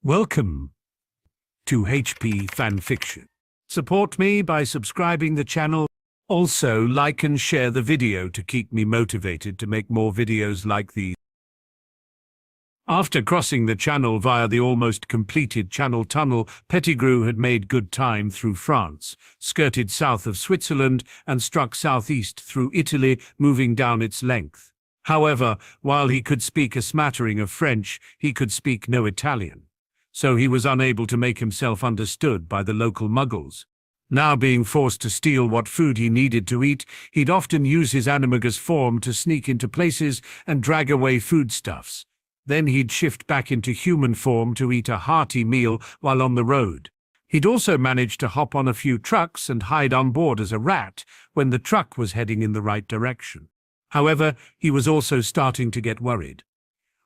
Welcome to HP FanFiction. Support me by subscribing the channel. Also, like and share the video to keep me motivated to make more videos like these. After crossing the channel via the almost completed Channel Tunnel, Pettigrew had made good time through France, skirted south of Switzerland, and struck southeast through Italy, moving down its length. However, while he could speak a smattering of French, he could speak no Italian, so he was unable to make himself understood by the local muggles. Now being forced to steal what food he needed to eat, he'd often use his animagus form to sneak into places and drag away foodstuffs. Then he'd shift back into human form to eat a hearty meal while on the road. He'd also managed to hop on a few trucks and hide on board as a rat when the truck was heading in the right direction. However, he was also starting to get worried.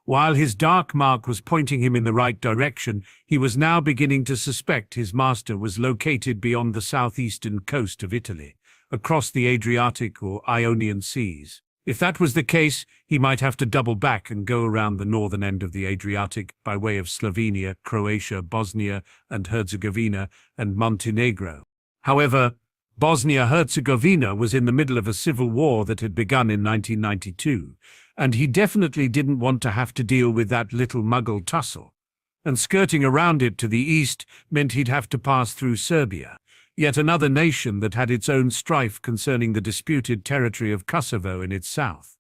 While his dark mark was pointing him in the right direction, he was now beginning to suspect his master was located beyond the southeastern coast of Italy, across the Adriatic or Ionian seas. If that was the case, he might have to double back and go around the northern end of the Adriatic by way of Slovenia, Croatia, Bosnia and Herzegovina, and Montenegro. However, Bosnia-Herzegovina was in the middle of a civil war that had begun in 1992, and he definitely didn't want to have to deal with that little muggle tussle. And skirting around it to the east meant he'd have to pass through Serbia, yet another nation that had its own strife concerning the disputed territory of Kosovo in its south.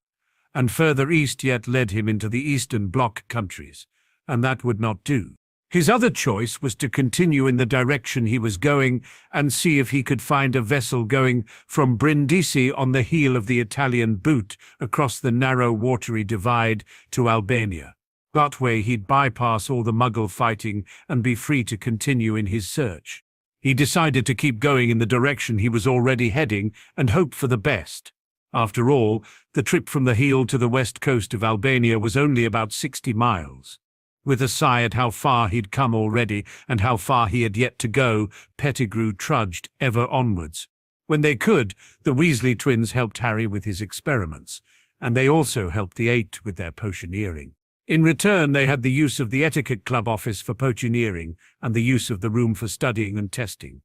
And further east yet led him into the Eastern Bloc countries, and that would not do. His other choice was to continue in the direction he was going and see if he could find a vessel going from Brindisi on the heel of the Italian boot across the narrow watery divide to Albania. That way he'd bypass all the muggle fighting and be free to continue in his search. He decided to keep going in the direction he was already heading and hope for the best. After all, the trip from the heel to the west coast of Albania was only about 60 miles. With a sigh at how far he'd come already and how far he had yet to go, Pettigrew trudged ever onwards. When they could, the Weasley twins helped Harry with his experiments, and they also helped the Eight with their potioneering. In return, they had the use of the Etiquette Club office for potioneering and the use of the room for studying and testing.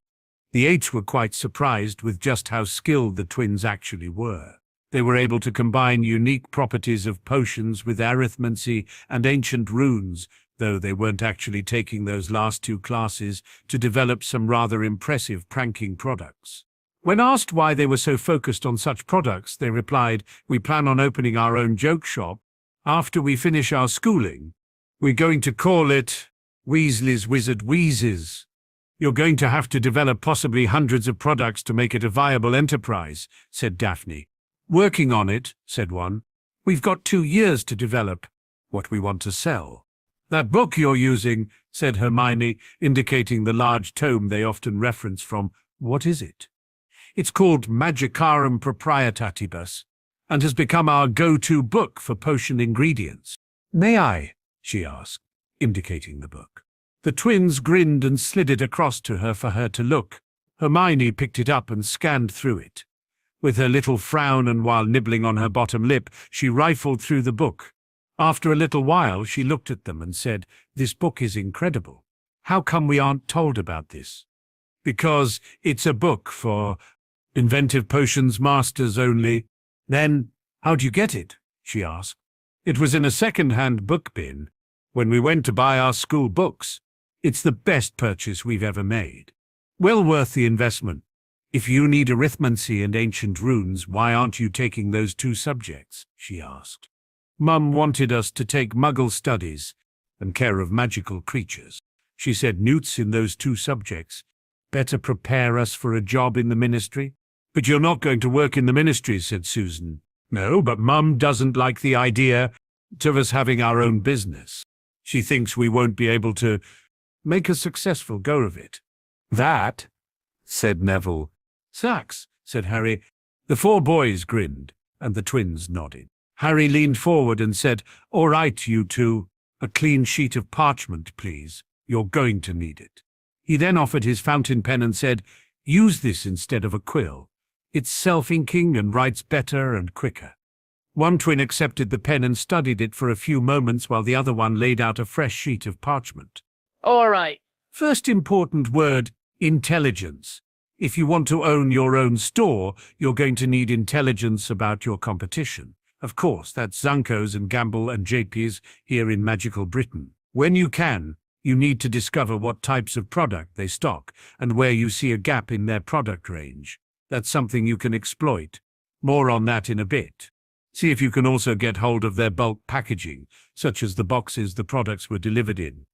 The Eight were quite surprised with just how skilled the twins actually were. They were able to combine unique properties of potions with arithmancy and ancient runes, though they weren't actually taking those last two classes, to develop some rather impressive pranking products. When asked why they were so focused on such products, they replied, "We plan on opening our own joke shop after we finish our schooling. We're going to call it Weasley's Wizard Wheezes. You're going to have to develop possibly hundreds of products to make it a viable enterprise," said Daphne. "Working on it," said one. "We've got 2 years to develop what we want to sell." "That book you're using," said Hermione, indicating the large tome they often reference from. "What is it?" "It's called Magicarum Proprietatibus, and has become our go-to book for potion ingredients." "May I?" she asked, indicating the book. The twins grinned and slid it across to her for her to look. Hermione picked it up and scanned through it. With her little frown and while nibbling on her bottom lip, she rifled through the book. After a little while, she looked at them and said, "This book is incredible. How come we aren't told about this?" "Because it's a book for inventive potions masters only." "Then, how'd you get it?" she asked. "It was in a second-hand book bin when we went to buy our school books. It's the best purchase we've ever made. Well worth the investment. If you need arithmancy and ancient runes, why aren't you taking those 2 subjects?" she asked. "Mum wanted us to take Muggle studies and care of magical creatures. She said newts in those 2 subjects better prepare us for a job in the ministry." "But you're not going to work in the ministry," said Susan. "No, but Mum doesn't like the idea of us having our own business. She thinks we won't be able to make a successful go of it." "That," said Neville. "Sucks," said Harry. The 4 boys grinned, and the twins nodded. Harry leaned forward and said, "All right, you two. A clean sheet of parchment, please. You're going to need it." He then offered his fountain pen and said, "Use this instead of a quill. It's self-inking and writes better and quicker." One twin accepted the pen and studied it for a few moments while the other one laid out a fresh sheet of parchment. All right. First important word, intelligence. If you want to own your own store, you're going to need intelligence about your competition. Of course, that's Zunkos and Gamble and JP's here in magical Britain. When you can, you need to discover what types of product they stock and where you see a gap in their product range. That's something you can exploit. More on that in a bit. See if you can also get hold of their bulk packaging, such as the boxes the products were delivered in.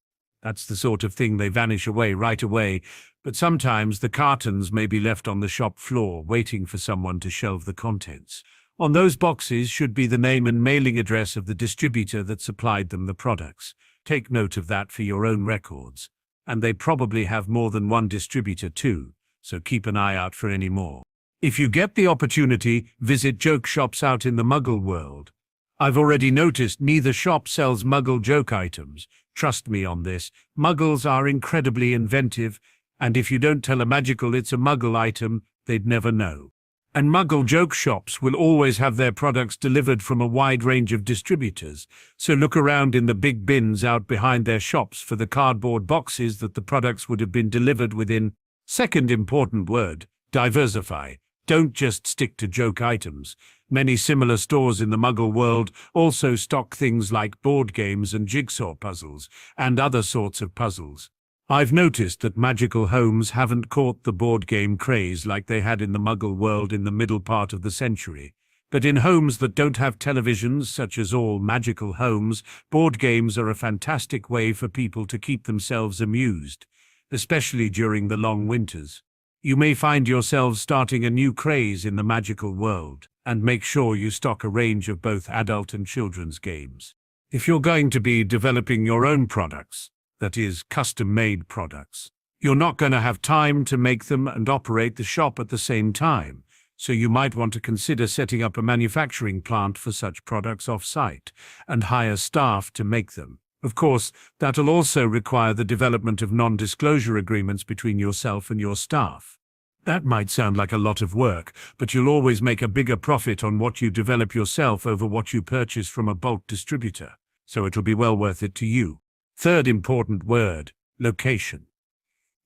That's the sort of thing they vanish away right away, but sometimes the cartons may be left on the shop floor waiting for someone to shelve the contents. On those boxes should be the name and mailing address of the distributor that supplied them the products. Take note of that for your own records. And they probably have more than one distributor too, so keep an eye out for any more. If you get the opportunity, visit joke shops out in the Muggle world. I've already noticed neither shop sells Muggle joke items. Trust me on this. Muggles are incredibly inventive, and if you don't tell a magical it's a Muggle item, they'd never know. And Muggle joke shops will always have their products delivered from a wide range of distributors, so look around in the big bins out behind their shops for the cardboard boxes that the products would have been delivered within. Second important word, diversify. Don't just stick to joke items. Many similar stores in the Muggle world also stock things like board games and jigsaw puzzles, and other sorts of puzzles. I've noticed that magical homes haven't caught the board game craze like they had in the Muggle world in the middle part of the century. But in homes that don't have televisions, such as all magical homes, board games are a fantastic way for people to keep themselves amused, especially during the long winters. You may find yourselves starting a new craze in the magical world, and make sure you stock a range of both adult and children's games. If you're going to be developing your own products, that is, custom-made products, you're not going to have time to make them and operate the shop at the same time, so you might want to consider setting up a manufacturing plant for such products off-site and hire staff to make them. Of course, that'll also require the development of non-disclosure agreements between yourself and your staff. That might sound like a lot of work, but you'll always make a bigger profit on what you develop yourself over what you purchase from a bulk distributor, so it'll be well worth it to you. Third important word, location.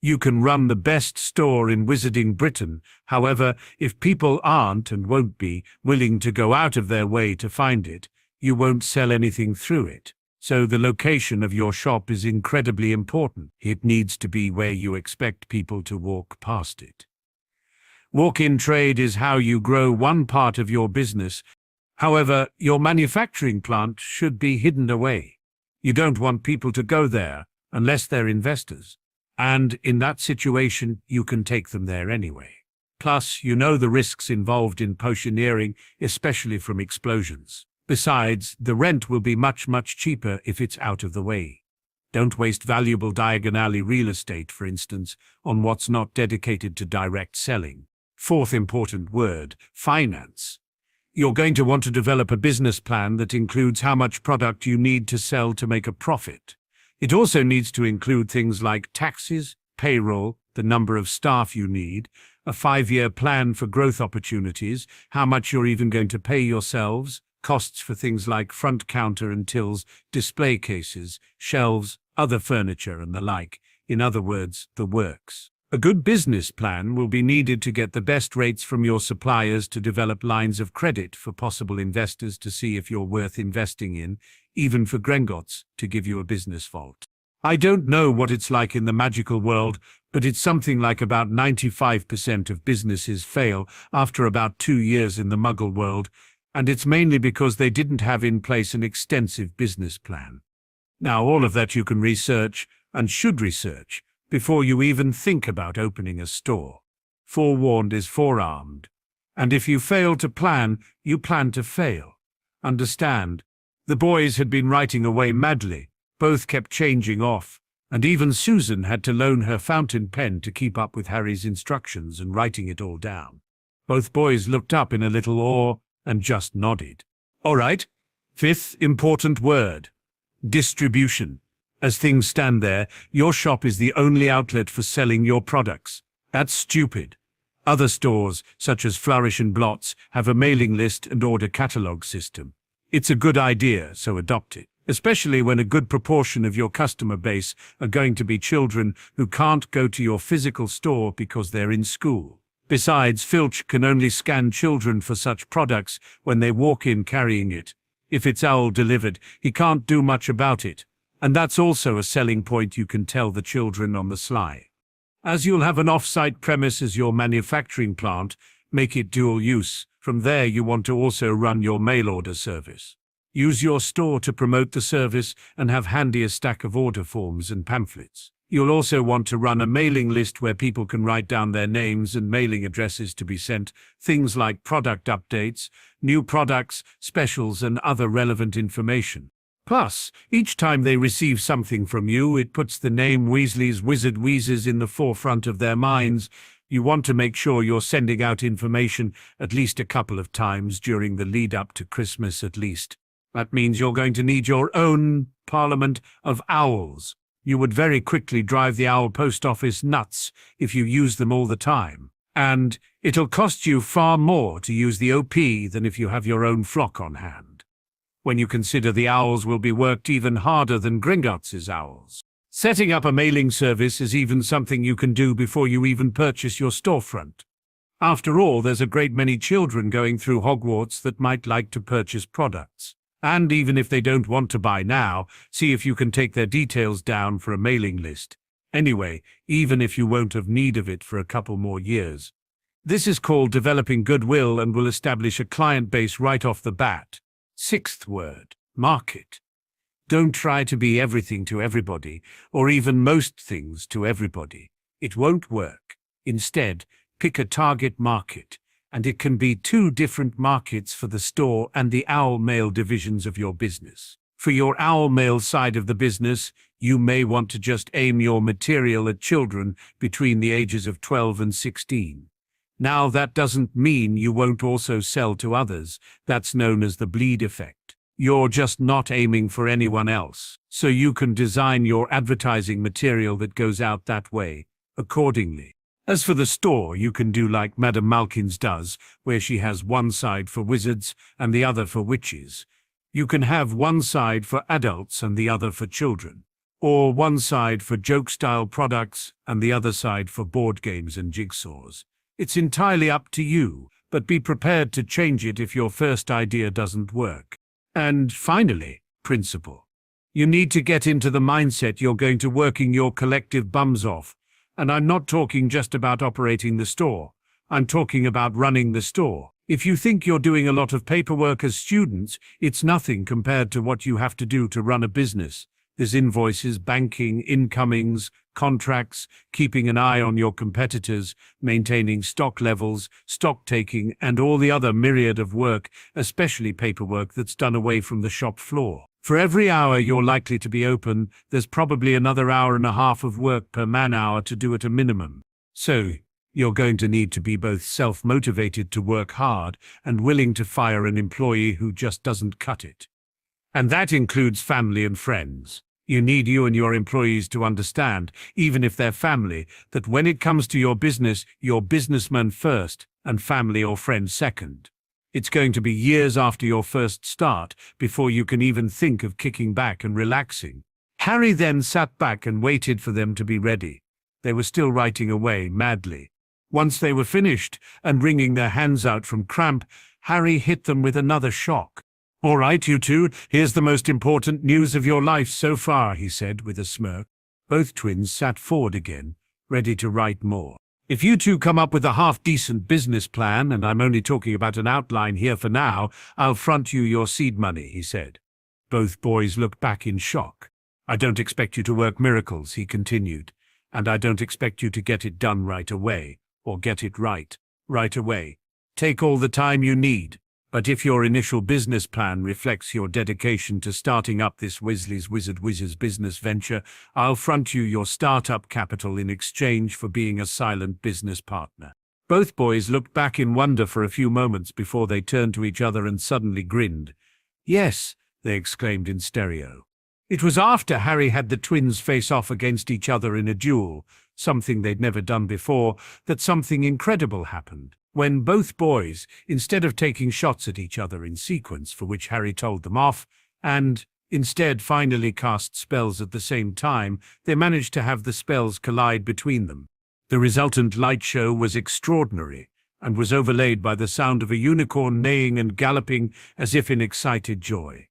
You can run the best store in Wizarding Britain. However, if people aren't and won't be willing to go out of their way to find it, you won't sell anything through it. So the location of your shop is incredibly important. It needs to be where you expect people to walk past it. Walk-in trade is how you grow one part of your business. However, your manufacturing plant should be hidden away. You don't want people to go there unless they're investors. And in that situation, you can take them there anyway. Plus, you know the risks involved in potioneering, especially from explosions. Besides, the rent will be much cheaper if it's out of the way. Don't waste valuable Diagon Alley real estate, for instance, on what's not dedicated to direct selling. Fourth important word, finance. You're going to want to develop a business plan that includes how much product you need to sell to make a profit. It also needs to include things like taxes, payroll, the number of staff you need, a 5-year plan for growth opportunities, how much you're even going to pay yourselves, costs for things like front counter and tills, display cases, shelves, other furniture and the like. In other words, the works. A good business plan will be needed to get the best rates from your suppliers, to develop lines of credit for possible investors to see if you're worth investing in, even for Gringotts to give you a business vault. I don't know what it's like in the magical world, but it's something like about 95% of businesses fail after about 2 years in the Muggle world, and it's mainly because they didn't have in place an extensive business plan. Now, all of that you can research, and should research, before you even think about opening a store. Forewarned is forearmed. And if you fail to plan, you plan to fail. Understand? The boys had been writing away madly. Both kept changing off, and even Susan had to loan her fountain pen to keep up with Harry's instructions and writing it all down. Both boys looked up in a little awe and just nodded. All right. Fifth important word, distribution. As things stand there, your shop is the only outlet for selling your products. That's stupid. Other stores, such as Flourish and Blots, have a mailing list and order catalog system. It's a good idea, so adopt it. especially when a good proportion of your customer base are going to be children who can't go to your physical store because they're in school. Besides, Filch can only scan children for such products when they walk in carrying it. If it's owl delivered, he can't do much about it. And that's also a selling point you can tell the children on the sly. As you'll have an off-site premise as your manufacturing plant, make it dual use. From there you want to also run your mail order service. Use your store to promote the service and have handy a stack of order forms and pamphlets. You'll also want to run a mailing list where people can write down their names and mailing addresses to be sent, things like product updates, new products, specials, and other relevant information. Plus, each time they receive something from you, it puts the name Weasley's Wizard Wheezes in the forefront of their minds. You want to make sure you're sending out information at least a couple of times during the lead up to Christmas at least. That means you're going to need your own parliament of owls. You would very quickly drive the owl post office nuts if you use them all the time. And it'll cost you far more to use the OP than if you have your own flock on hand. When you consider the owls will be worked even harder than Gringotts' owls. Setting up a mailing service is even something you can do before you even purchase your storefront. After all, there's a great many children going through Hogwarts that might like to purchase products. And even if they don't want to buy now, see if you can take their details down for a mailing list. Anyway, even if you won't have need of it for a couple more years. This is called developing goodwill and will establish a client base right off the bat. Sixth word, market. Don't try to be everything to everybody, or even most things to everybody. It won't work. Instead, pick a target market. And it can be 2 different markets for the store and the owl mail divisions of your business. For your owl mail side of the business, you may want to just aim your material at children between the ages of 12 and 16. Now, that doesn't mean you won't also sell to others. That's known as the bleed effect. You're just not aiming for anyone else. So you can design your advertising material that goes out that way, accordingly. As for the store, you can do like Madame Malkins does, where she has one side for wizards and the other for witches. You can have one side for adults and the other for children. Or one side for joke-style products and the other side for board games and jigsaws. It's entirely up to you, but be prepared to change it if your first idea doesn't work. And finally, principle. You need to get into the mindset you're going to working your collective bums off. And I'm not talking just about operating the store. I'm talking about running the store. If you think you're doing a lot of paperwork as students, it's nothing compared to what you have to do to run a business. There's invoices, banking, incomings, contracts, keeping an eye on your competitors, maintaining stock levels, stock taking, and all the other myriad of work, especially paperwork that's done away from the shop floor. For every hour you're likely to be open, there's probably another hour and a half of work per man-hour to do at a minimum. So, you're going to need to be both self-motivated to work hard and willing to fire an employee who just doesn't cut it. And that includes family and friends. You need you and your employees to understand, even if they're family, that when it comes to your business, you're businessman first and family or friends second. It's going to be years after your first start before you can even think of kicking back and relaxing. Harry then sat back and waited for them to be ready. They were still writing away madly. Once they were finished and wringing their hands out from cramp, Harry hit them with another shock. "All right, you two, here's the most important news of your life so far," he said with a smirk. Both twins sat forward again, ready to write more. "If you two come up with a half-decent business plan, and I'm only talking about an outline here for now, I'll front you your seed money," he said. Both boys looked back in shock. "I don't expect you to work miracles," he continued, "and I don't expect you to get it done right away, or get it right away. Take all the time you need. But if your initial business plan reflects your dedication to starting up this Weasley's Wizard Wizards business venture, I'll front you your startup capital in exchange for being a silent business partner." Both boys looked back in wonder for a few moments before they turned to each other and suddenly grinned. "Yes," they exclaimed in stereo. It was after Harry had the twins face off against each other in a duel, something they'd never done before, that something incredible happened. When both boys, instead of taking shots at each other in sequence for which Harry told them off, and instead finally cast spells at the same time, they managed to have the spells collide between them. The resultant light show was extraordinary, and was overlaid by the sound of a unicorn neighing and galloping as if in excited joy.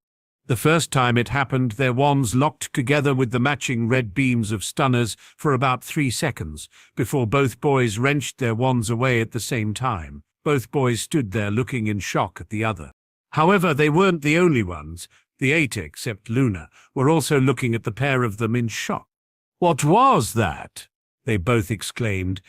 The first time it happened, their wands locked together with the matching red beams of stunners for about 3 seconds, before both boys wrenched their wands away at the same time. Both boys stood there looking in shock at the other. However, they weren't the only ones. The 8, except Luna, were also looking at the pair of them in shock. "What was that?" they both exclaimed.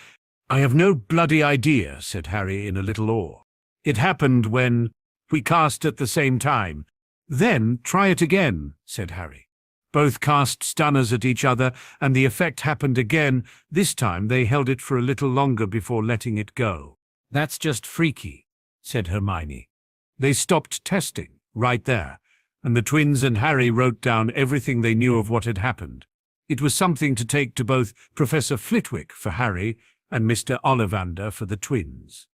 "I have no bloody idea," said Harry in a little awe. "It happened when we cast at the same time." "Then try it again," said Harry. Both cast stunners at each other, and the effect happened again. This time they held it for a little longer before letting it go. "That's just freaky," said Hermione. They stopped testing right there, and the twins and Harry wrote down everything they knew of what had happened. It was something to take to both Professor Flitwick for Harry and Mr. Ollivander for the twins.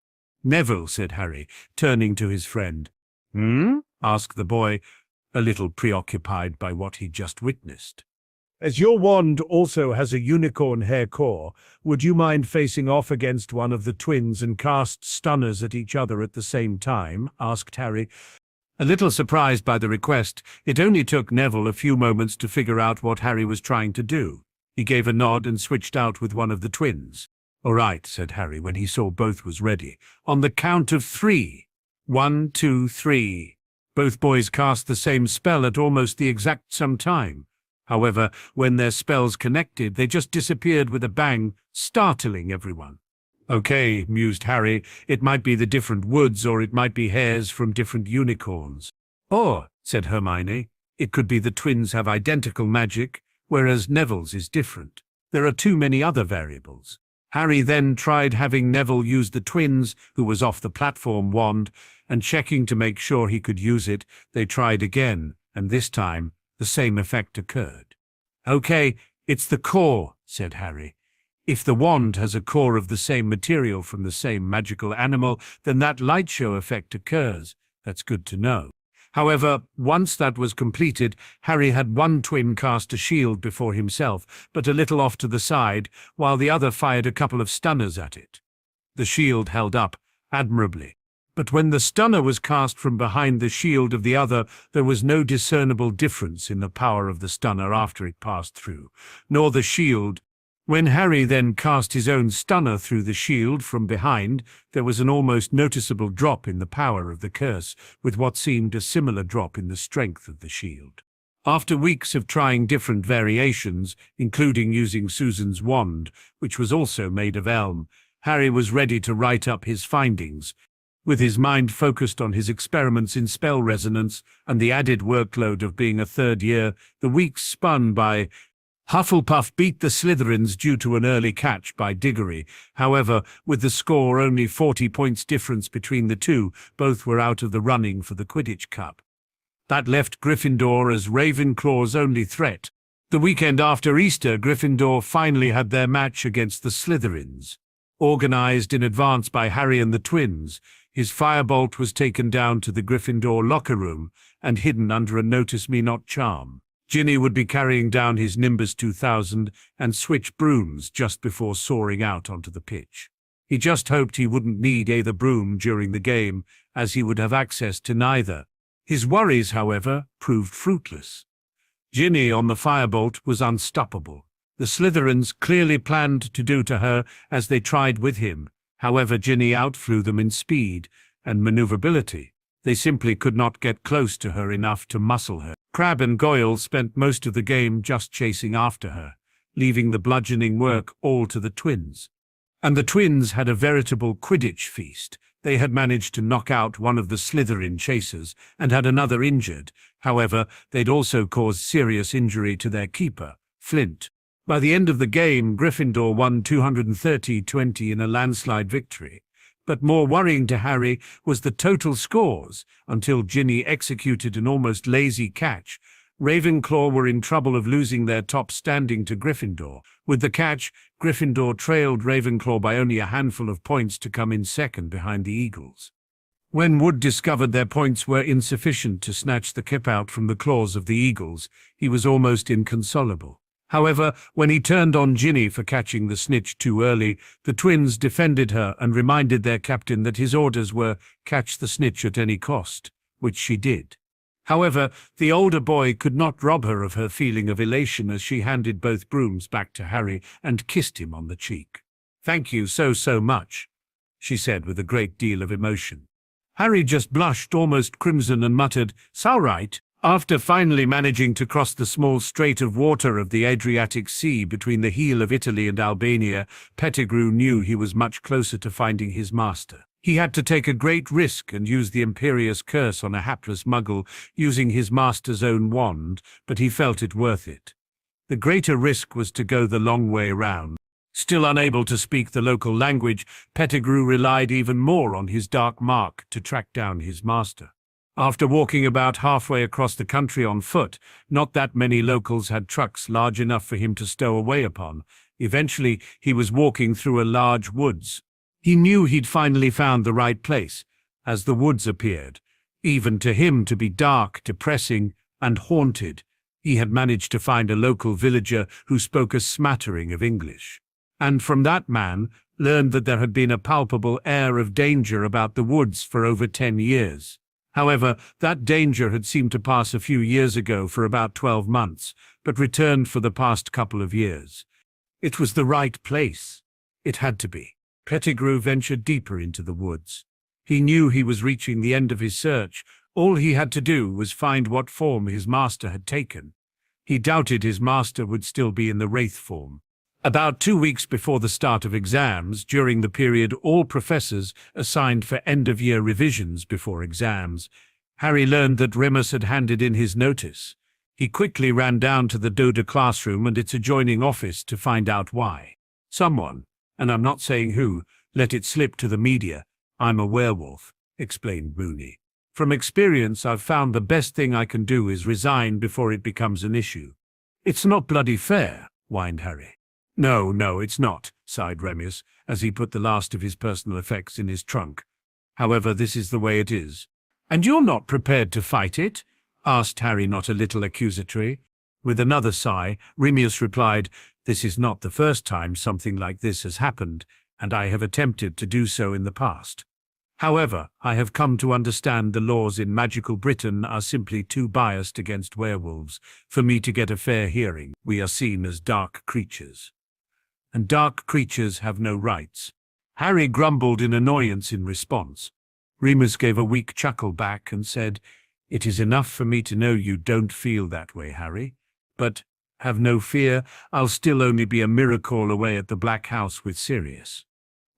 "Neville," said Harry, turning to his friend. "Hmm?" asked the boy, a little preoccupied by what he'd just witnessed. "As your wand also has a unicorn hair core, would you mind facing off against one of the twins and cast stunners at each other at the same time?" asked Harry. A little surprised by the request, it only took Neville a few moments to figure out what Harry was trying to do. He gave a nod and switched out with one of the twins. "All right," said Harry when he saw both was ready. "On the count of 3. 1, 2, 3. Both boys cast the same spell at almost the exact same time. However, when their spells connected, they just disappeared with a bang, startling everyone. "Okay," mused Harry, "it might be the different woods, or it might be hairs from different unicorns." "Or," said Hermione, "it could be the twins have identical magic, whereas Neville's is different. There are too many other variables." Harry then tried having Neville use the twins, who was off the platform wand, and checking to make sure he could use it, they tried again, and this time the same effect occurred. "Okay, it's the core," said Harry. "If the wand has a core of the same material from the same magical animal, then that light show effect occurs. That's good to know." However, once that was completed, Harry had one twin cast a shield before himself, but a little off to the side, while the other fired a couple of stunners at it. The shield held up admirably, but when the stunner was cast from behind the shield of the other, there was no discernible difference in the power of the stunner after it passed through, nor the shield. When Harry then cast his own stunner through the shield from behind, there was an almost noticeable drop in the power of the curse, with what seemed a similar drop in the strength of the shield. After weeks of trying different variations, including using Susan's wand, which was also made of elm, Harry was ready to write up his findings. With his mind focused on his experiments in spell resonance and the added workload of being a third year, the weeks spun by. Hufflepuff beat the Slytherins due to an early catch by Diggory. However, with the score only 40 points difference between the two, both were out of the running for the Quidditch Cup. That left Gryffindor as Ravenclaw's only threat. The weekend after Easter, Gryffindor finally had their match against the Slytherins. Organized in advance by Harry and the twins, his firebolt was taken down to the Gryffindor locker room and hidden under a Notice Me Not charm. Ginny would be carrying down his Nimbus 2000 and switch brooms just before soaring out onto the pitch. He just hoped he wouldn't need either broom during the game, as he would have access to neither. His worries, however, proved fruitless. Ginny on the firebolt was unstoppable. The Slytherins clearly planned to do to her as they tried with him. However, Ginny outflew them in speed and maneuverability. They simply could not get close to her enough to muscle her. Crabbe and Goyle spent most of the game just chasing after her, leaving the bludgeoning work all to the twins. And the twins had a veritable Quidditch feast. They had managed to knock out one of the Slytherin chasers and had another injured. However, they'd also caused serious injury to their keeper, Flint. By the end of the game, Gryffindor won 230-20 in a landslide victory. But more worrying to Harry was the total scores. Until Ginny executed an almost lazy catch, Ravenclaw were in trouble of losing their top standing to Gryffindor. With the catch, Gryffindor trailed Ravenclaw by only a handful of points to come in second behind the Eagles. When Wood discovered their points were insufficient to snatch the kip out from the claws of the eagles, he was almost inconsolable. However, when he turned on Ginny for catching the snitch too early, the twins defended her and reminded their captain that his orders were catch the snitch at any cost, which she did. However, the older boy could not rob her of her feeling of elation as she handed both brooms back to Harry and kissed him on the cheek. "Thank you so much," she said with a great deal of emotion. Harry just blushed almost crimson and muttered, "'S all right." After finally managing to cross the small strait of water of the Adriatic Sea between the heel of Italy and Albania, Pettigrew knew he was much closer to finding his master. He had to take a great risk and use the imperious curse on a hapless muggle using his master's own wand, but he felt it worth it. The greater risk was to go the long way round. Still unable to speak the local language, Pettigrew relied even more on his dark mark to track down his master. After walking about halfway across the country on foot, not that many locals had trucks large enough for him to stow away upon. Eventually, he was walking through a large woods. He knew he'd finally found the right place, as the woods appeared, even to him, to be dark, depressing, and haunted. He had managed to find a local villager who spoke a smattering of English, and from that man learned that there had been a palpable air of danger about the woods for over 10 years. However, that danger had seemed to pass a few years ago for about 12 months, but returned for the past couple of years. It was the right place. It had to be. Pettigrew ventured deeper into the woods. He knew he was reaching the end of his search. All he had to do was find what form his master had taken. He doubted his master would still be in the wraith form. About 2 weeks before the start of exams, during the period all professors assigned for end-of-year revisions before exams, Harry learned that Remus had handed in his notice. He quickly ran down to the Doda classroom and its adjoining office to find out why. Someone, and I'm not saying who, let it slip to the media. "I'm a werewolf," explained Mooney. "From experience, I've found the best thing I can do is resign before it becomes an issue." "It's not bloody fair," whined Harry. No, it's not," sighed Remus, as he put the last of his personal effects in his trunk. "However, this is the way it is." "And you're not prepared to fight it?" asked Harry, not a little accusatory. With another sigh, Remus replied, "This is not the first time something like this has happened, and I have attempted to do so in the past. However, I have come to understand the laws in magical Britain are simply too biased against werewolves for me to get a fair hearing. We are seen as dark creatures, and dark creatures have no rights." Harry grumbled in annoyance in response. Remus gave a weak chuckle back and said, "It is enough for me to know you don't feel that way, Harry. But have no fear, I'll still only be a miracle away at the Black House with Sirius."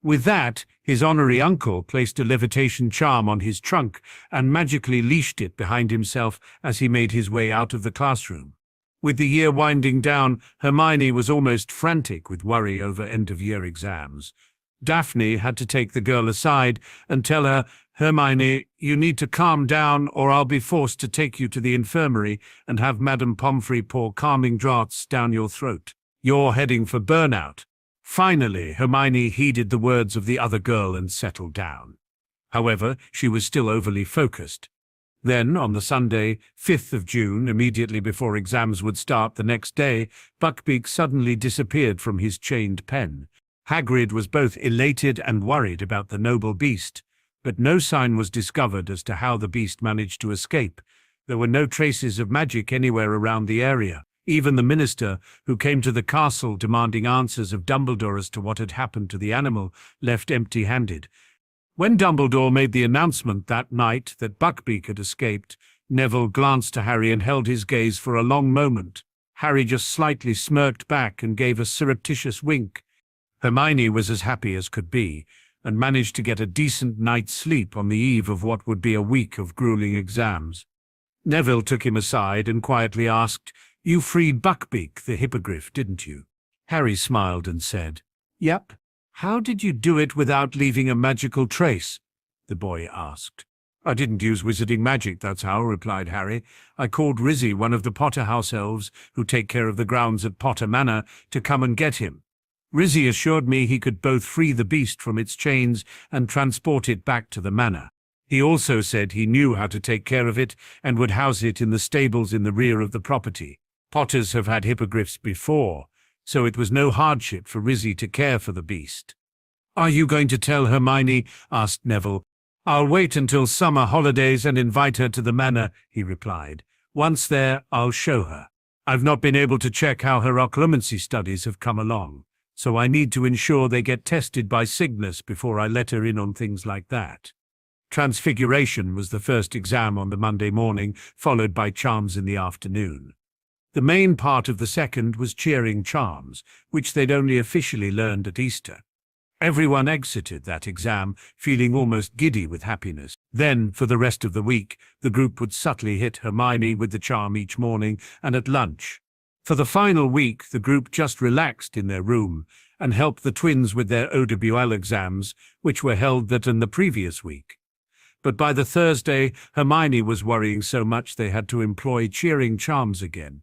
With that, his honorary uncle placed a levitation charm on his trunk and magically leashed it behind himself as he made his way out of the classroom. With the year winding down, Hermione was almost frantic with worry over end-of-year exams. Daphne had to take the girl aside and tell her, "Hermione, you need to calm down or I'll be forced to take you to the infirmary and have Madame Pomfrey pour calming draughts down your throat. You're heading for burnout." Finally, Hermione heeded the words of the other girl and settled down. However, she was still overly focused. Then, on the Sunday, 5th of June, immediately before exams would start the next day, Buckbeak suddenly disappeared from his chained pen. Hagrid was both elated and worried about the noble beast, but no sign was discovered as to how the beast managed to escape. There were no traces of magic anywhere around the area. Even the minister, who came to the castle demanding answers of Dumbledore as to what had happened to the animal, left empty-handed. When Dumbledore made the announcement that night that Buckbeak had escaped, Neville glanced to Harry and held his gaze for a long moment. Harry just slightly smirked back and gave a surreptitious wink. Hermione was as happy as could be, and managed to get a decent night's sleep on the eve of what would be a week of grueling exams. Neville took him aside and quietly asked, "You freed Buckbeak, the hippogriff, didn't you?" Harry smiled and said, "Yep." "How did you do it without leaving a magical trace?" the boy asked. "I didn't use wizarding magic, that's how," replied Harry. "I called Rizzy, one of the Potter house elves who take care of the grounds at Potter Manor, to come and get him. Rizzy assured me he could both free the beast from its chains and transport it back to the manor. He also said he knew how to take care of it and would house it in the stables in the rear of the property. Potters have had hippogriffs before, so it was no hardship for Rizzy to care for the beast. "Are you going to tell Hermione?" asked Neville. "I'll wait until summer holidays and invite her to the manor," he replied. "Once there, I'll show her. I've not been able to check how her occlumency studies have come along, so I need to ensure they get tested by Cygnus before I let her in on things like that." Transfiguration was the first exam on the Monday morning, followed by Charms in the afternoon. The main part of the second was cheering Charms, which they'd only officially learned at Easter. Everyone exited that exam feeling almost giddy with happiness. Then, for the rest of the week, the group would subtly hit Hermione with the charm each morning and at lunch. For the final week, the group just relaxed in their room and helped the twins with their Audiobook exams, which were held that in the previous week. But by the Thursday, Hermione was worrying so much they had to employ cheering Charms again.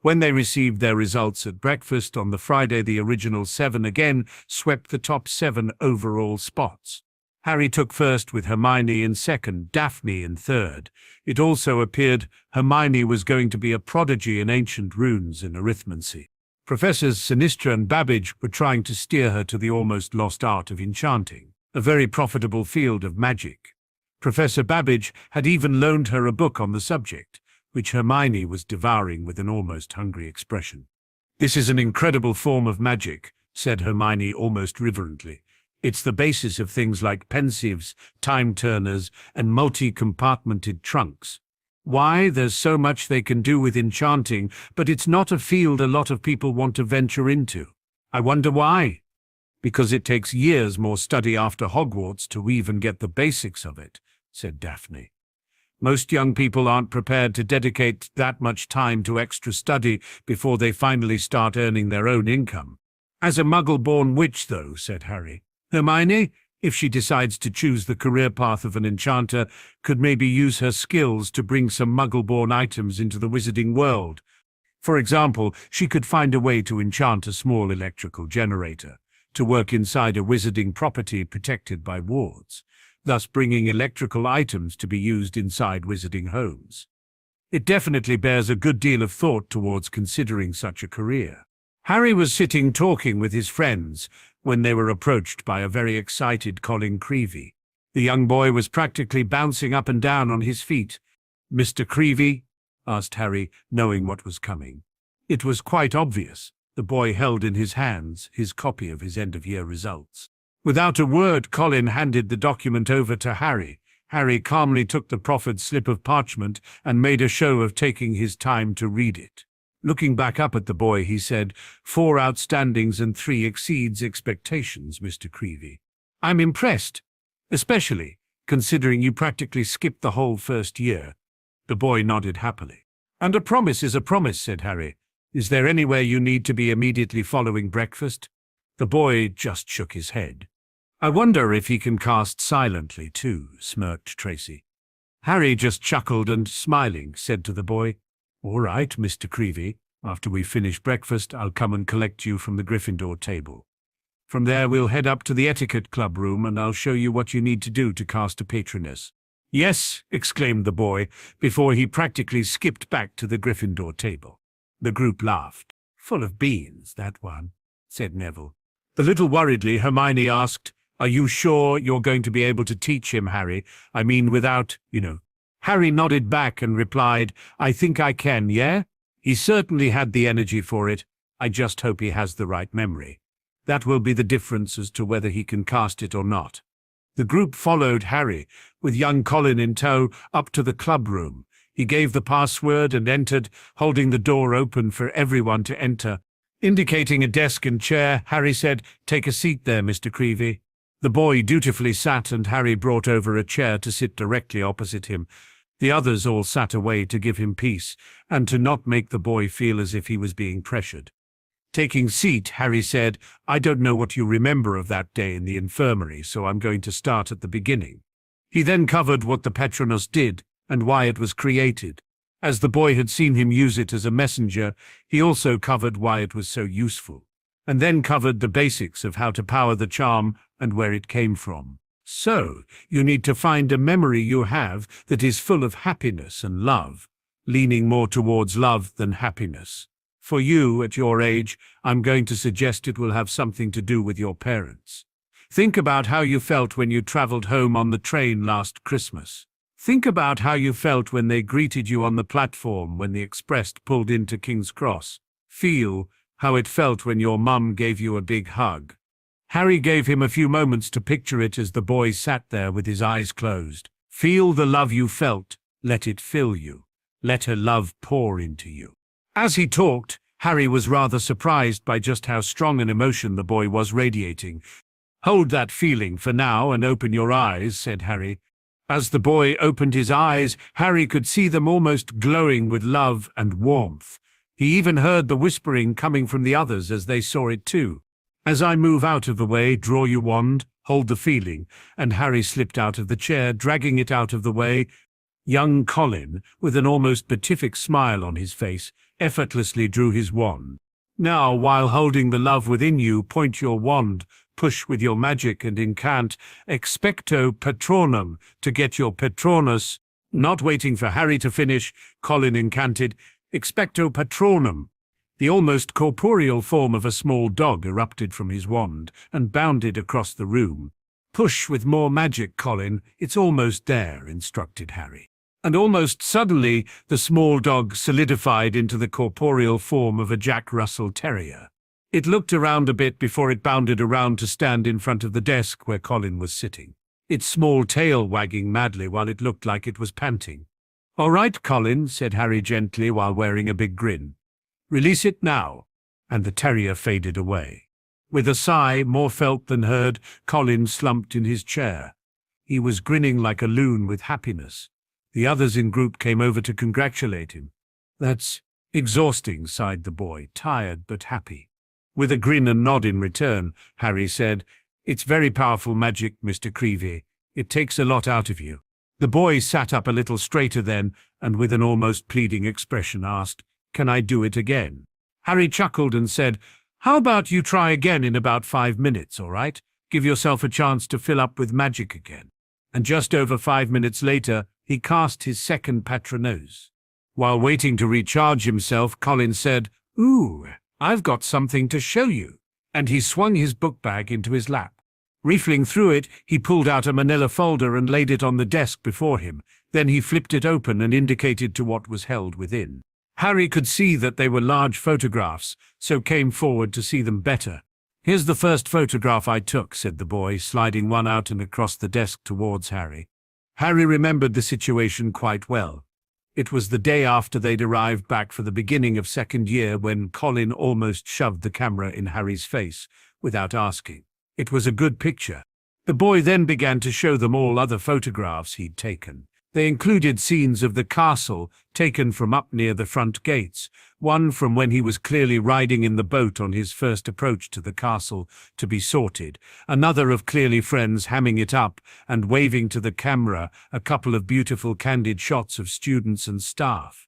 When they received their results at breakfast on the Friday, the original 7 again swept the top 7 overall spots. Harry took first with Hermione in second, Daphne in third. It also appeared Hermione was going to be a prodigy in ancient runes and arithmancy. Professors Sinistra and Babbage were trying to steer her to the almost lost art of enchanting, a very profitable field of magic. Professor Babbage had even loaned her a book on the subject, which Hermione was devouring with an almost hungry expression. "This is an incredible form of magic," said Hermione almost reverently. "It's the basis of things like pensives, time-turners, and multi-compartmented trunks. Why, there's so much they can do with enchanting, but it's not a field a lot of people want to venture into. I wonder why?" "Because it takes years more study after Hogwarts to even get the basics of it," said Daphne. "Most young people aren't prepared to dedicate that much time to extra study before they finally start earning their own income." "As a Muggle-born witch, though," said Harry, "Hermione, if she decides to choose the career path of an enchanter, could maybe use her skills to bring some Muggle-born items into the wizarding world. For example, she could find a way to enchant a small electrical generator, to work inside a wizarding property protected by wards, thus bringing electrical items to be used inside wizarding homes. It definitely bears a good deal of thought towards considering such a career." Harry was sitting talking with his friends when they were approached by a very excited Colin Creevey. The young boy was practically bouncing up and down on his feet. "Mr. Creevey?" asked Harry, knowing what was coming. It was quite obvious. The boy held in his hands his copy of his end-of-year results. Without a word, Colin handed the document over to Harry. Harry calmly took the proffered slip of parchment and made a show of taking his time to read it. Looking back up at the boy, he said, "4 outstandings and 3 exceeds expectations, Mr. Creevey. I'm impressed, especially considering you practically skipped the whole first year." The boy nodded happily. "And a promise is a promise," said Harry. "Is there anywhere you need to be immediately following breakfast?" The boy just shook his head. "I wonder if he can cast silently too," smirked Tracy. Harry just chuckled and, smiling, said to the boy, "All right, Mr. Creevey. After we finish breakfast, I'll come and collect you from the Gryffindor table. From there, we'll head up to the etiquette club room and I'll show you what you need to do to cast a patroness." "Yes," exclaimed the boy, before he practically skipped back to the Gryffindor table. The group laughed. "Full of beans, that one," said Neville. A little worriedly, Hermione asked, "Are you sure you're going to be able to teach him, Harry? I mean, without, Harry nodded back and replied, "I think I can, yeah? He certainly had the energy for it. I just hope he has the right memory. That will be the difference as to whether he can cast it or not." The group followed Harry, with young Colin in tow, up to the club room. He gave the password and entered, holding the door open for everyone to enter. Indicating a desk and chair, Harry said, "Take a seat there, Mr. Creevey." The boy dutifully sat, and Harry brought over a chair to sit directly opposite him. The others all sat away to give him peace, and to not make the boy feel as if he was being pressured. Taking seat, Harry said, "I don't know what you remember of that day in the infirmary, so I'm going to start at the beginning." He then covered what the Patronus did and why it was created. As the boy had seen him use it as a messenger, he also covered why it was so useful, and then covered the basics of how to power the charm and where it came from. So, you need to find a memory you have that is full of happiness and love, leaning more towards love than happiness. For you, at your age, I'm going to suggest it will have something to do with your parents. Think about how you felt when you traveled home on the train last Christmas. Think about how you felt when they greeted you on the platform when the express pulled into King's Cross. Feel how it felt when your mum gave you a big hug. Harry gave him a few moments to picture it as the boy sat there with his eyes closed. Feel the love you felt. Let it fill you. Let her love pour into you. As he talked, Harry was rather surprised by just how strong an emotion the boy was radiating. "Hold that feeling for now and open your eyes," said Harry. As the boy opened his eyes, Harry could see them almost glowing with love and warmth. He even heard the whispering coming from the others as they saw it too. "As I move out of the way, draw your wand, hold the feeling," and Harry slipped out of the chair, dragging it out of the way. Young Colin, with an almost beatific smile on his face, effortlessly drew his wand. "Now, while holding the love within you, point your wand, push with your magic and incant expecto patronum to get your Patronus." Not waiting for Harry to finish, Colin incanted expecto patronum. The almost corporeal form of a small dog erupted from his wand and bounded across the room. "Push with more magic, Colin. It's almost there," instructed Harry. And almost suddenly, the small dog solidified into the corporeal form of a Jack Russell Terrier. It looked around a bit before it bounded around to stand in front of the desk where Colin was sitting, its small tail wagging madly while it looked like it was panting. "All right, Colin," said Harry gently while wearing a big grin. "Release it now." And the terrier faded away. With a sigh, more felt than heard, Colin slumped in his chair. He was grinning like a loon with happiness. The others in group came over to congratulate him. "That's exhausting," sighed the boy, tired but happy. With a grin and nod in return, Harry said, "It's very powerful magic, Mr. Creevy. It takes a lot out of you." The boy sat up a little straighter then, and with an almost pleading expression asked, "Can I do it again?" Harry chuckled and said, "How about you try again in about 5 minutes, all right? Give yourself a chance to fill up with magic again." And just over 5 minutes later, he cast his second Patronus. While waiting to recharge himself, Colin said, "Ooh, I've got something to show you." And he swung his book bag into his lap. Rifling through it, he pulled out a manila folder and laid it on the desk before him. Then he flipped it open and indicated to what was held within. Harry could see that they were large photographs, so came forward to see them better. "Here's the first photograph I took," said the boy, sliding one out and across the desk towards Harry. Harry remembered the situation quite well. It was the day after they'd arrived back for the beginning of second year when Colin almost shoved the camera in Harry's face without asking. It was a good picture. The boy then began to show them all other photographs he'd taken. They included scenes of the castle taken from up near the front gates, one from when he was clearly riding in the boat on his first approach to the castle to be sorted, another of clearly friends hamming it up and waving to the camera, a couple of beautiful candid shots of students and staff.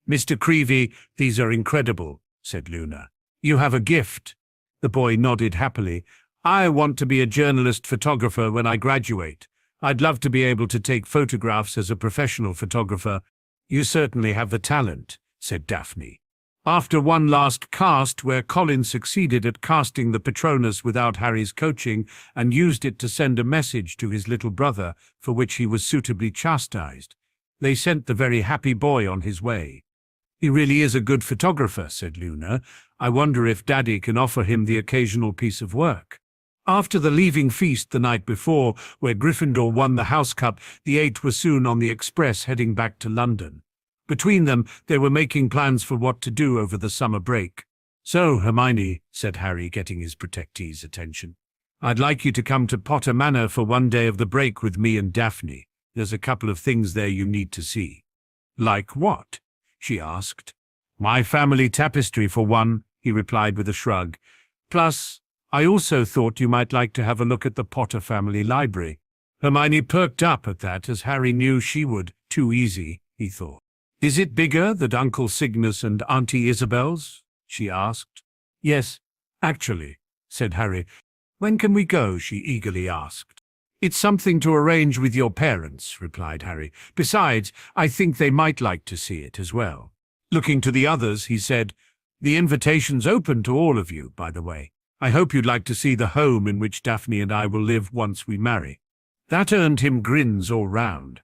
"Mr. Creevy, these are incredible," said Luna. "You have a gift." The boy nodded happily. "I want to be a journalist photographer when I graduate. I'd love to be able to take photographs as a professional photographer." "You certainly have the talent," said Daphne. After one last cast where Colin succeeded at casting the Patronus without Harry's coaching and used it to send a message to his little brother for which he was suitably chastised, they sent the very happy boy on his way. "He really is a good photographer," said Luna. "I wonder if Daddy can offer him the occasional piece of work." After the leaving feast the night before, where Gryffindor won the House Cup, the 8 were soon on the express heading back to London. Between them, they were making plans for what to do over the summer break. "So, Hermione," said Harry, getting his protectee's attention, "I'd like you to come to Potter Manor for one day of the break with me and Daphne. There's a couple of things there you need to see." "Like what?" she asked. "My family tapestry for one," he replied with a shrug. "Plus, I also thought you might like to have a look at the Potter family library." Hermione perked up at that, as Harry knew she would. Too easy, he thought. "Is it bigger than Uncle Cygnus and Auntie Isabel's?" she asked. "Yes, actually," said Harry. "When can we go?" she eagerly asked. It's something to arrange with your parents, replied Harry. Besides, I think they might like to see it as well. Looking to the others, he said, The invitation's open to all of you, by the way. I hope you'd like to see the home in which Daphne and I will live once we marry. That earned him grins all round.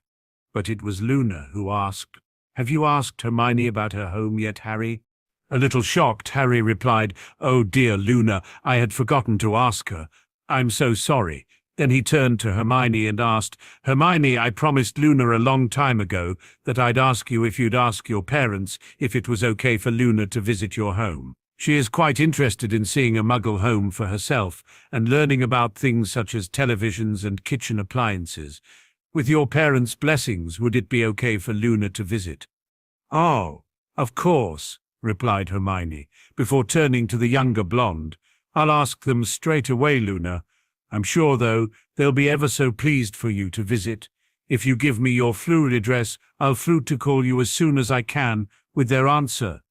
But it was Luna who asked, Have you asked Hermione about her home yet, Harry? A little shocked, Harry replied, Oh dear, Luna, I had forgotten to ask her. I'm so sorry. Then he turned to Hermione and asked, Hermione, I promised Luna a long time ago that I'd ask you if you'd ask your parents if it was okay for Luna to visit your home. She is quite interested in seeing a Muggle home for herself and learning about things such as televisions and kitchen appliances. With your parents' blessings, would it be okay for Luna to visit? Oh, of course, replied Hermione, before turning to the younger blonde. I'll ask them straight away, Luna. I'm sure, though, they'll be ever so pleased for you to visit. If you give me your Fleur address, I'll flute to call you as soon as I can with their answer.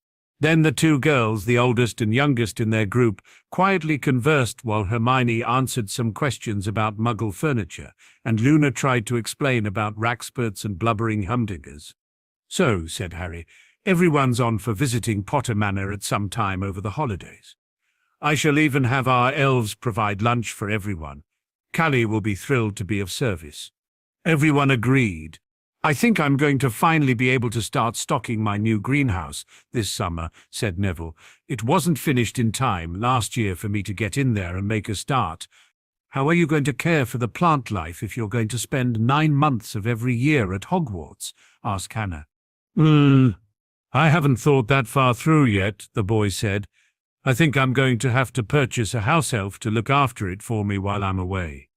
Then the two girls, the oldest and youngest in their group, quietly conversed while Hermione answered some questions about Muggle furniture, and Luna tried to explain about Raxperts and blubbering humdingers. So, said Harry, everyone's on for visiting Potter Manor at some time over the holidays. I shall even have our elves provide lunch for everyone. Callie will be thrilled to be of service. Everyone agreed. I think I'm going to finally be able to start stocking my new greenhouse this summer, said Neville. It wasn't finished in time last year for me to get in there and make a start. How are you going to care for the plant life if you're going to spend 9 months of every year at Hogwarts? Asked Hannah. I haven't thought that far through yet, the boy said. I think I'm going to have to purchase a house elf to look after it for me while I'm away.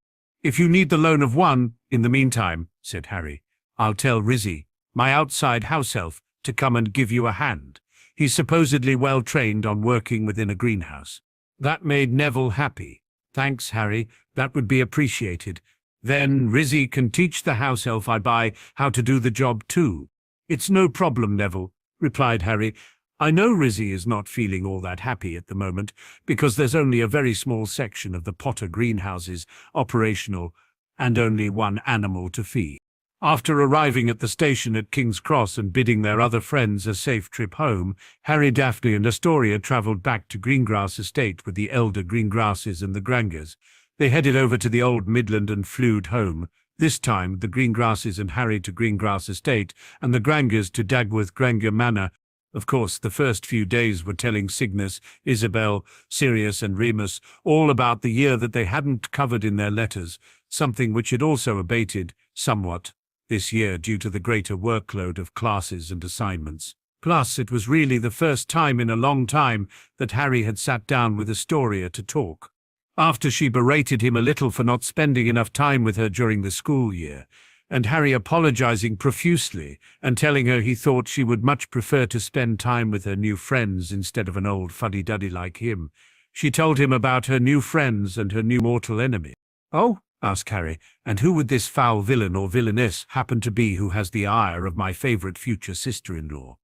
If you need the loan of one, in the meantime, said Harry, I'll tell Rizzy, my outside house elf, to come and give you a hand. He's supposedly well trained on working within a greenhouse. That made Neville happy. Thanks, Harry, that would be appreciated. Then Rizzy can teach the house elf I buy how to do the job too. It's no problem, Neville, replied Harry. I know Rizzy is not feeling all that happy at the moment, because there's only a very small section of the Potter greenhouses operational and only one animal to feed. After arriving at the station at King's Cross and bidding their other friends a safe trip home, Harry, Daphne and Astoria travelled back to Greengrass Estate with the elder Greengrasses and the Grangers. They headed over to the old Midland and Flewed home. This time, the Greengrasses and Harry to Greengrass Estate, and the Grangers to Dagworth Granger Manor. Of course, the first few days were telling Cygnus, Isabel, Sirius and Remus all about the year that they hadn't covered in their letters, something which had also abated somewhat this year due to the greater workload of classes and assignments. Plus, it was really the first time in a long time that Harry had sat down with Astoria to talk. After she berated him a little for not spending enough time with her during the school year, and Harry apologizing profusely and telling her he thought she would much prefer to spend time with her new friends instead of an old fuddy-duddy like him, she told him about her new friends and her new mortal enemy. Oh, asked Harry, and who would this foul villain or villainess happen to be who has the ire of my favourite future sister-in-law?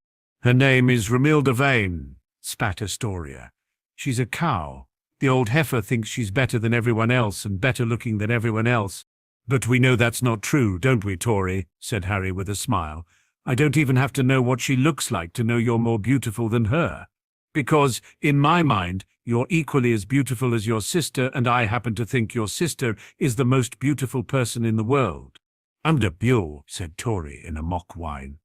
Her name is Romilda Vane, spat Astoria. She's a cow. The old heifer thinks she's better than everyone else and better looking than everyone else. But we know that's not true, don't we, Tori? Said Harry with a smile. I don't even have to know what she looks like to know you're more beautiful than her. Because, in my mind, you're equally as beautiful as your sister, and I happen to think your sister is the most beautiful person in the world. Under Buell, said Tori in a mock whine.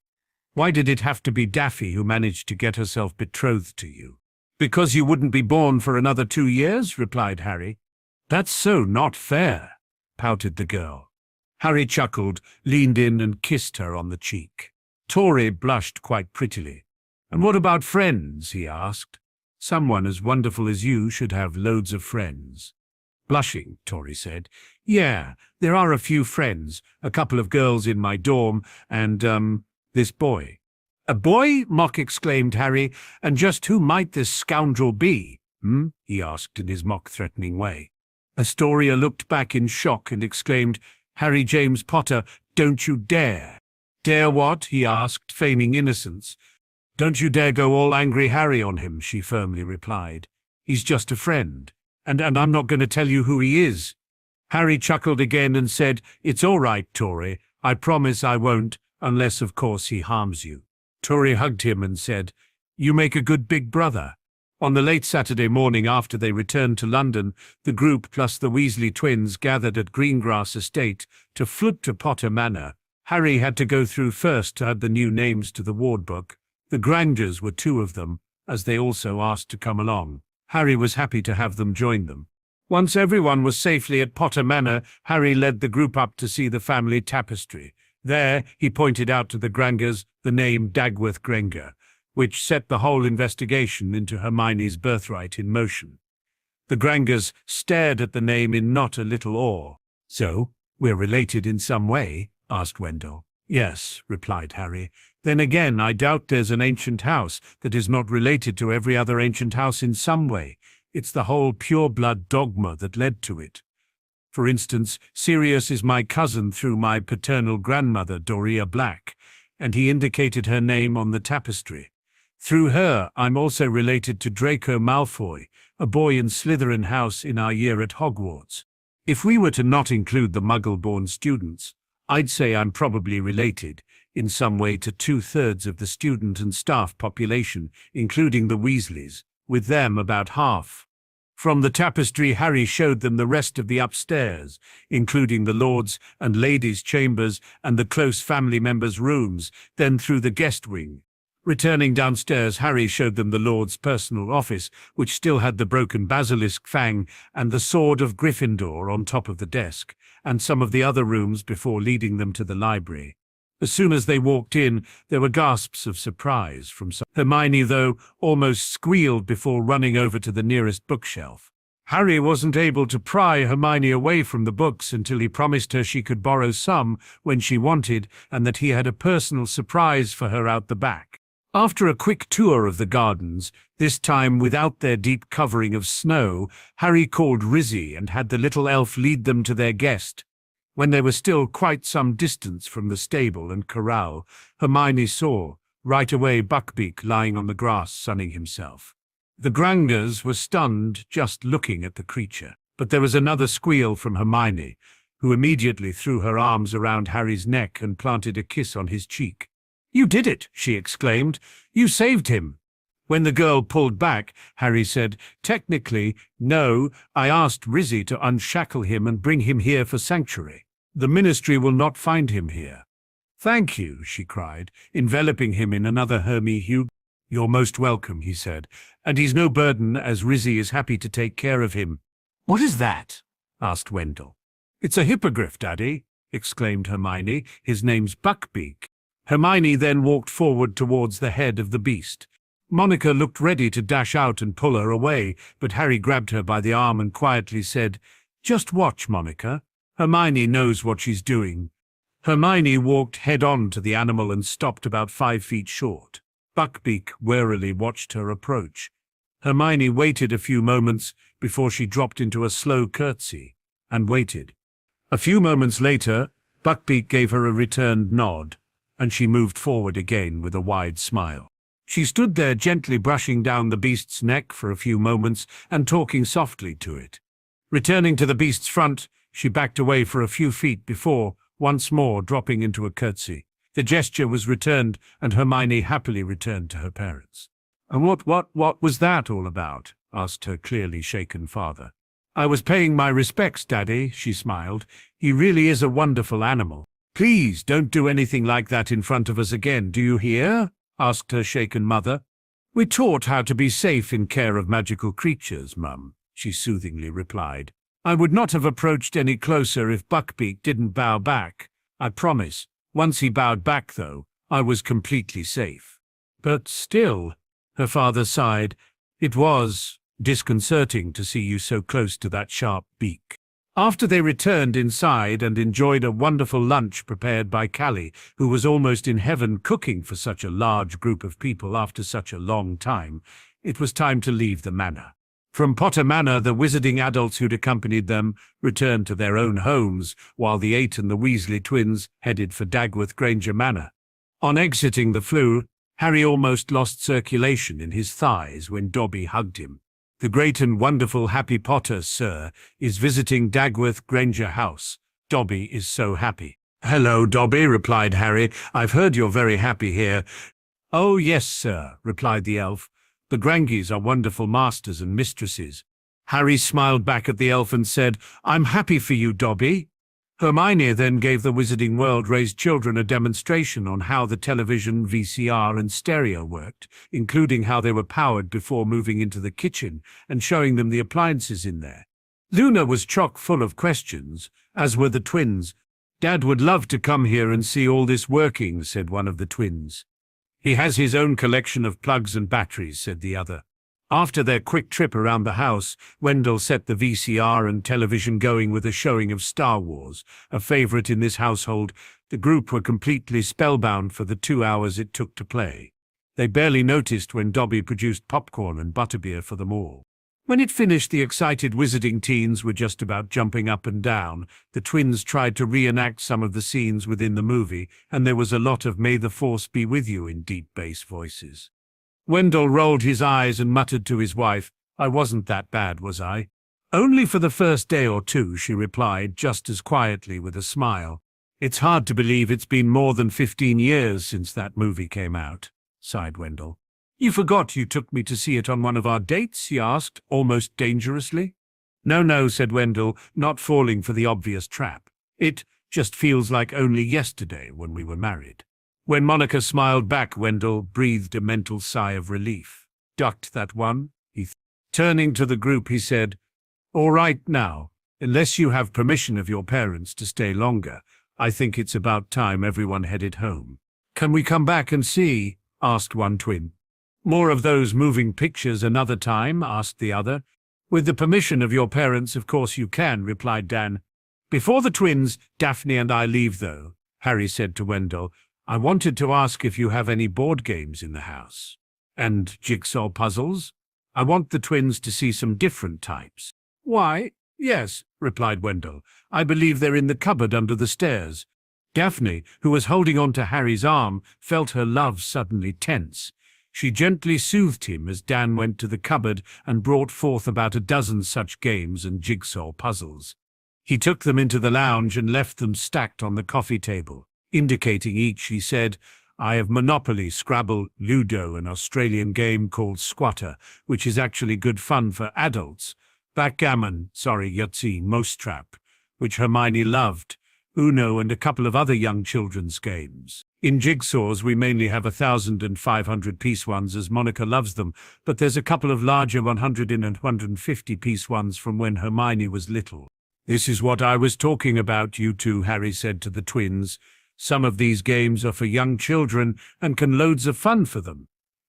Why did it have to be Daffy who managed to get herself betrothed to you? Because you wouldn't be born for another 2 years, replied Harry. That's so not fair, pouted the girl. Harry chuckled, leaned in and kissed her on the cheek. Tori blushed quite prettily. And what about friends, he asked. Someone as wonderful as you should have loads of friends. Blushing, Tori said. Yeah, there are a few friends, a couple of girls in my dorm, and, this boy. A boy? Mock exclaimed Harry. And just who might this scoundrel be? He asked in his mock threatening way. Astoria looked back in shock and exclaimed, Harry James Potter, don't you dare. Dare what? He asked, feigning innocence. Don't you dare go all angry Harry on him, she firmly replied. He's just a friend, and I'm not going to tell you who he is. Harry chuckled again and said, "It's all right, Tory. I promise I won't, unless of course he harms you." Tory hugged him and said, "You make a good big brother." On the late Saturday morning after they returned to London, the group plus the Weasley twins gathered at Greengrass Estate to flood to Potter Manor. Harry had to go through first to add the new names to the ward book. The Grangers were two of them, as they also asked to come along. Harry was happy to have them join them. Once everyone was safely at Potter Manor, Harry led the group up to see the family tapestry. There, he pointed out to the Grangers the name Dagworth Granger, which set the whole investigation into Hermione's birthright in motion. The Grangers stared at the name in not a little awe. "So, we're related in some way?" asked Wendell. "Yes," replied Harry. "Then again, I doubt there's an ancient house that is not related to every other ancient house in some way. It's the whole pure-blood dogma that led to it. For instance, Sirius is my cousin through my paternal grandmother, Doria Black, and he indicated her name on the tapestry. Through her, I'm also related to Draco Malfoy, a boy in Slytherin house in our year at Hogwarts. If we were to not include the Muggle-born students, I'd say I'm probably related, in some way, to 2/3 of the student and staff population, including the Weasleys, with them about half." From the tapestry, Harry showed them the rest of the upstairs, including the Lords' and Ladies' chambers and the close family members' rooms, then through the guest wing. Returning downstairs, Harry showed them the Lord's personal office, which still had the broken basilisk fang and the sword of Gryffindor on top of the desk, and some of the other rooms before leading them to the library. As soon as they walked in, there were gasps of surprise from some. Hermione, though, almost squealed before running over to the nearest bookshelf. Harry wasn't able to pry Hermione away from the books until he promised her she could borrow some when she wanted, and that he had a personal surprise for her out the back. After a quick tour of the gardens, this time without their deep covering of snow, Harry called Rizzy and had the little elf lead them to their guest. When they were still quite some distance from the stable and corral, Hermione saw, right away, Buckbeak lying on the grass sunning himself. The Grangers were stunned just looking at the creature, but there was another squeal from Hermione, who immediately threw her arms around Harry's neck and planted a kiss on his cheek. "You did it!" she exclaimed. "You saved him!" When the girl pulled back, Harry said, "Technically, no, I asked Rizzy to unshackle him and bring him here for sanctuary. The Ministry will not find him here." "Thank you," she cried, enveloping him in another Hermie hue. "You're most welcome," he said, "and he's no burden, as Rizzy is happy to take care of him." "What is that?" asked Wendell. "It's a hippogriff, Daddy," exclaimed Hermione. "His name's Buckbeak." Hermione then walked forward towards the head of the beast. Monica looked ready to dash out and pull her away, but Harry grabbed her by the arm and quietly said, "Just watch, Monica. Hermione knows what she's doing." Hermione walked head-on to the animal and stopped about 5 feet short. Buckbeak warily watched her approach. Hermione waited a few moments before she dropped into a slow curtsy, and waited. A few moments later, Buckbeak gave her a returned nod, and she moved forward again with a wide smile. She stood there gently brushing down the beast's neck for a few moments and talking softly to it. Returning to the beast's front, she backed away for a few feet before, once more dropping into a curtsy. The gesture was returned, and Hermione happily returned to her parents. "And what was that all about?" asked her clearly shaken father. "I was paying my respects, Daddy," she smiled. "He really is a wonderful animal." "Please don't do anything like that in front of us again, do you hear?" asked her shaken mother. "We're taught how to be safe in care of magical creatures, Mum," she soothingly replied. "I would not have approached any closer if Buckbeak didn't bow back, I promise. Once he bowed back, though, I was completely safe." "But still," her father sighed, "it was disconcerting to see you so close to that sharp beak." After they returned inside and enjoyed a wonderful lunch prepared by Callie, who was almost in heaven cooking for such a large group of people after such a long time, it was time to leave the manor. From Potter Manor, the wizarding adults who'd accompanied them returned to their own homes, while the 8 and the Weasley twins headed for Dagworth Granger Manor. On exiting the flue, Harry almost lost circulation in his thighs when Dobby hugged him. The great and wonderful Happy Potter, sir, is visiting Dagworth Granger House. Dobby is so happy." "Hello, Dobby," replied Harry. "I've heard you're very happy here." "Oh, yes, sir," replied the elf. "The Grangies are wonderful masters and mistresses." Harry smiled back at the elf and said, "I'm happy for you, Dobby." Hermione then gave the Wizarding World-raised children a demonstration on how the television, VCR and stereo worked, including how they were powered before moving into the kitchen and showing them the appliances in there. Luna was chock full of questions, as were the twins. "Dad would love to come here and see all this working," said one of the twins. "He has his own collection of plugs and batteries," said the other. After their quick trip around the house, Wendell set the VCR and television going with a showing of Star Wars, a favorite in this household. The group were completely spellbound for the 2 hours it took to play. They barely noticed when Dobby produced popcorn and butterbeer for them all. When it finished, the excited wizarding teens were just about jumping up and down. The twins tried to reenact some of the scenes within the movie, and there was a lot of "May the Force be with you" in deep bass voices. Wendell rolled his eyes and muttered to his wife, "I wasn't that bad, was I?" "Only for the first day or two," she replied, just as quietly with a smile. "It's hard to believe it's been more than 15 years since that movie came out," sighed Wendell. "You forgot you took me to see it on one of our dates?" he asked, almost dangerously. No, said Wendell, not falling for the obvious trap. "It just feels like only yesterday when we were married." When Monica smiled back, Wendell breathed a mental sigh of relief. "Ducked that one?" Turning to the group, he said, "All right now, unless you have permission of your parents to stay longer, I think it's about time everyone headed home." "Can we come back and see?" asked one twin. "More of those moving pictures another time?" asked the other. "With the permission of your parents, of course you can," replied Dan. "Before the twins, Daphne and I leave, though," Harry said to Wendell, "I wanted to ask if you have any board games in the house. And jigsaw puzzles? I want the twins to see some different types." "Why, yes," replied Wendell. "I believe they're in the cupboard under the stairs." Daphne, who was holding on to Harry's arm, felt her love suddenly tense. She gently soothed him as Dan went to the cupboard and brought forth about a dozen such games and jigsaw puzzles. He took them into the lounge and left them stacked on the coffee table. Indicating each, he said, "I have Monopoly, Scrabble, Ludo, an Australian game called Squatter, which is actually good fun for adults, Backgammon, Yahtzee, Mousetrap, which Hermione loved, Uno, and a couple of other young children's games. In jigsaws, we mainly have 1,000 and 500-piece ones as Monica loves them, but there's a couple of larger 100 and 150-piece ones from when Hermione was little." "This is what I was talking about, you two," Harry said to the twins. "Some of these games are for young children and can loads of fun for them.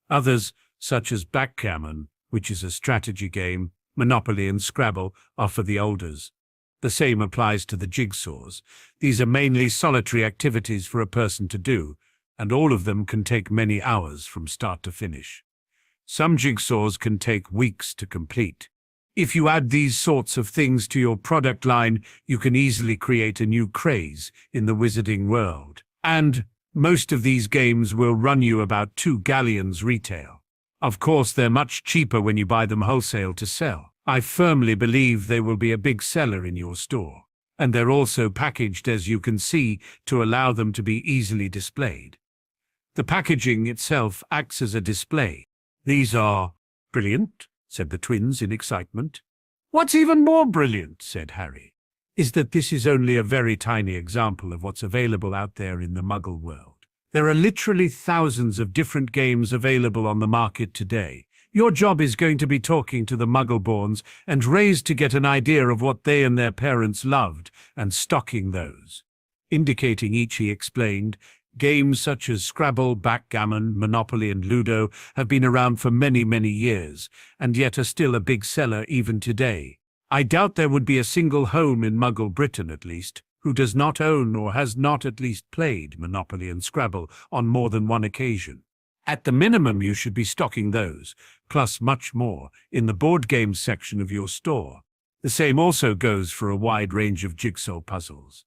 Others, such as Backgammon, which is a strategy game, Monopoly and Scrabble, are for the olders. The same applies to the jigsaws. These are mainly solitary activities for a person to do, and all of them can take many hours from start to finish. Some jigsaws can take weeks to complete. If you add these sorts of things to your product line, you can easily create a new craze in the wizarding world. And most of these games will run you about 2 galleons retail. Of course, they're much cheaper when you buy them wholesale to sell. I firmly believe they will be a big seller in your store. And they're also packaged, as you can see, to allow them to be easily displayed. The packaging itself acts as a display. These are brilliant," said the twins in excitement. "What's even more brilliant," said Harry, "is that this is only a very tiny example of what's available out there in the Muggle world. There are literally thousands of different games available on the market today. Your job is going to be talking to the Muggleborns and raised to get an idea of what they and their parents loved and stocking those." Indicating each, he explained, "Games such as Scrabble, Backgammon, Monopoly and Ludo have been around for many, many years, and yet are still a big seller even today. I doubt there would be a single home in Muggle Britain, at least, who does not own or has not at least played Monopoly and Scrabble on more than one occasion. At the minimum, you should be stocking those, plus much more, in the board games section of your store. The same also goes for a wide range of jigsaw puzzles.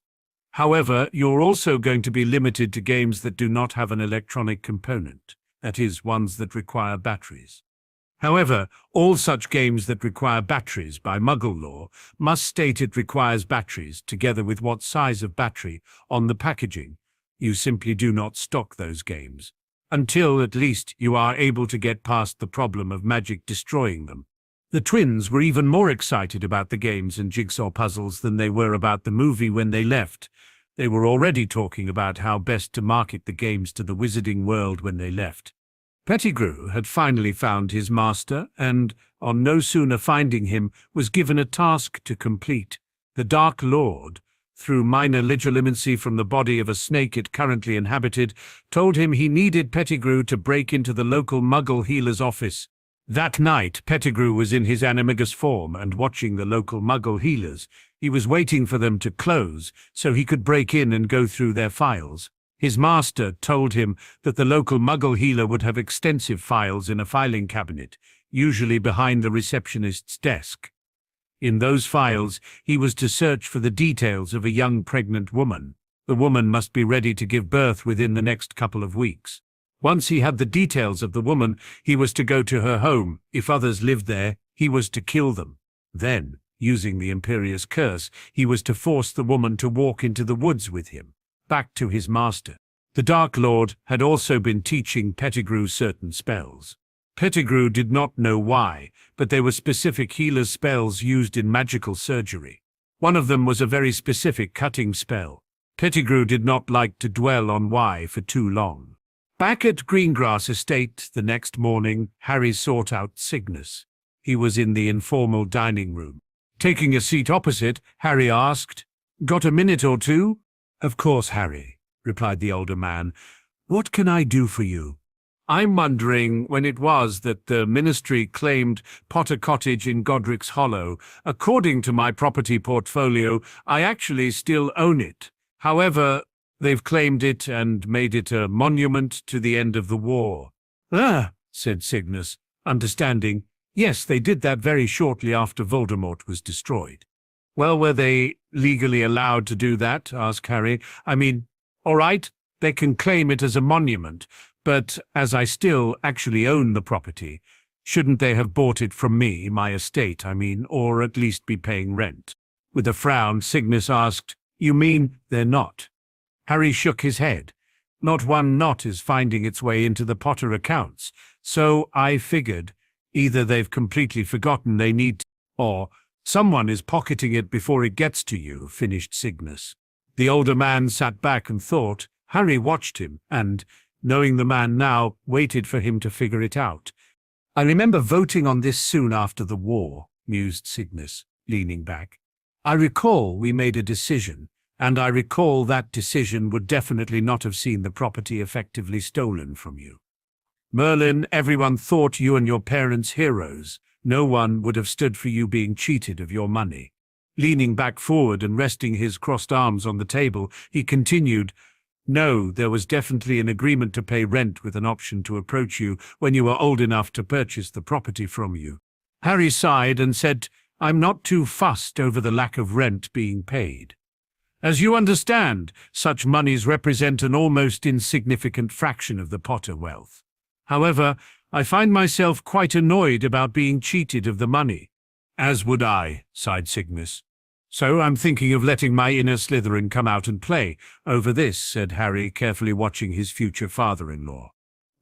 However, you're also going to be limited to games that do not have an electronic component, that is, ones that require batteries." However, all such games that require batteries by Muggle law must state it requires batteries, together with what size of battery, on the packaging. You simply do not stock those games, until at least you are able to get past the problem of magic destroying them. The twins were even more excited about the games and jigsaw puzzles than they were about the movie when they left. They were already talking about how best to market the games to the wizarding world when they left. Pettigrew had finally found his master and, on no sooner finding him, was given a task to complete. The Dark Lord, through minor legilimency from the body of a snake it currently inhabited, told him he needed Pettigrew to break into the local Muggle healer's office. That night, Pettigrew was in his animagus form and watching the local Muggle healers. He was waiting for them to close so he could break in and go through their files. His master told him that the local Muggle healer would have extensive files in a filing cabinet, usually behind the receptionist's desk. In those files, he was to search for the details of a young pregnant woman. The woman must be ready to give birth within the next couple of weeks. Once he had the details of the woman, he was to go to her home. If others lived there, he was to kill them. Then, using the Imperious Curse, he was to force the woman to walk into the woods with him, back to his master. The Dark Lord had also been teaching Pettigrew certain spells. Pettigrew did not know why, but they were specific healer spells used in magical surgery. One of them was a very specific cutting spell. Pettigrew did not like to dwell on why for too long. Back at Greengrass Estate the next morning, Harry sought out Cygnus. He was in the informal dining room. Taking a seat opposite, Harry asked, "Got a minute or two?" "Of course, Harry," replied the older man. "What can I do for you?" "I'm wondering when it was that the Ministry claimed Potter Cottage in Godric's Hollow. According to my property portfolio, I actually still own it. However, they've claimed it and made it a monument to the end of the war." "Ah," said Cygnus, understanding. "Yes, they did that very shortly after Voldemort was destroyed." "Well, were they legally allowed to do that?" asked Harry. "I mean, all right, they can claim it as a monument, but as I still actually own the property, shouldn't they have bought it from me, my estate, I mean, or at least be paying rent?" With a frown, Cygnus asked, "You mean they're not?" Harry shook his head. "Not one knot is finding its way into the Potter accounts, so I figured either they've completely forgotten they need, or someone is pocketing it before it gets to you," finished Cygnus. The older man sat back and thought. Harry watched him and, knowing the man now, waited for him to figure it out. "I remember voting on this soon after the war," mused Cygnus, leaning back. "I recall we made a decision, and I recall that decision would definitely not have seen the property effectively stolen from you. Merlin, everyone thought you and your parents heroes. No one would have stood for you being cheated of your money." Leaning back forward and resting his crossed arms on the table, he continued, "No, there was definitely an agreement to pay rent with an option to approach you when you were old enough to purchase the property from you." Harry sighed and said, "I'm not too fussed over the lack of rent being paid. As you understand, such monies represent an almost insignificant fraction of the Potter wealth. However, I find myself quite annoyed about being cheated of the money." "As would I," sighed Cygnus. "So I'm thinking of letting my inner Slytherin come out and play over this," said Harry, carefully watching his future father-in-law.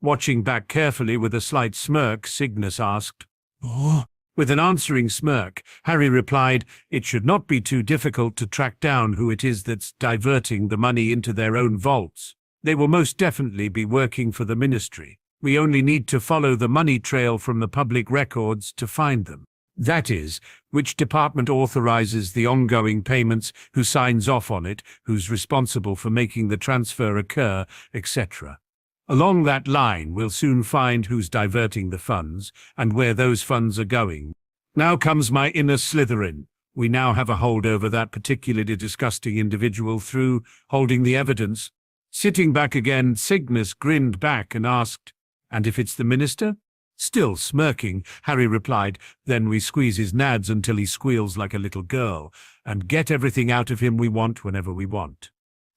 Watching back carefully with a slight smirk, Cygnus asked, "Oh?" With an answering smirk, Harry replied, "It should not be too difficult to track down who it is that's diverting the money into their own vaults. They will most definitely be working for the Ministry. We only need to follow the money trail from the public records to find them. That is, which department authorizes the ongoing payments, who signs off on it, who's responsible for making the transfer occur, etc. Along that line, we'll soon find who's diverting the funds and where those funds are going. Now comes my inner Slytherin. We now have a hold over that particularly disgusting individual through holding the evidence." Sitting back again, Cygnus grinned back and asked, "And if it's the minister?" Still smirking, Harry replied, "Then we squeeze his nads until he squeals like a little girl, and get everything out of him we want whenever we want."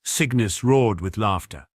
Cygnus roared with laughter.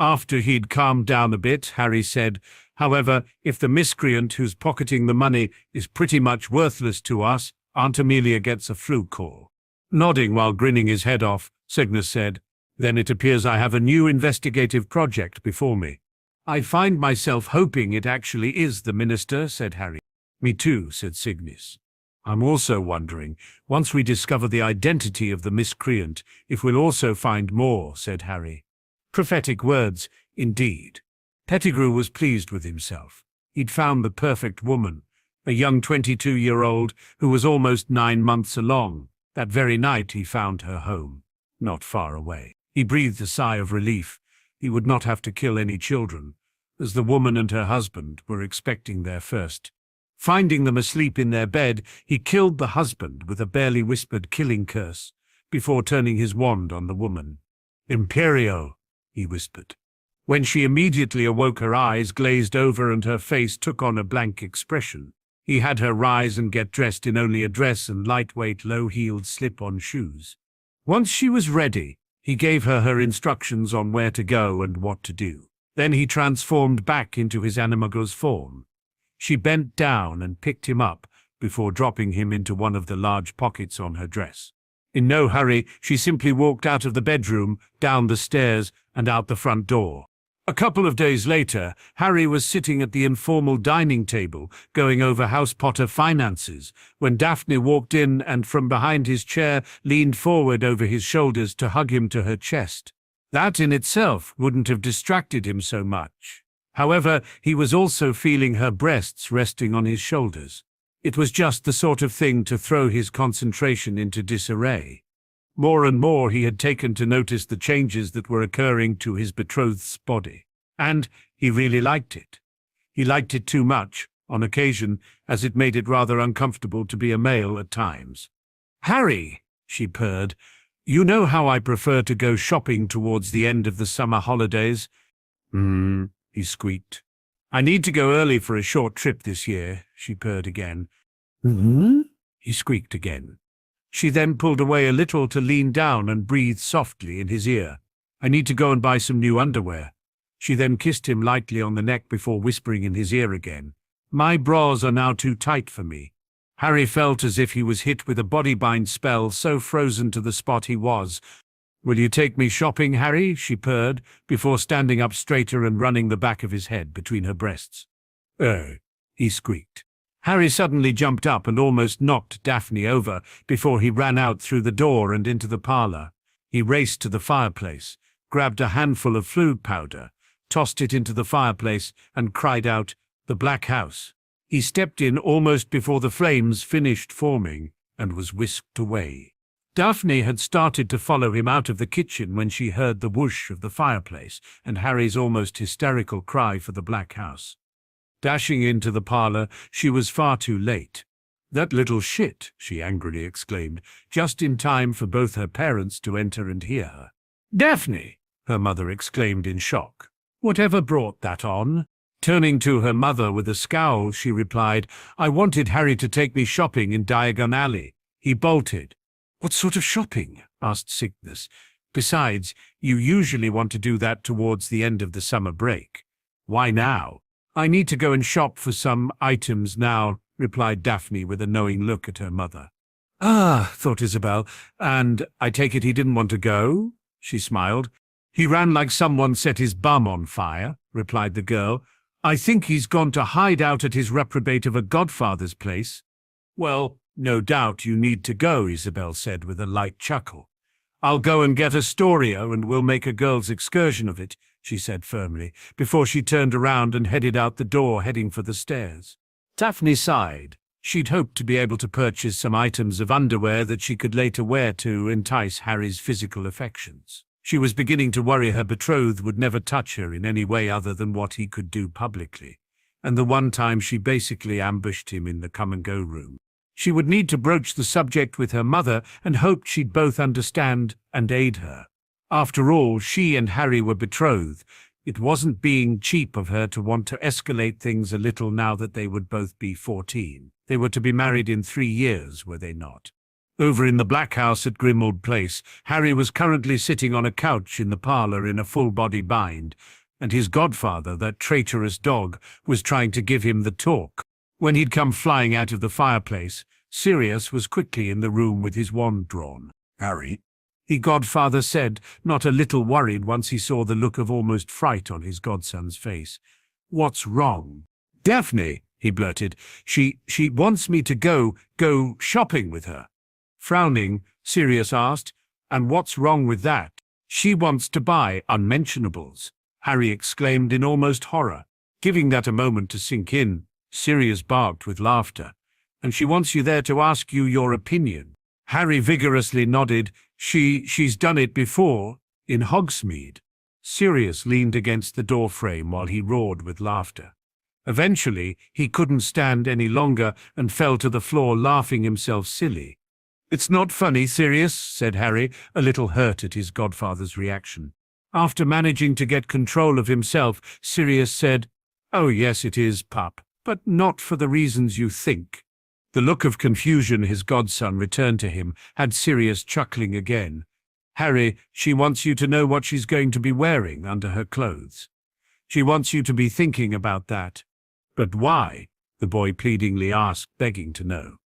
After he'd calmed down a bit, Harry said, "However, if the miscreant who's pocketing the money is pretty much worthless to us, Aunt Amelia gets a flu call." Nodding while grinning his head off, Cygnus said, "Then it appears I have a new investigative project before me." "I find myself hoping it actually is the minister," said Harry. "Me too," said Cygnus. "I'm also wondering, once we discover the identity of the miscreant, if we'll also find more," said Harry. Prophetic words, indeed. Pettigrew was pleased with himself. He'd found the perfect woman, a young 22-year-old who was almost 9 months along. That very night he found her home, not far away. He breathed a sigh of relief. He would not have to kill any children, as the woman and her husband were expecting their first. Finding them asleep in their bed, he killed the husband with a barely whispered killing curse, before turning his wand on the woman. "Imperio," he whispered. When she immediately awoke, her eyes glazed over and her face took on a blank expression. He had her rise and get dressed in only a dress and lightweight, low-heeled slip-on shoes. Once she was ready, he gave her instructions on where to go and what to do. Then he transformed back into his animagos form. She bent down and picked him up before dropping him into one of the large pockets on her dress. In no hurry, she simply walked out of the bedroom, down the stairs, and out the front door. A couple of days later, Harry was sitting at the informal dining table, going over House Potter finances, when Daphne walked in and from behind his chair leaned forward over his shoulders to hug him to her chest. That in itself wouldn't have distracted him so much. However, he was also feeling her breasts resting on his shoulders. It was just the sort of thing to throw his concentration into disarray. More and more he had taken to notice the changes that were occurring to his betrothed's body. And he really liked it. He liked it too much, on occasion, as it made it rather uncomfortable to be a male at times. "Harry," she purred, "you know how I prefer to go shopping towards the end of the summer holidays?" He squeaked. "I need to go early for a short trip this year," she purred again. He squeaked again. She then pulled away a little to lean down and breathe softly in his ear. "I need to go and buy some new underwear." She then kissed him lightly on the neck before whispering in his ear again, "My bras are now too tight for me." Harry felt as if he was hit with a body-bind spell, so frozen to the spot he was. "Will you take me shopping, Harry?" she purred, before standing up straighter and running the back of his head between her breasts. He squeaked. Harry suddenly jumped up and almost knocked Daphne over before he ran out through the door and into the parlor. He raced to the fireplace, grabbed a handful of fluid powder, tossed it into the fireplace, and cried out, "The Black House." He stepped in almost before the flames finished forming and was whisked away. Daphne had started to follow him out of the kitchen when she heard the whoosh of the fireplace and Harry's almost hysterical cry for the Black House. Dashing into the parlor, she was far too late. "That little shit," she angrily exclaimed, just in time for both her parents to enter and hear her. "Daphne!" her mother exclaimed in shock. "Whatever brought that on?" Turning to her mother with a scowl, she replied, "I wanted Harry to take me shopping in Diagon Alley. He bolted." "What sort of shopping?" asked Cygnus. "Besides, you usually want to do that towards the end of the summer break. Why now?" "I need to go and shop for some items now," replied Daphne with a knowing look at her mother. "Ah," thought Isabel, "and I take it he didn't want to go?" She smiled. "He ran like someone set his bum on fire," replied the girl. "I think he's gone to hide out at his reprobate of a godfather's place." "Well, no doubt you need to go," Isabel said with a light chuckle. "I'll go and get Astoria and we'll make a girls' excursion of it," she said firmly, before she turned around and headed out the door, heading for the stairs. Daphne sighed. She'd hoped to be able to purchase some items of underwear that she could later wear to entice Harry's physical affections. She was beginning to worry her betrothed would never touch her in any way other than what he could do publicly, and the one time she basically ambushed him in the come-and-go room. She would need to broach the subject with her mother and hoped she'd both understand and aid her. After all, she and Harry were betrothed. It wasn't being cheap of her to want to escalate things a little now that they would both be 14. They were to be married in 3 years, were they not? Over in the Black House at Grimmauld Place, Harry was currently sitting on a couch in the parlour in a full-body bind, and his godfather, that traitorous dog, was trying to give him the talk. When he'd come flying out of the fireplace, Sirius was quickly in the room with his wand drawn. "Harry," His godfather said, not a little worried once he saw the look of almost fright on his godson's face. "What's wrong?" "Daphne," he blurted. She wants me to go shopping with her." Frowning, Sirius asked, "And what's wrong with that?" "She wants to buy unmentionables," Harry exclaimed in almost horror. Giving that a moment to sink in, Sirius barked with laughter. "And she wants you there to ask you your opinion." Harry vigorously nodded. She's done it before, in Hogsmeade." Sirius leaned against the door frame while he roared with laughter. Eventually, he couldn't stand any longer and fell to the floor laughing himself silly. "It's not funny, Sirius," said Harry, a little hurt at his godfather's reaction. After managing to get control of himself, Sirius said, "Oh yes, it is, pup, but not for the reasons you think." The look of confusion his godson returned to him had Sirius chuckling again. "Harry, she wants you to know what she's going to be wearing under her clothes. She wants you to be thinking about that." "But why?" the boy pleadingly asked, begging to know.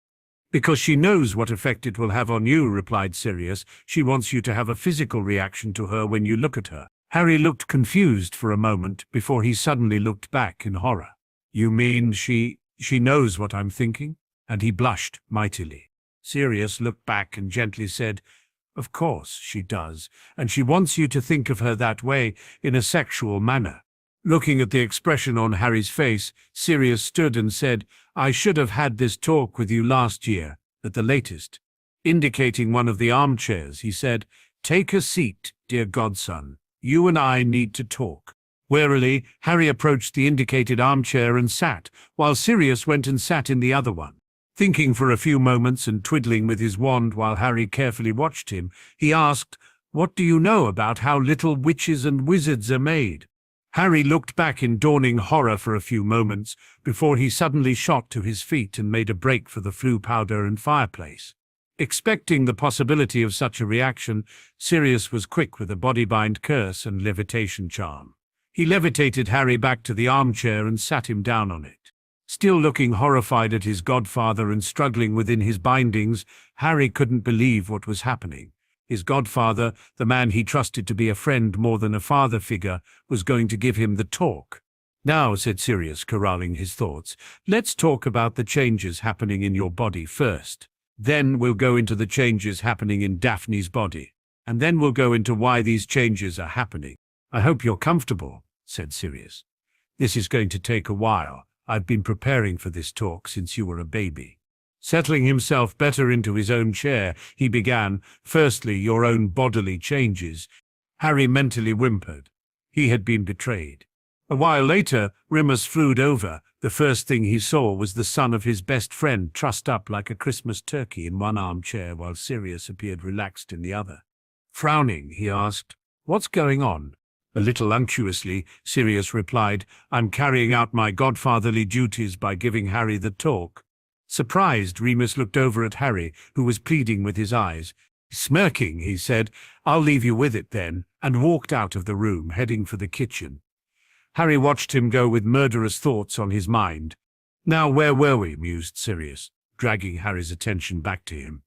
"Because she knows what effect it will have on you," replied Sirius. "She wants you to have a physical reaction to her when you look at her." Harry looked confused for a moment before he suddenly looked back in horror. "You mean she knows what I'm thinking?" And he blushed mightily. Sirius looked back and gently said, "Of course she does, and she wants you to think of her that way, in a sexual manner." Looking at the expression on Harry's face, Sirius stood and said, "I should have had this talk with you last year, at the latest." Indicating one of the armchairs, he said, "Take a seat, dear godson. You and I need to talk." Warily, Harry approached the indicated armchair and sat, while Sirius went and sat in the other one. Thinking for a few moments and twiddling with his wand while Harry carefully watched him, he asked, "What do you know about how little witches and wizards are made?" Harry looked back in dawning horror for a few moments before he suddenly shot to his feet and made a break for the flue powder and fireplace. Expecting the possibility of such a reaction, Sirius was quick with a body-bind curse and levitation charm. He levitated Harry back to the armchair and sat him down on it. Still looking horrified at his godfather and struggling within his bindings, Harry couldn't believe what was happening. His godfather, the man he trusted to be a friend more than a father figure, was going to give him the talk. "Now," said Sirius, corralling his thoughts, "let's talk about the changes happening in your body first. Then we'll go into the changes happening in Daphne's body. And then we'll go into why these changes are happening." "I hope you're comfortable," said Sirius. "This is going to take a while. I've been preparing for this talk since you were a baby." Settling himself better into his own chair, he began, "Firstly, your own bodily changes." Harry mentally whimpered. He had been betrayed. A while later, Remus flew over. The first thing he saw was the son of his best friend trussed up like a Christmas turkey in one armchair while Sirius appeared relaxed in the other. Frowning, he asked, "What's going on?" A little unctuously, Sirius replied, "I'm carrying out my godfatherly duties by giving Harry the talk." Surprised, Remus looked over at Harry, who was pleading with his eyes. Smirking, he said, "I'll leave you with it then," and walked out of the room, heading for the kitchen. Harry watched him go with murderous thoughts on his mind. "Now where were we?" mused Sirius, dragging Harry's attention back to him.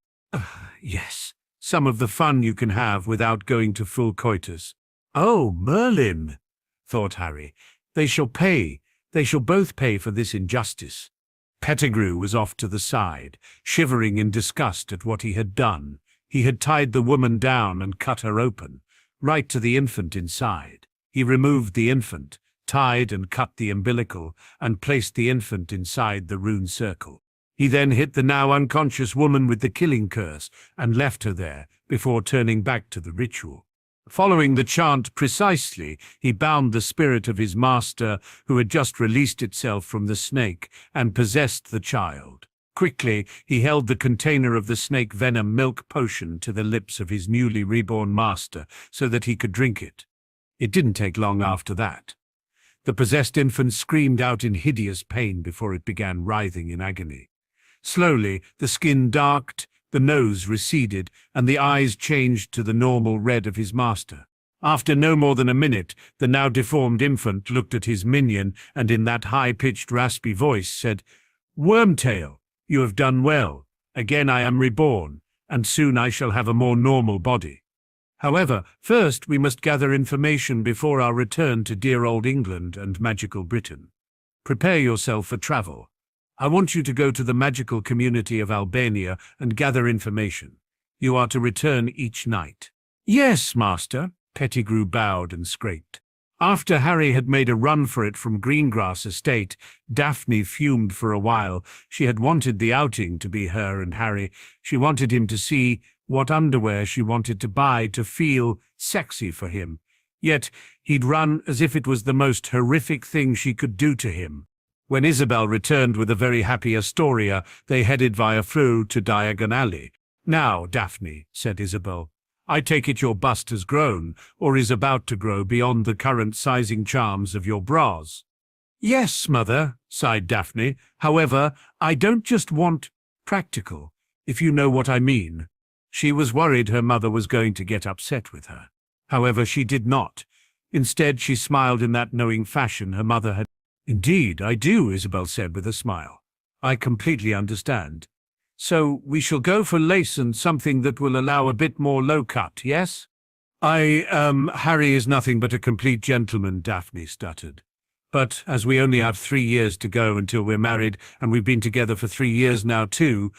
Yes, some of the fun you can have without going to full coitus." "Oh, Merlin," thought Harry. They shall both pay for this injustice." Pettigrew was off to the side, shivering in disgust at what he had done. He had tied the woman down and cut her open, right to the infant inside. He removed the infant, tied and cut the umbilical, and placed the infant inside the rune circle. He then hit the now unconscious woman with the killing curse and left her there before turning back to the ritual. Following the chant precisely, he bound the spirit of his master, who had just released itself from the snake, and possessed the child. Quickly, he held the container of the snake venom milk potion to the lips of his newly reborn master so that he could drink it. It didn't take long after that. The possessed infant screamed out in hideous pain before it began writhing in agony. Slowly, the skin darked, The nose receded, and the eyes changed to the normal red of his master. After no more than a minute, the now deformed infant looked at his minion and in that high-pitched raspy voice said, "Wormtail, you have done well. Again I am reborn, and soon I shall have a more normal body. However, first we must gather information before our return to dear old England and magical Britain. Prepare yourself for travel. I want you to go to the magical community of Albania and gather information. You are to return each night." "Yes, master." Pettigrew bowed and scraped. After Harry had made a run for it from Greengrass Estate, Daphne fumed for a while. She had wanted the outing to be her and Harry. She wanted him to see what underwear she wanted to buy to feel sexy for him. Yet he'd run as if it was the most horrific thing she could do to him. When Isabel returned with a very happy Astoria, they headed via Flew to Diagon Alley. "Now, Daphne," said Isabel, "I take it your bust has grown, or is about to grow beyond the current sizing charms of your bras." "Yes, mother," sighed Daphne. "However, I don't just want practical, if you know what I mean." She was worried her mother was going to get upset with her. However, she did not. Instead, she smiled in that knowing fashion her mother had. "Indeed, I do," Isabel said with a smile. "I completely understand. So we shall go for lace and something that will allow a bit more low cut, yes?" Harry is nothing but a complete gentleman," Daphne stuttered. "But as we only have 3 years to go until we're married, and we've been together for 3 years now too."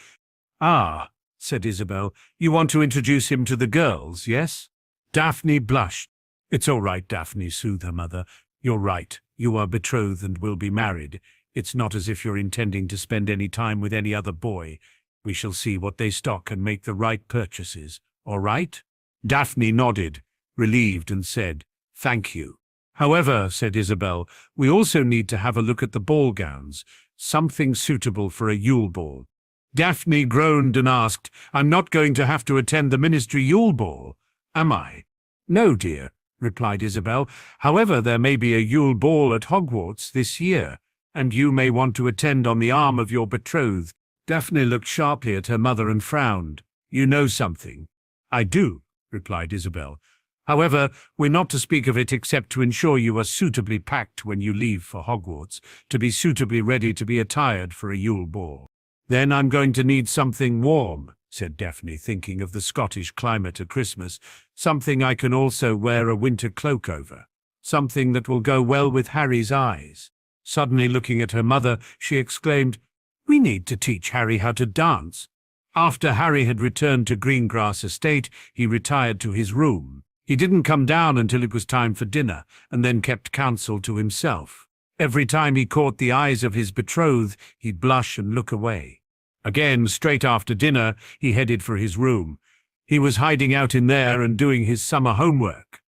"Ah," said Isabel, "you want to introduce him to the girls, yes?" Daphne blushed. "It's all right, Daphne," soothed her mother. "You're right. You are betrothed and will be married. It's not as if you're intending to spend any time with any other boy. We shall see what they stock and make the right purchases. All right?" Daphne nodded, relieved, and said, "Thank you." "However," said Isabel, "we also need to have a look at the ball gowns, something suitable for a Yule Ball." Daphne groaned and asked, "I'm not going to have to attend the ministry Yule Ball, am I?" "No, dear," replied Isabel. "However, there may be a Yule Ball at Hogwarts this year, and you may want to attend on the arm of your betrothed." Daphne looked sharply at her mother and frowned. "You know something." "I do," replied Isabel. "However, we're not to speak of it except to ensure you are suitably packed when you leave for Hogwarts, to be suitably ready to be attired for a Yule Ball." "Then I'm going to need something warm," said Daphne, thinking of the Scottish climate at Christmas. "Something I can also wear a winter cloak over. Something that will go well with Harry's eyes." Suddenly looking at her mother, she exclaimed, "We need to teach Harry how to dance." After Harry had returned to Greengrass Estate, he retired to his room. He didn't come down until it was time for dinner, and then kept counsel to himself. Every time he caught the eyes of his betrothed, he'd blush and look away. Again, straight after dinner, he headed for his room. He was hiding out in there and doing his summer homework.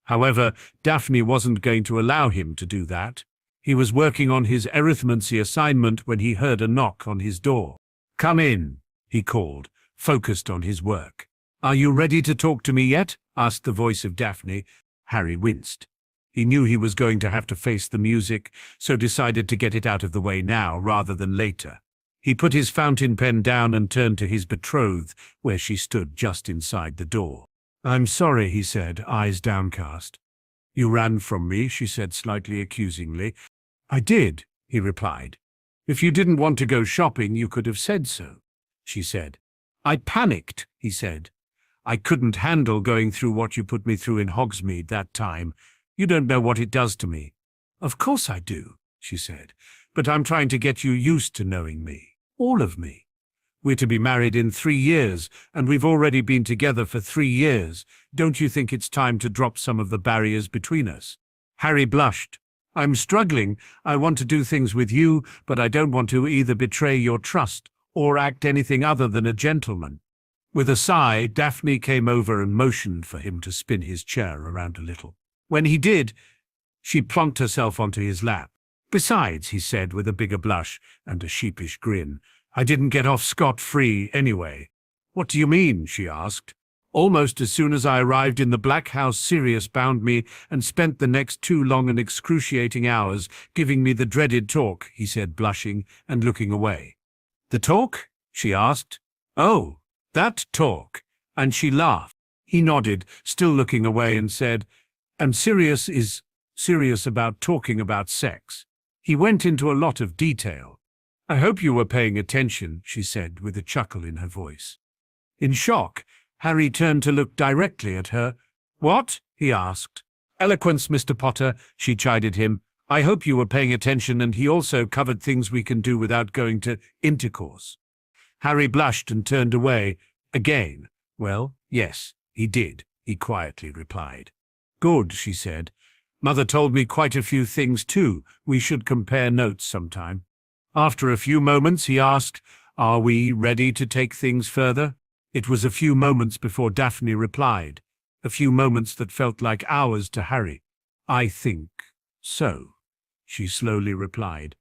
However, Daphne wasn't going to allow him to do that. He was working on his arithmancy assignment when he heard a knock on his door. "Come in," he called, focused on his work. "Are you ready to talk to me yet?" asked the voice of Daphne. Harry winced. He knew he was going to have to face the music, so decided to get it out of the way now rather than later. He put his fountain pen down and turned to his betrothed, where she stood just inside the door. "I'm sorry," he said, eyes downcast. "You ran from me," she said slightly accusingly. "I did," he replied. "If you didn't want to go shopping, you could have said so," she said. "I panicked," he said. "I couldn't handle going through what you put me through in Hogsmeade that time. You don't know what it does to me." "Of course I do," she said, "but I'm trying to get you used to knowing me. All of me. We're to be married in 3 years, and we've already been together for 3 years. Don't you think it's time to drop some of the barriers between us?" Harry blushed. "I'm struggling. I want to do things with you, but I don't want to either betray your trust or act anything other than a gentleman." With a sigh, Daphne came over and motioned for him to spin his chair around a little. When he did, she plunked herself onto his lap. "Besides," he said with a bigger blush and a sheepish grin, "I didn't get off scot-free anyway." "What do you mean?" she asked. "Almost as soon as I arrived in the Black House, Sirius bound me and spent the next 2 long and excruciating hours giving me the dreaded talk," he said, blushing and looking away. "The talk?" she asked. "Oh, That talk, and she laughed. He nodded, still looking away, and said, and Sirius is serious about talking about sex. He went into a lot of detail. I hope you were paying attention, she said with a chuckle in her voice. In shock, Harry turned to look directly at her. What? He asked. Eloquence, Mr. Potter, she chided him. I hope you were paying attention, and he also covered things we can do without going to intercourse. Harry blushed and turned away. Again. Well, yes, he did, he quietly replied. Good, she said. Mother told me quite a few things too. We should compare notes sometime. After a few moments, he asked, Are we ready to take things further? It was a few moments before Daphne replied, a few moments that felt like hours to Harry. I think so, she slowly replied.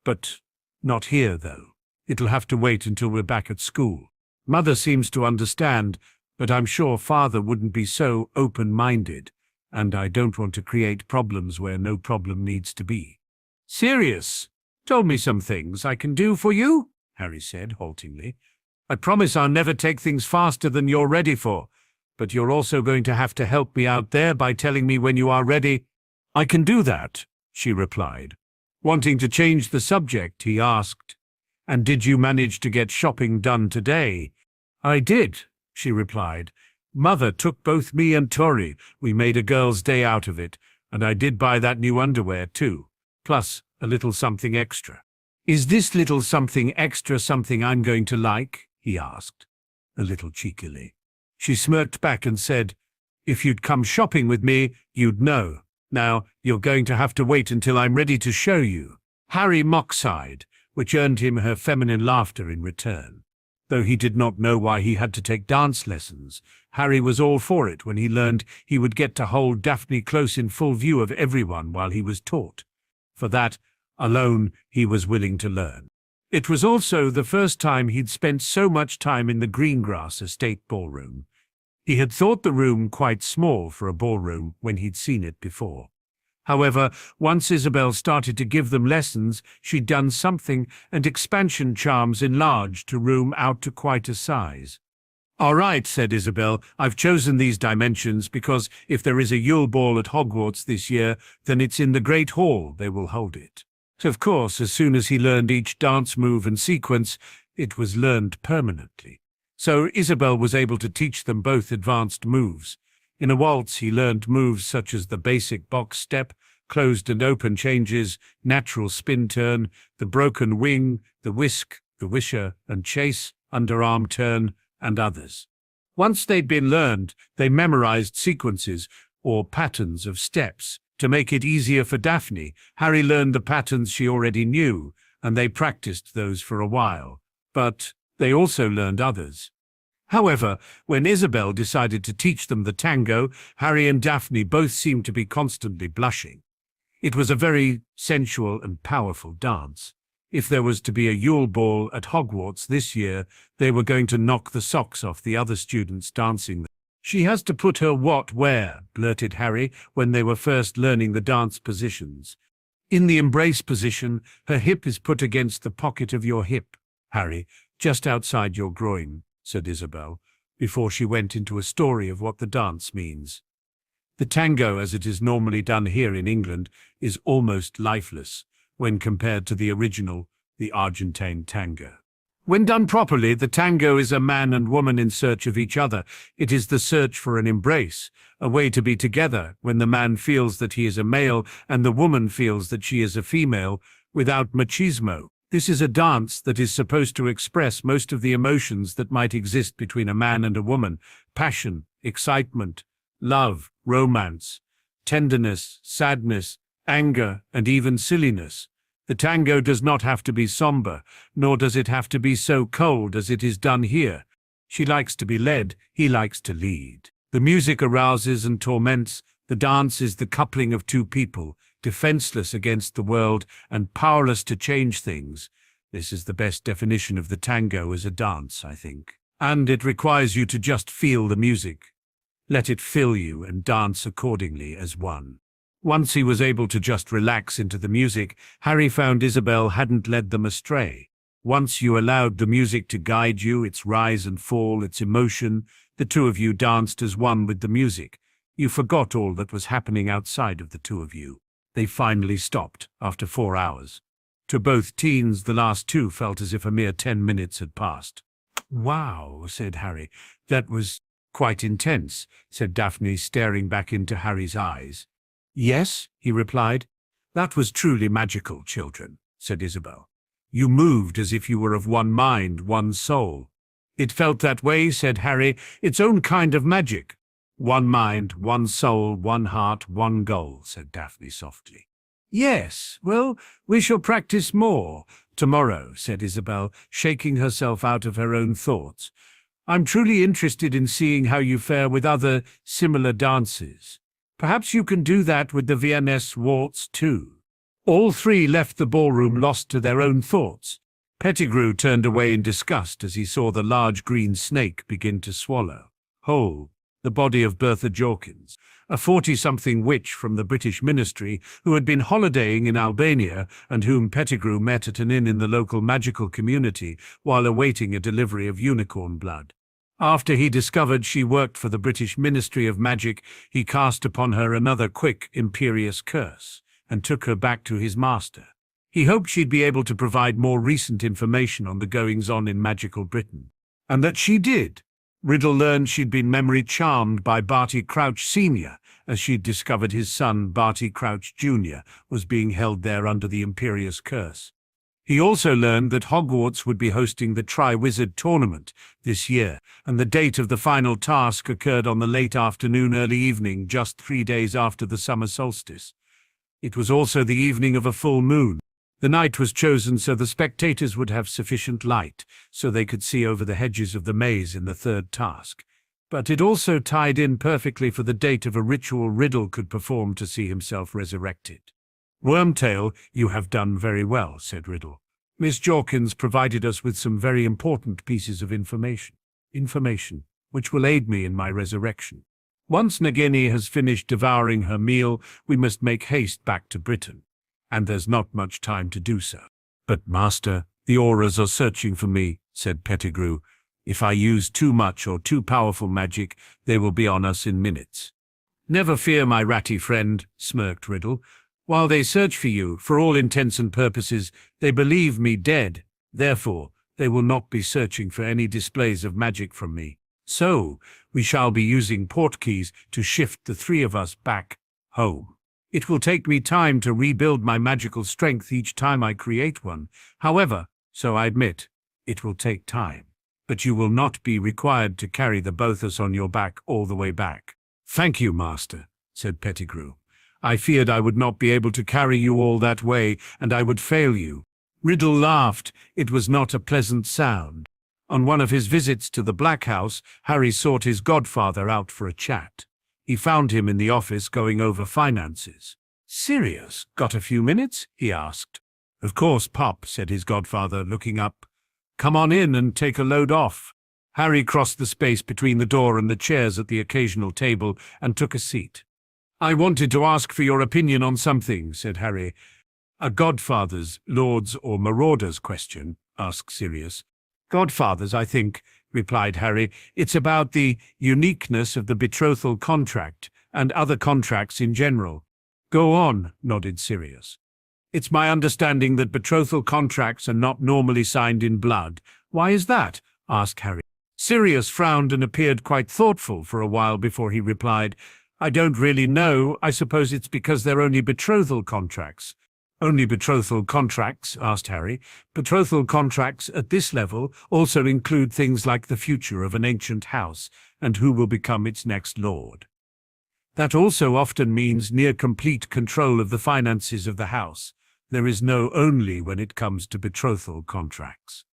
But not here, though. It'll have to wait until we're back at school. Mother seems to understand, but I'm sure Father wouldn't be so open-minded, and I don't want to create problems where no problem needs to be. Sirius told me some things I can do for you, Harry said haltingly. I promise I'll never take things faster than you're ready for, but you're also going to have to help me out there by telling me when you are ready. I can do that, she replied. Wanting to change the subject, he asked, And did you manage to get shopping done today? I did, she replied. Mother took both me and Tori. We made a girl's day out of it, and I did buy that new underwear too, plus a little something extra. Is this little something extra something I'm going to like? He asked, a little cheekily. She smirked back and said, If you'd come shopping with me, you'd know. Now, you're going to have to wait until I'm ready to show you. Harry mock-sighed, which earned him her feminine laughter in return. Though he did not know why he had to take dance lessons, Harry was all for it when he learned he would get to hold Daphne close in full view of everyone while he was taught. For that alone, he was willing to learn. It was also the first time he'd spent so much time in the Greengrass Estate ballroom. He had thought the room quite small for a ballroom when he'd seen it before. However, once Isabel started to give them lessons, she'd done something, and expansion charms enlarged the room out to quite a size. All right, said Isabel, I've chosen these dimensions because if there is a Yule Ball at Hogwarts this year, then it's in the Great Hall they will hold it. Of course, as soon as he learned each dance move and sequence, it was learned permanently. So Isabel was able to teach them both advanced moves. In a waltz, he learned moves such as the basic box step, closed and open changes, natural spin turn, the broken wing, the whisk, the wisher and chase, underarm turn, and others. Once they'd been learned, they memorized sequences or patterns of steps. To make it easier for Daphne, Harry learned the patterns she already knew, and they practiced those for a while. But they also learned others. However, when Isabel decided to teach them the tango, Harry and Daphne both seemed to be constantly blushing. It was a very sensual and powerful dance. If there was to be a Yule Ball at Hogwarts this year, they were going to knock the socks off the other students dancing. She has to put her what where, blurted Harry when they were first learning the dance positions. In the embrace position, her hip is put against the pocket of your hip, Harry, just outside your groin, said Isabel, before she went into a story of what the dance means. The tango, as it is normally done here in England, is almost lifeless when compared to the original, the Argentine tango. When done properly, the tango is a man and woman in search of each other. It is the search for an embrace, a way to be together when the man feels that he is a male and the woman feels that she is a female, without machismo. This is a dance that is supposed to express most of the emotions that might exist between a man and a woman: passion, excitement, love, romance, tenderness, sadness, anger, and even silliness. The tango does not have to be somber, nor does it have to be so cold as it is done here. She likes to be led, he likes to lead. The music arouses and torments. The dance is the coupling of two people, defenseless against the world and powerless to change things. This is the best definition of the tango as a dance, I think. And it requires you to just feel the music. Let it fill you and dance accordingly as one. Once he was able to just relax into the music, Harry found Isabel hadn't led them astray. Once you allowed the music to guide you, its rise and fall, its emotion, the two of you danced as one with the music. You forgot all that was happening outside of the two of you. They finally stopped after 4 hours. To both teens, the last two felt as if a mere 10 minutes had passed. "Wow," said Harry. "That was quite intense," said Daphne, staring back into Harry's eyes. "Yes," he replied. "That was truly magical, children," said Isabel. "You moved as if you were of one mind, one soul." "It felt that way," said Harry. "Its own kind of magic." "One mind, one soul, one heart, one goal," said Daphne softly. "Yes, well, we shall practice more tomorrow," said Isabel, shaking herself out of her own thoughts. "I'm truly interested in seeing how you fare with other similar dances. Perhaps you can do that with the Viennese waltz too." All three left the ballroom lost to their own thoughts. Pettigrew turned away in disgust as he saw the large green snake begin to swallow whole the body of Bertha Jorkins, a 40-something witch from the British ministry who had been holidaying in Albania and whom Pettigrew met at an inn in the local magical community while awaiting a delivery of unicorn blood. After he discovered she worked for the British Ministry of Magic, he cast upon her another quick, imperious curse and took her back to his master. He hoped she'd be able to provide more recent information on the goings-on in magical Britain. And that she did. Riddle learned she'd been memory charmed by Barty Crouch Sr., as she'd discovered his son, Barty Crouch Jr., was being held there under the imperious curse. He also learned that Hogwarts would be hosting the Tri-Wizard Tournament this year, and the date of the final task occurred on the late afternoon, early evening, just 3 days after the summer solstice. It was also the evening of a full moon. The night was chosen so the spectators would have sufficient light, so they could see over the hedges of the maze in the third task. But it also tied in perfectly for the date of a ritual Riddle could perform to see himself resurrected. "Wormtail, you have done very well," said Riddle. "Miss Jorkins provided us with some very important pieces of information which will aid me in my resurrection. Once Nagini has finished devouring her meal, we must make haste back to Britain, and there's not much time to do so." "But, Master, the auras are searching for me," said Pettigrew. "If I use too much or too powerful magic, they will be on us in minutes." "Never fear, my ratty friend," smirked Riddle. "While they search for you, for all intents and purposes, they believe me dead. Therefore, they will not be searching for any displays of magic from me. So, we shall be using portkeys to shift the three of us back home. It will take me time to rebuild my magical strength each time I create one. However, so I admit, it will take time. But you will not be required to carry the both us on your back all the way back." "Thank you, Master," said Pettigrew. "I feared I would not be able to carry you all that way, and I would fail you." Riddle laughed. It was not a pleasant sound. On one of his visits to the Black House, Harry sought his godfather out for a chat. He found him in the office going over finances. "Sirius, got a few minutes?" he asked. "Of course, Pop," said his godfather, looking up. "Come on in and take a load off." Harry crossed the space between the door and the chairs at the occasional table and took a seat. "I wanted to ask for your opinion on something," said Harry. "A godfather's, lords or marauders question?" asked Sirius. "Godfathers, I think," replied Harry. "It's about the uniqueness of the betrothal contract and other contracts in general." "Go on," nodded Sirius. "It's my understanding that betrothal contracts are not normally signed in blood." "Why is that?" asked Harry. Sirius frowned and appeared quite thoughtful for a while before he replied, "I don't really know. I suppose it's because they're only betrothal contracts." "Only betrothal contracts?" asked Harry. "Betrothal contracts at this level also include things like the future of an ancient house and who will become its next lord. That also often means near complete control of the finances of the house. There is no only when it comes to betrothal contracts."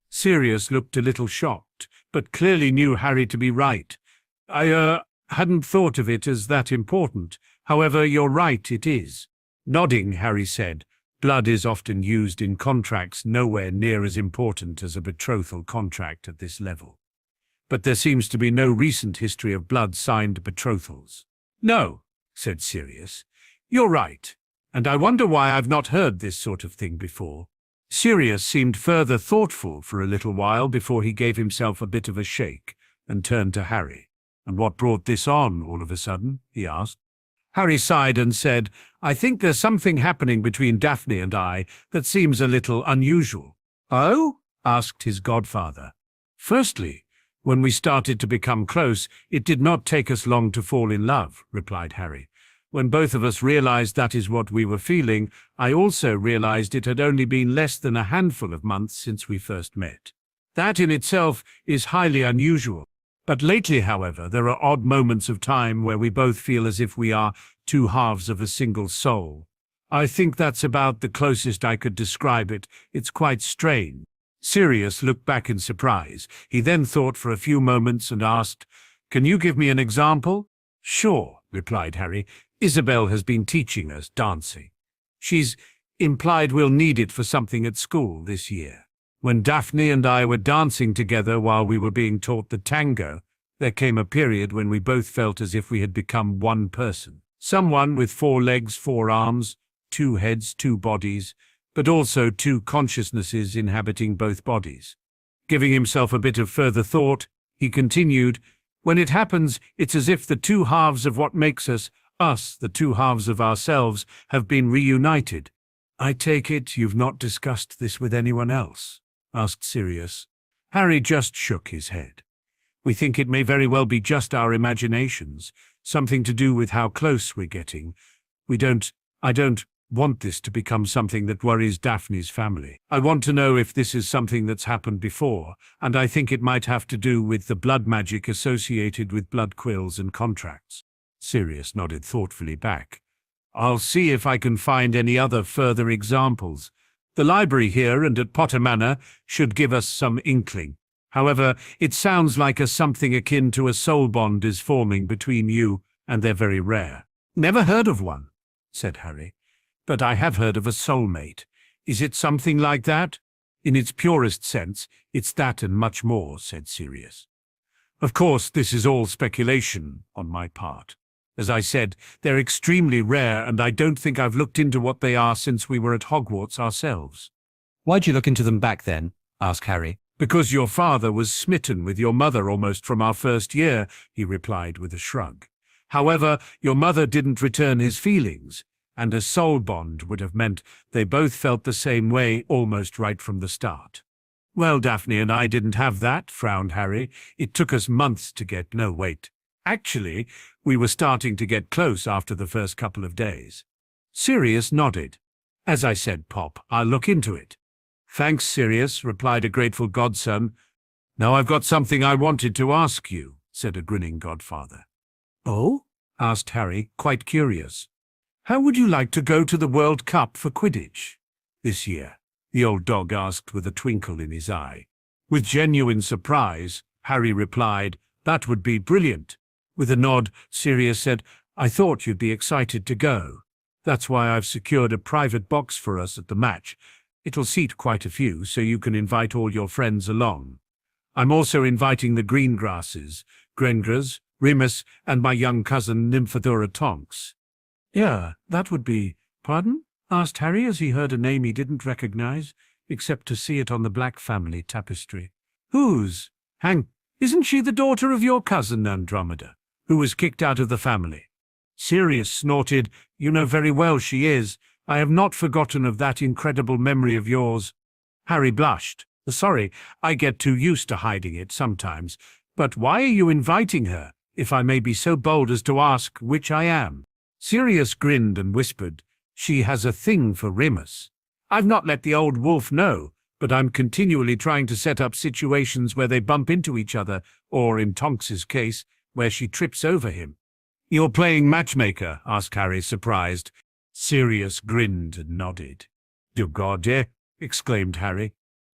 Sirius looked a little shocked, but clearly knew Harry to be right. I hadn't thought of it as that important. However, you're right, it is." Nodding, Harry said, "Blood is often used in contracts nowhere near as important as a betrothal contract at this level. But there seems to be no recent history of blood-signed betrothals." "No," said Sirius. "You're right, and I wonder why I've not heard this sort of thing before." Sirius seemed further thoughtful for a little while before he gave himself a bit of a shake and turned to Harry. "And what brought this on all of a sudden?" he asked. Harry sighed and said, "I think there's something happening between Daphne and I that seems a little unusual." "Oh?" asked his godfather. "Firstly, when we started to become close, it did not take us long to fall in love," replied Harry. "When both of us realized that is what we were feeling, I also realized it had only been less than a handful of months since we first met. That in itself is highly unusual. But lately, however, there are odd moments of time where we both feel as if we are two halves of a single soul. I think that's about the closest I could describe it. It's quite strange." Sirius looked back in surprise. He then thought for a few moments and asked, "Can you give me an example?" "Sure," replied Harry. "Isabel has been teaching us dancing. She's implied we'll need it for something at school this year. When Daphne and I were dancing together while we were being taught the tango, there came a period when we both felt as if we had become one person. Someone with 4 legs, 4 arms, 2 heads, 2 bodies, but also 2 consciousnesses inhabiting both bodies." Giving himself a bit of further thought, he continued, "When it happens, it's as if the 2 halves of what makes us, the 2 halves of ourselves, have been reunited." "I take it you've not discussed this with anyone else?" asked Sirius. Harry just shook his head. "We think it may very well be just our imaginations, something to do with how close we're getting. I don't want this to become something that worries Daphne's family. I want to know if this is something that's happened before, and I think it might have to do with the blood magic associated with blood quills and contracts." Sirius nodded thoughtfully back. "I'll see if I can find any other further examples. The library here and at Potter Manor should give us some inkling. However, it sounds like something akin to a soul bond is forming between you, and they're very rare." "Never heard of one," said Harry. "But I have heard of a soulmate. Is it something like that?" "In its purest sense, it's that and much more," said Sirius. "Of course, this is all speculation on my part. As I said, they're extremely rare, and I don't think I've looked into what they are since we were at Hogwarts ourselves." "Why'd you look into them back then?" asked Harry. "Because your father was smitten with your mother almost from our first year," he replied with a shrug. "However, your mother didn't return his feelings, and a soul bond would have meant they both felt the same way almost right from the start." "Well, Daphne and I didn't have that," frowned Harry. "It took us months to get— No, wait. Actually, we were starting to get close after the first couple of days." Sirius nodded. "As I said, Pop, I'll look into it." "Thanks, Sirius," replied a grateful godson. "Now I've got something I wanted to ask you," said a grinning godfather. "Oh?" asked Harry, quite curious. "How would you like to go to the World Cup for Quidditch this year?" the old dog asked with a twinkle in his eye. With genuine surprise, Harry replied, "That would be brilliant." With a nod, Sirius said, "I thought you'd be excited to go. That's why I've secured a private box for us at the match. It'll seat quite a few, so you can invite all your friends along. I'm also inviting the Greengrasses, Grengras, Remus, and my young cousin Nymphadora Tonks." "Yeah, that would be—" "Pardon?" asked Harry as he heard a name he didn't recognize, except to see it on the Black family tapestry. "Whose? Isn't she the daughter of your cousin Andromeda, who was kicked out of the family?" Sirius snorted. "You know very well she is. I have not forgotten of that incredible memory of yours." Harry blushed. "Sorry, I get too used to hiding it sometimes. But why are you inviting her, if I may be so bold as to ask which I am?" Sirius grinned and whispered, "She has a thing for Remus. I've not let the old wolf know, but I'm continually trying to set up situations where they bump into each other, or in Tonks's case, where she trips over him." "You're playing matchmaker?" asked Harry, surprised. Sirius grinned and nodded. "Du Gode!" exclaimed Harry.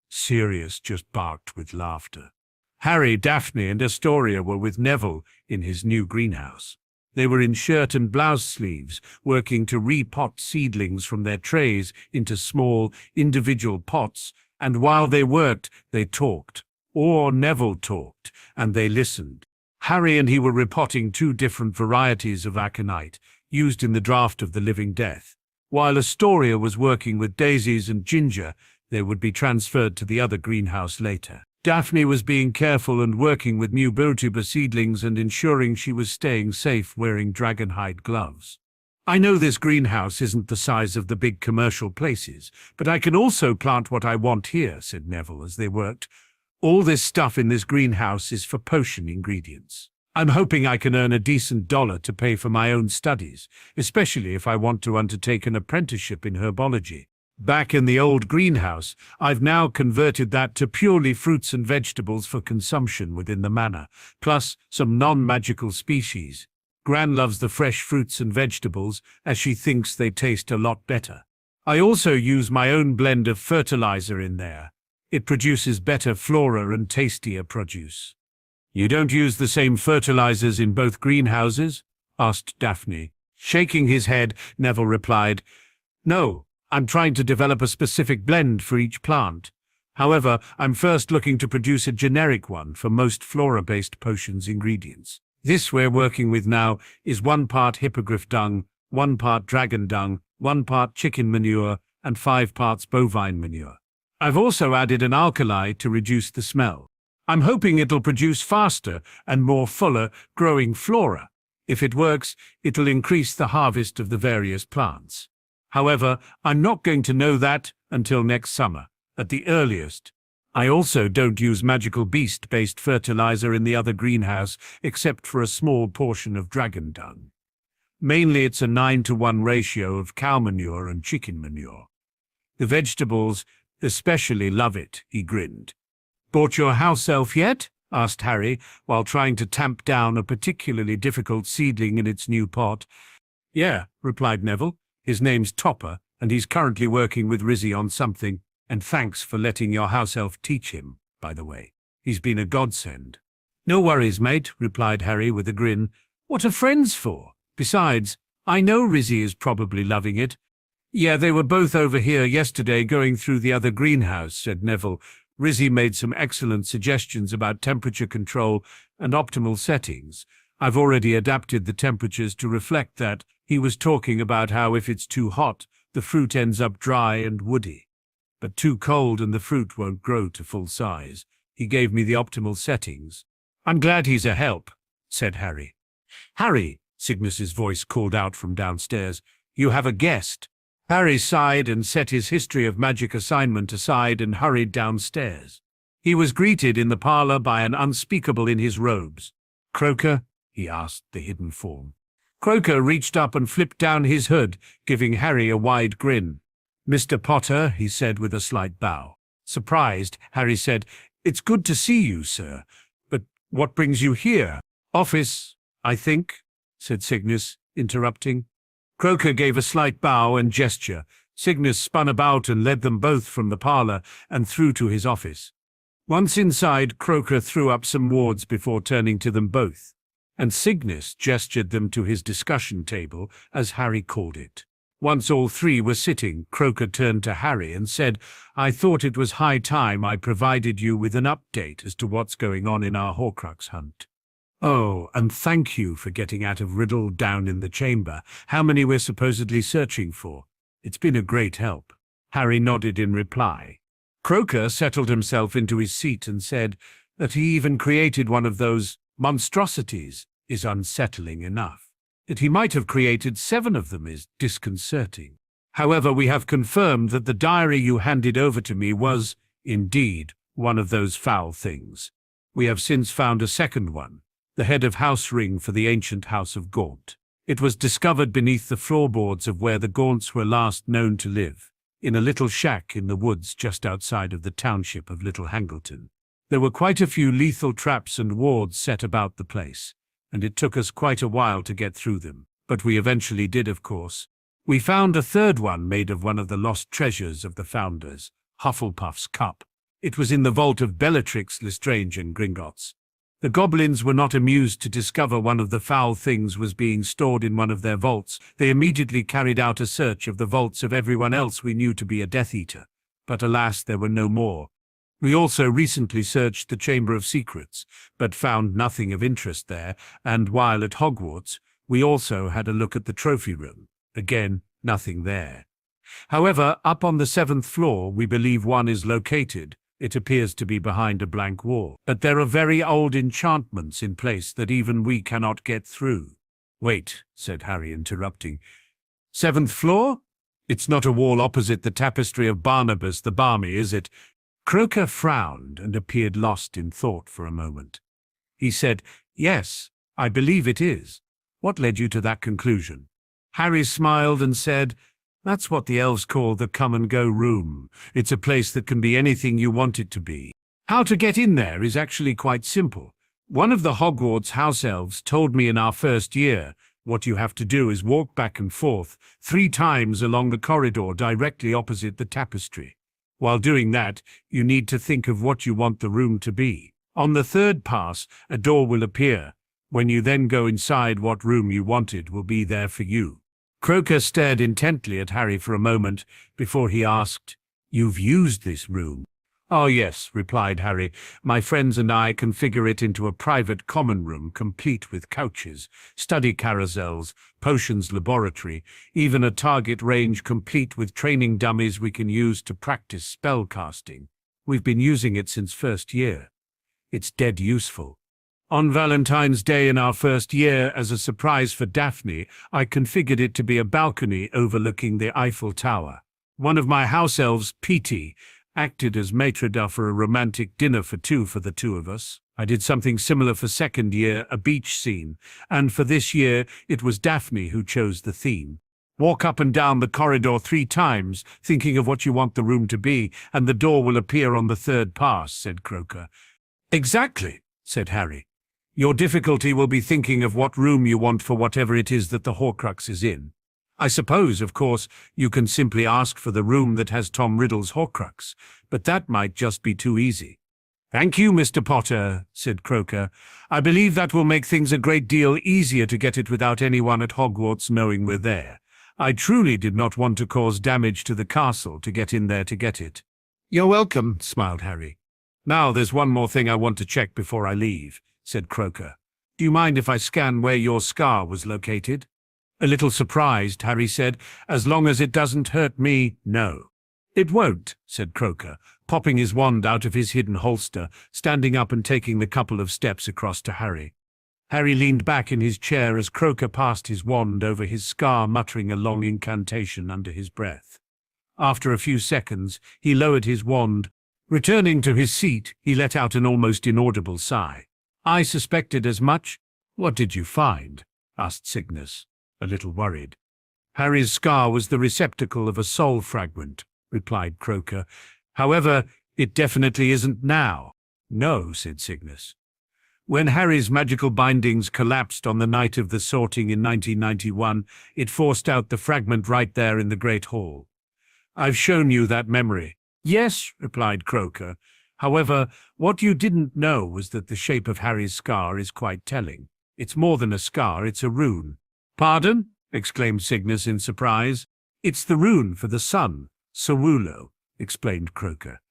Sirius just barked with laughter. Harry, Daphne, and Astoria were with Neville in his new greenhouse. They were in shirt and blouse sleeves, working to repot seedlings from their trays into small, individual pots, and while they worked, they talked. Or Neville talked, and they listened. Harry and he were repotting 2 different varieties of aconite, used in the draught of the living death, while Astoria was working with daisies and ginger, They would be transferred to the other greenhouse later. Daphne was being careful and working with new betrothed seedlings and ensuring she was staying safe wearing dragonhide gloves. I know this greenhouse isn't the size of the big commercial places, but I can also plant what I want here, said Neville as they worked. All this stuff in this greenhouse is for potion ingredients. I'm hoping I can earn a decent dollar to pay for my own studies, especially if I want to undertake an apprenticeship in herbology. Back in the old greenhouse, I've now converted that to purely fruits and vegetables for consumption within the manor, plus some non-magical species. Gran loves the fresh fruits and vegetables, as she thinks they taste a lot better. I also use my own blend of fertilizer in there. It produces better flora and tastier produce. You don't use the same fertilizers in both greenhouses? Asked Daphne. Shaking his head, Neville replied, No, I'm trying to develop a specific blend for each plant. However, I'm first looking to produce a generic one for most flora-based potions ingredients. This we're working with now is 1 part hippogriff dung, 1 part dragon dung, 1 part chicken manure, and 5 parts bovine manure. I've also added an alkali to reduce the smell. I'm hoping it'll produce faster and more fuller growing flora. If it works, it'll increase the harvest of the various plants. However, I'm not going to know that until next summer, at the earliest. I also don't use magical beast-based fertilizer in the other greenhouse, except for a small portion of dragon dung. Mainly it's a 9-to-1 ratio of cow manure and chicken manure. The vegetables especially love it, he grinned. Bought your house elf yet? Asked Harry, while trying to tamp down a particularly difficult seedling in its new pot. Yeah, replied Neville. His name's Topper, and he's currently working with Rizzy on something, and thanks for letting your house elf teach him, by the way. He's been a godsend. No worries, mate, replied Harry with a grin. What are friends for? Besides, I know Rizzy is probably loving it. Yeah, they were both over here yesterday going through the other greenhouse, said Neville. Rizzy made some excellent suggestions about temperature control and optimal settings. I've already adapted the temperatures to reflect that. He was talking about how if it's too hot, the fruit ends up dry and woody. But too cold and the fruit won't grow to full size. He gave me the optimal settings. I'm glad he's a help, said Harry. Harry, Cygnus's voice called out from downstairs. You have a guest. Harry sighed and set his history of magic assignment aside and hurried downstairs. He was greeted in the parlor by an unspeakable in his robes. Croaker? He asked the hidden form. Croaker reached up and flipped down his hood, giving Harry a wide grin. Mr. Potter, he said with a slight bow. Surprised, Harry said, It's good to see you, sir. But what brings you here? Office, I think, said Cygnus, interrupting. Croaker gave a slight bow and gesture. Cygnus spun about and led them both from the parlor and through to his office. Once inside, Croaker threw up some wards before turning to them both, and Cygnus gestured them to his discussion table, as Harry called it. Once all three were sitting, Croaker turned to Harry and said, I thought it was high time I provided you with an update as to what's going on in our Horcrux hunt. Oh, and thank you for getting out of Riddle down in the chamber, how many we're supposedly searching for. It's been a great help. Harry nodded in reply. Croaker settled himself into his seat and said that he even created one of those monstrosities is unsettling enough. That he might have created 7 of them is disconcerting. However, we have confirmed that the diary you handed over to me was, indeed, one of those foul things. We have since found a second one, the head of house ring for the ancient house of Gaunt. It was discovered beneath the floorboards of where the Gaunts were last known to live, in a little shack in the woods just outside of the township of Little Hangleton. There were quite a few lethal traps and wards set about the place, and it took us quite a while to get through them, but we eventually did, of course. We found a third one made of one of the lost treasures of the founders, Hufflepuff's cup. It was in the vault of Bellatrix Lestrange and Gringotts. The goblins were not amused to discover one of the foul things was being stored in one of their vaults. They immediately carried out a search of the vaults of everyone else we knew to be a Death Eater, but alas, there were no more. We also recently searched the Chamber of Secrets, but found nothing of interest there, and while at Hogwarts, we also had a look at the trophy room. Again, nothing there. However, up on the 7th floor, we believe one is located. It appears to be behind a blank wall. But there are very old enchantments in place that even we cannot get through. Wait, said Harry, interrupting. 7th floor? It's not a wall opposite the tapestry of Barnabas the Barmy, is it? Croaker frowned and appeared lost in thought for a moment. He said, Yes, I believe it is. What led you to that conclusion? Harry smiled and said, That's what the elves call the come-and-go room. It's a place that can be anything you want it to be. How to get in there is actually quite simple. One of the Hogwarts house elves told me in our first year, what you have to do is walk back and forth 3 times along the corridor directly opposite the tapestry. While doing that, you need to think of what you want the room to be. On the 3rd pass, a door will appear. When you then go inside, what room you wanted will be there for you. Croaker stared intently at Harry for a moment before he asked, You've used this room? Oh yes, replied Harry. My friends and I configure it into a private common room complete with couches, study carousels, potions laboratory, even a target range complete with training dummies we can use to practice spell casting. We've been using it since first year. It's dead useful. On Valentine's Day in our first year, as a surprise for Daphne, I configured it to be a balcony overlooking the Eiffel Tower. One of my house elves, Petey, acted as maitre d' for a romantic dinner for the two of us. I did something similar for second year, a beach scene, and for this year it was Daphne who chose the theme. Walk up and down the corridor 3 times, thinking of what you want the room to be, and the door will appear on the 3rd pass, said Croaker. Exactly, said Harry. Your difficulty will be thinking of what room you want for whatever it is that the Horcrux is in. I suppose, of course, you can simply ask for the room that has Tom Riddle's Horcrux, but that might just be too easy. Thank you, Mr. Potter, said Croaker. I believe that will make things a great deal easier to get it without anyone at Hogwarts knowing we're there. I truly did not want to cause damage to the castle to get in there to get it. You're welcome, smiled Harry. Now there's one more thing I want to check before I leave, said Croaker. Do you mind if I scan where your scar was located? A little surprised, Harry said, As long as it doesn't hurt me, no. It won't, said Croaker, popping his wand out of his hidden holster, standing up and taking the couple of steps across to Harry. Harry leaned back in his chair as Croaker passed his wand over his scar, muttering a long incantation under his breath. After a few seconds, he lowered his wand. Returning to his seat, he let out an almost inaudible sigh. I suspected as much. What did you find? Asked Cygnus, a little worried. Harry's scar was the receptacle of a soul fragment, replied Croaker. However, it definitely isn't now. No, said Cygnus. When Harry's magical bindings collapsed on the night of the sorting in 1991, it forced out the fragment right there in the Great Hall. I've shown you that memory. Yes, replied Croaker. However, what you didn't know was that the shape of Harry's scar is quite telling. It's more than a scar, it's a rune. Pardon? Exclaimed Cygnus in surprise. It's the rune for the sun, Sawulo, explained Croaker.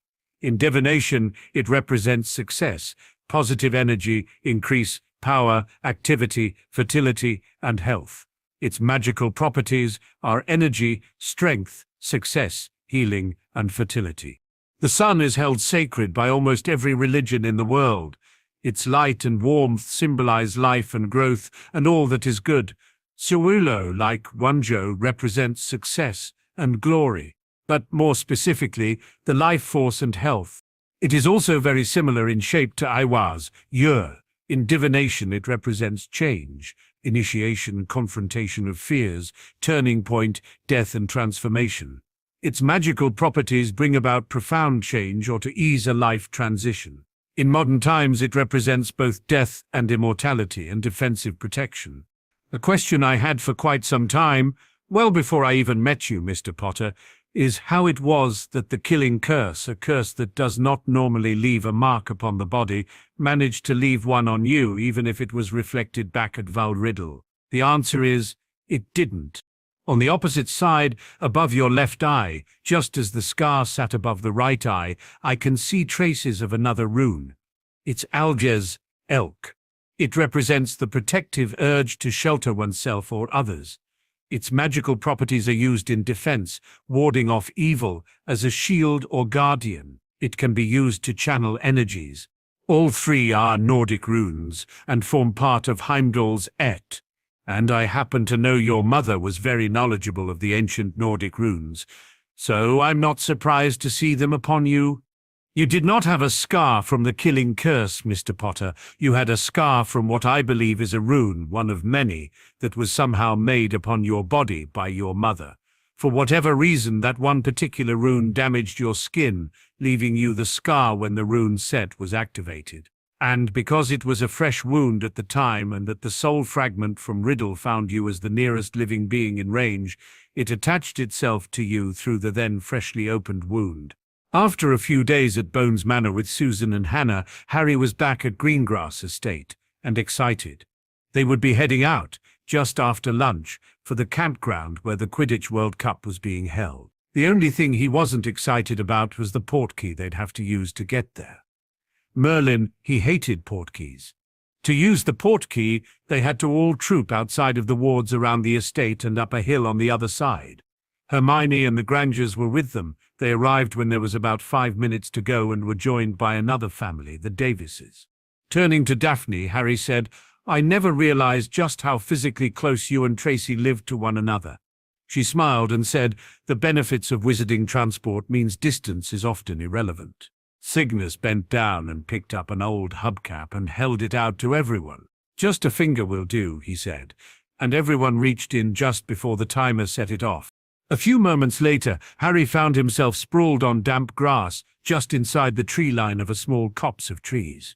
In divination, it represents success, positive energy, increase, power, activity, fertility, and health. Its magical properties are energy, strength, success, healing, and fertility. The sun is held sacred by almost every religion in the world. Its light and warmth symbolize life and growth and all that is good. Sawulo, like Wanjo, represents success and glory, but more specifically, the life force and health. It is also very similar in shape to Iwa's, Ur. In divination, it represents change, initiation, confrontation of fears, turning point, death and transformation. Its magical properties bring about profound change or to ease a life transition. In modern times, it represents both death and immortality and defensive protection. A question I had for quite some time, well before I even met you, Mr. Potter, is how it was that the killing curse, a curse that does not normally leave a mark upon the body, managed to leave one on you, even if it was reflected back at Val Riddle. The answer is, it didn't. On the opposite side, above your left eye, just as the scar sat above the right eye, I can see traces of another rune. It's Alge's Elk. It represents the protective urge to shelter oneself or others. Its magical properties are used in defense, warding off evil, as a shield or guardian. It can be used to channel energies. All three are Nordic runes and form part of Heimdall's Et. And I happen to know your mother was very knowledgeable of the ancient Nordic runes, so I'm not surprised to see them upon you. You did not have a scar from the killing curse, Mr. Potter. You had a scar from what I believe is a rune, one of many, that was somehow made upon your body by your mother. For whatever reason, that one particular rune damaged your skin, leaving you the scar when the rune set was activated. And because it was a fresh wound at the time and that the soul fragment from Riddle found you as the nearest living being in range, it attached itself to you through the then freshly opened wound. After a few days at Bones Manor with Susan and Hannah, Harry was back at Greengrass Estate, and excited. They would be heading out, just after lunch, for the campground where the Quidditch World Cup was being held. The only thing he wasn't excited about was the portkey they'd have to use to get there. Merlin, he hated portkeys. To use the portkey, they had to all troop outside of the wards around the estate and up a hill on the other side. Hermione and the Grangers were with them. They arrived when there was about 5 minutes to go and were joined by another family, the Davises. Turning to Daphne, Harry said, "I never realized just how physically close you and Tracy lived to one another." She smiled and said, "The benefits of wizarding transport means distance is often irrelevant." Cygnus bent down and picked up an old hubcap and held it out to everyone. "Just a finger will do," he said, and everyone reached in just before the timer set it off. A few moments later, Harry found himself sprawled on damp grass just inside the tree line of a small copse of trees.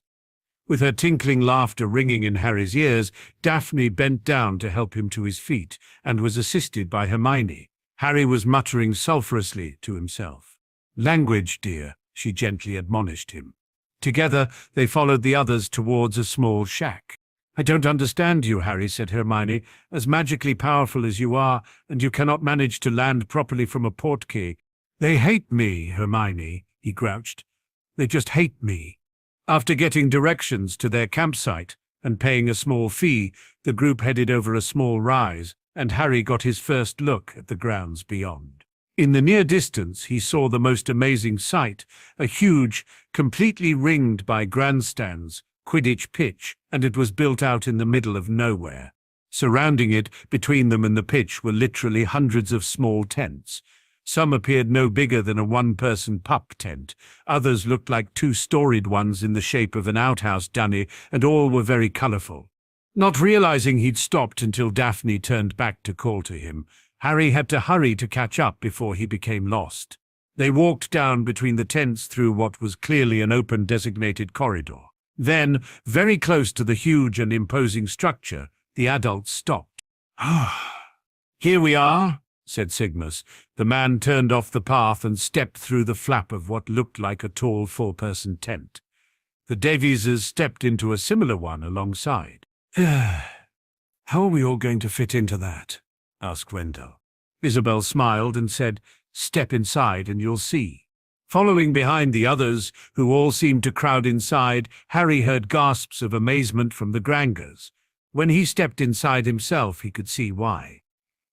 With her tinkling laughter ringing in Harry's ears, Daphne bent down to help him to his feet and was assisted by Hermione. Harry was muttering sulphurously to himself. "Language, dear," she gently admonished him. Together, they followed the others towards a small shack. "I don't understand you, Harry," said Hermione. "As magically powerful as you are, and you cannot manage to land properly from a portkey." "They hate me, Hermione," he grouched. "They just hate me." After getting directions to their campsite and paying a small fee, the group headed over a small rise, and Harry got his first look at the grounds beyond. In the near distance, he saw the most amazing sight, a huge, completely ringed by grandstands, Quidditch pitch, and it was built out in the middle of nowhere. Surrounding it, between them and the pitch, were literally hundreds of small tents. Some appeared no bigger than a one-person pup tent. Others looked like two-storied ones in the shape of an outhouse dunny, and all were very colourful. Not realizing he'd stopped until Daphne turned back to call to him, Harry had to hurry to catch up before he became lost. They walked down between the tents through what was clearly an open designated corridor. Then, very close to the huge and imposing structure, the adults stopped. "Here we are," said Cygnus. The man turned off the path and stepped through the flap of what looked like a tall four-person tent. The Davises stepped into a similar one alongside. "How are we all going to fit into that?" asked Wendell. Isabel smiled and said, "Step inside and you'll see." Following behind the others, who all seemed to crowd inside, Harry heard gasps of amazement from the Grangers. When he stepped inside himself, he could see why.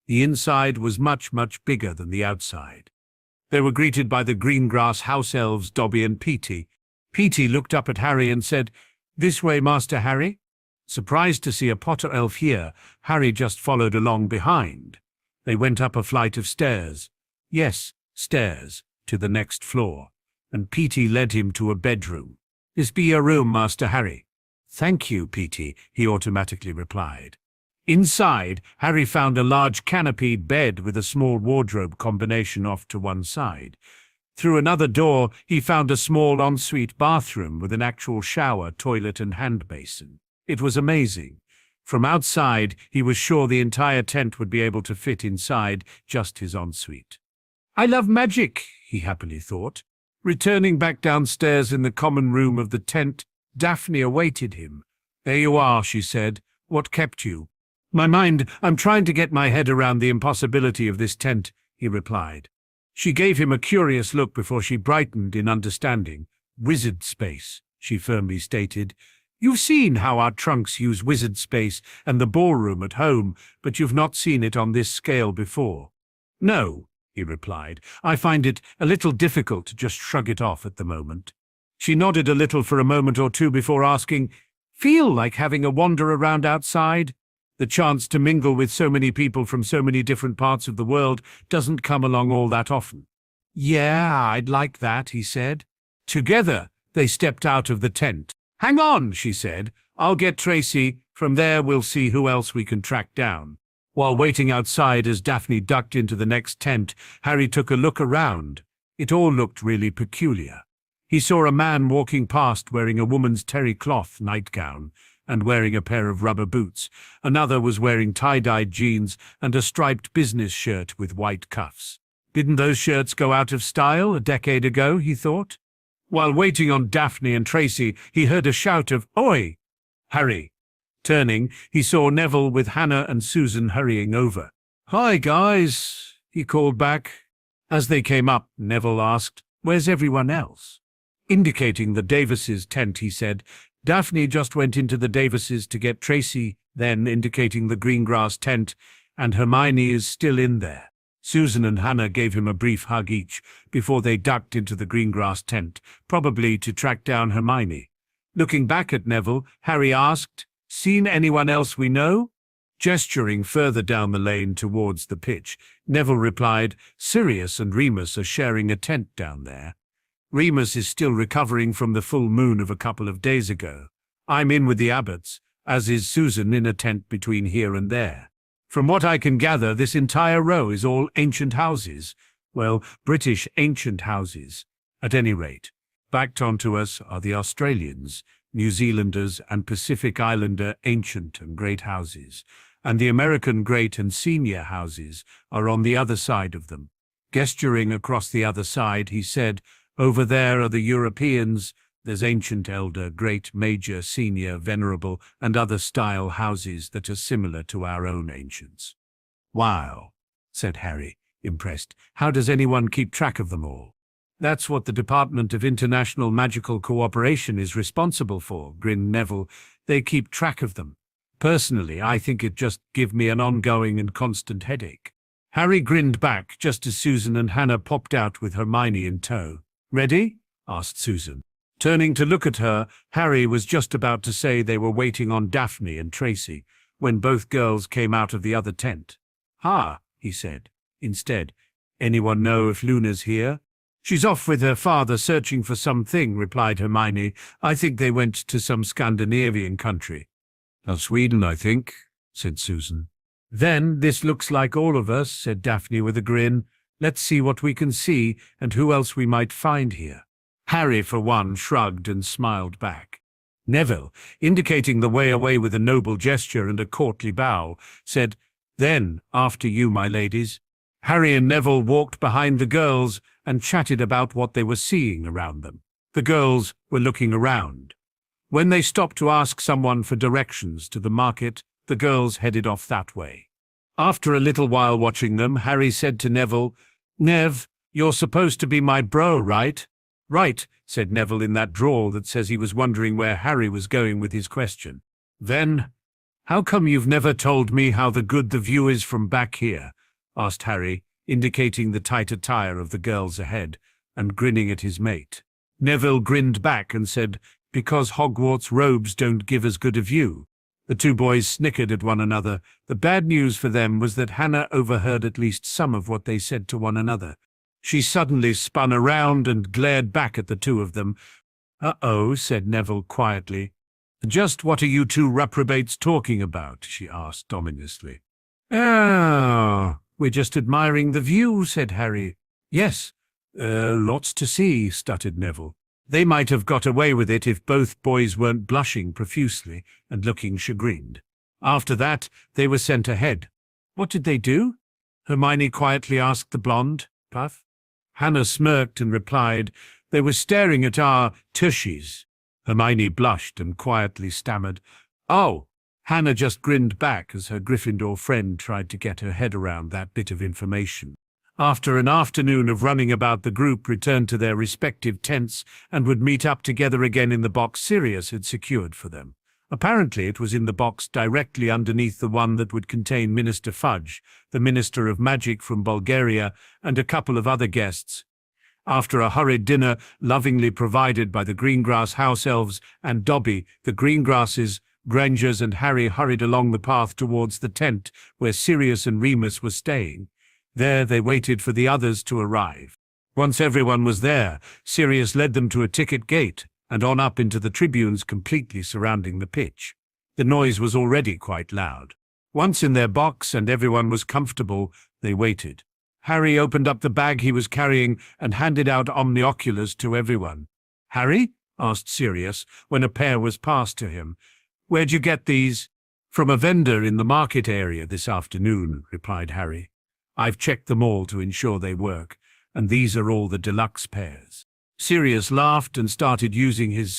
The inside was much, much bigger than the outside. They were greeted by the Greengrass house elves, Dobby and Petey. Petey looked up at Harry and said, "This way, Master Harry?" Surprised to see a Potter elf here, Harry just followed along behind. They went up a flight of stairs. Yes, stairs, to the next floor, and Petey led him to a bedroom. "This be your room, Master Harry." "Thank you, Petey," he automatically replied. Inside, Harry found a large canopied bed with a small wardrobe combination off to one side. Through another door, he found a small ensuite bathroom with an actual shower, toilet, and hand basin. It was amazing. From outside, he was sure the entire tent would be able to fit inside just his ensuite. "I love magic," he happily thought. Returning back downstairs in the common room of the tent, Daphne awaited him. "There you are," she said. "What kept you?" I'm trying to get my head around the impossibility of this tent," he replied. She gave him a curious look before she brightened in understanding. "Wizard space," she firmly stated. You've seen how our trunks use wizard space and the ballroom at home, but you've not seen it on this scale before. No, he replied. I find it a little difficult to just shrug it off at the moment. She nodded a little for a moment or two before asking, Feel like having a wander around outside? The chance to mingle with so many people from so many different parts of the world doesn't come along all that often. Yeah, I'd like that, he said. Together, they stepped out of the tent. Hang on, she said. I'll get Tracy. From there, we'll see who else we can track down. While waiting outside as Daphne ducked into the next tent, Harry took a look around. It all looked really peculiar. He saw a man walking past wearing a woman's terry cloth nightgown and wearing a pair of rubber boots. Another was wearing tie-dyed jeans and a striped business shirt with white cuffs. Didn't those shirts go out of style a decade ago, he thought? While waiting on Daphne and Tracy, he heard a shout of, Oi! Harry. Turning, he saw Neville with Hannah and Susan hurrying over. Hi, guys, he called back. As they came up, Neville asked, Where's everyone else? Indicating the Davises' tent, he said, Daphne just went into the Davises to get Tracy, then indicating the Greengrass tent, and Hermione is still in there. Susan and Hannah gave him a brief hug each before they ducked into the Greengrass tent, probably to track down Hermione. Looking back at Neville, Harry asked, Seen anyone else we know? Gesturing further down the lane towards the pitch, Neville replied, Sirius and Remus are sharing a tent down there. Remus is still recovering from the full moon of a couple of days ago. I'm in with the Abbots, as is Susan in a tent between here and there. From what I can gather, this entire row is all ancient houses. Well, British ancient houses. At any rate, backed onto us are the Australians, New Zealanders and Pacific Islander ancient and great houses, and the American great and senior houses are on the other side of them. Gesturing across the other side, he said, Over there are the Europeans. There's ancient, elder, great, major, senior, venerable, and other style houses that are similar to our own ancients. Wow, said Harry, impressed. How does anyone keep track of them all? That's what the Department of International Magical Cooperation is responsible for, grinned Neville. They keep track of them. Personally, I think it just gives me an ongoing and constant headache. Harry grinned back just as Susan and Hannah popped out with Hermione in tow. Ready? Asked Susan. Turning to look at her, Harry was just about to say they were waiting on Daphne and Tracy, when both girls came out of the other tent. Ha, he said. Instead, anyone know if Luna's here? She's off with her father searching for something, replied Hermione. I think they went to some Scandinavian country. Sweden, I think, said Susan. Then this looks like all of us, said Daphne with a grin. Let's see what we can see and who else we might find here. Harry, for one, shrugged and smiled back. Neville, indicating the way away with a noble gesture and a courtly bow, said, Then, after you, my ladies. Harry and Neville walked behind the girls and chatted about what they were seeing around them. The girls were looking around. When they stopped to ask someone for directions to the market, the girls headed off that way. After a little while watching them, Harry said to Neville, Nev, you're supposed to be my bro, right? Right, said Neville in that drawl that says he was wondering where Harry was going with his question. Then, how come you've never told me how good the view is from back here? Asked Harry, indicating the tight attire of the girls ahead, and grinning at his mate. Neville grinned back and said, Because Hogwarts robes don't give as good a view. The two boys snickered at one another. The bad news for them was that Hannah overheard at least some of what they said to one another. She suddenly spun around and glared back at the two of them. Uh-oh, said Neville quietly. Just what are you two reprobates talking about? She asked ominously. Ah, we're just admiring the view, said Harry. Yes, lots to see, stuttered Neville. They might have got away with it if both boys weren't blushing profusely and looking chagrined. After that, they were sent ahead. What did they do? Hermione quietly asked the blonde. Puff? Hannah smirked and replied, They were staring at our tushies. Hermione blushed and quietly stammered, Oh! Hannah just grinned back as her Gryffindor friend tried to get her head around that bit of information. After an afternoon of running about, the group returned to their respective tents and would meet up together again in the box Sirius had secured for them. Apparently it was in the box directly underneath the one that would contain Minister Fudge, the Minister of Magic from Bulgaria, and a couple of other guests. After a hurried dinner, lovingly provided by the Greengrass house elves and Dobby, the Greengrasses, Grangers and Harry hurried along the path towards the tent where Sirius and Remus were staying. There they waited for the others to arrive. Once everyone was there, Sirius led them to a ticket gate and on up into the tribunes completely surrounding the pitch. The noise was already quite loud. Once in their box and everyone was comfortable, they waited. Harry opened up the bag he was carrying and handed out omnioculars to everyone. "Harry?" asked Sirius when a pair was passed to him. "Where'd you get these?" "From a vendor in the market area this afternoon," replied Harry. "I've checked them all to ensure they work, and these are all the deluxe pairs." Sirius laughed and started using his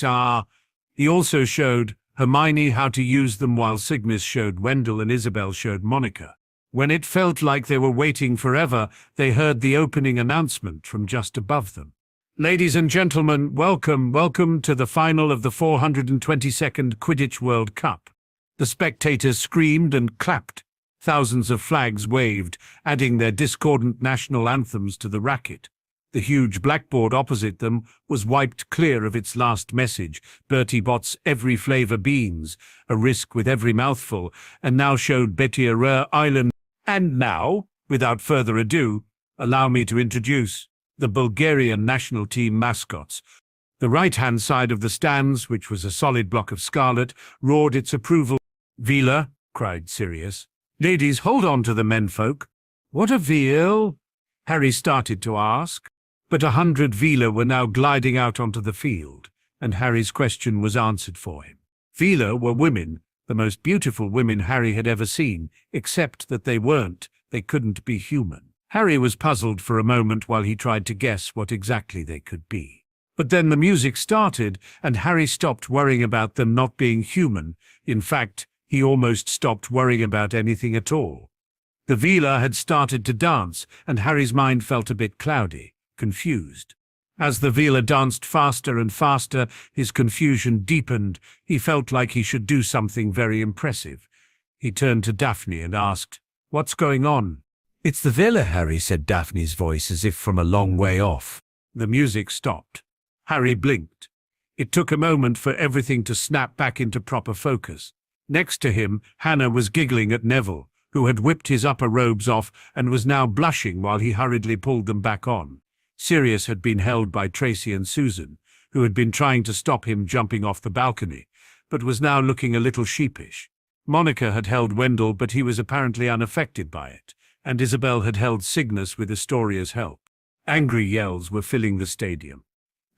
He also showed Hermione how to use them, while Sigmus showed Wendell and Isabel showed Monica. When it felt like they were waiting forever, they heard the opening announcement from just above them. "Ladies and gentlemen, welcome to the final of the 422nd Quidditch World Cup." The spectators screamed and clapped. Thousands of flags waved, adding their discordant national anthems to the racket. The huge blackboard opposite them was wiped clear of its last message, Bertie Bott's every flavour beans, a risk with every mouthful, and now showed Betty Rare Island. And now, without further ado, allow me to introduce the Bulgarian national team mascots. The right-hand side of the stands, which was a solid block of scarlet, roared its approval. "Vila," cried Sirius. "Ladies, hold on to the menfolk." "What a veal?" Harry started to ask. But 100 Vila were now gliding out onto the field, and Harry's question was answered for him. Vila were women, the most beautiful women Harry had ever seen, except that they couldn't be human. Harry was puzzled for a moment while he tried to guess what exactly they could be. But then the music started, and Harry stopped worrying about them not being human. In fact, he almost stopped worrying about anything at all. The Vila had started to dance, and Harry's mind felt a bit cloudy, confused. As the Vila danced faster and faster, his confusion deepened. He felt like he should do something very impressive. He turned to Daphne and asked, "What's going on?" "It's the villa, Harry," said Daphne's voice as if from a long way off. The music stopped. Harry blinked. It took a moment for everything to snap back into proper focus. Next to him, Hannah was giggling at Neville, who had whipped his upper robes off and was now blushing while he hurriedly pulled them back on. Sirius had been held by Tracy and Susan, who had been trying to stop him jumping off the balcony, but was now looking a little sheepish. Monica had held Wendell, but he was apparently unaffected by it, and Isabel had held Cygnus with Astoria's help. Angry yells were filling the stadium.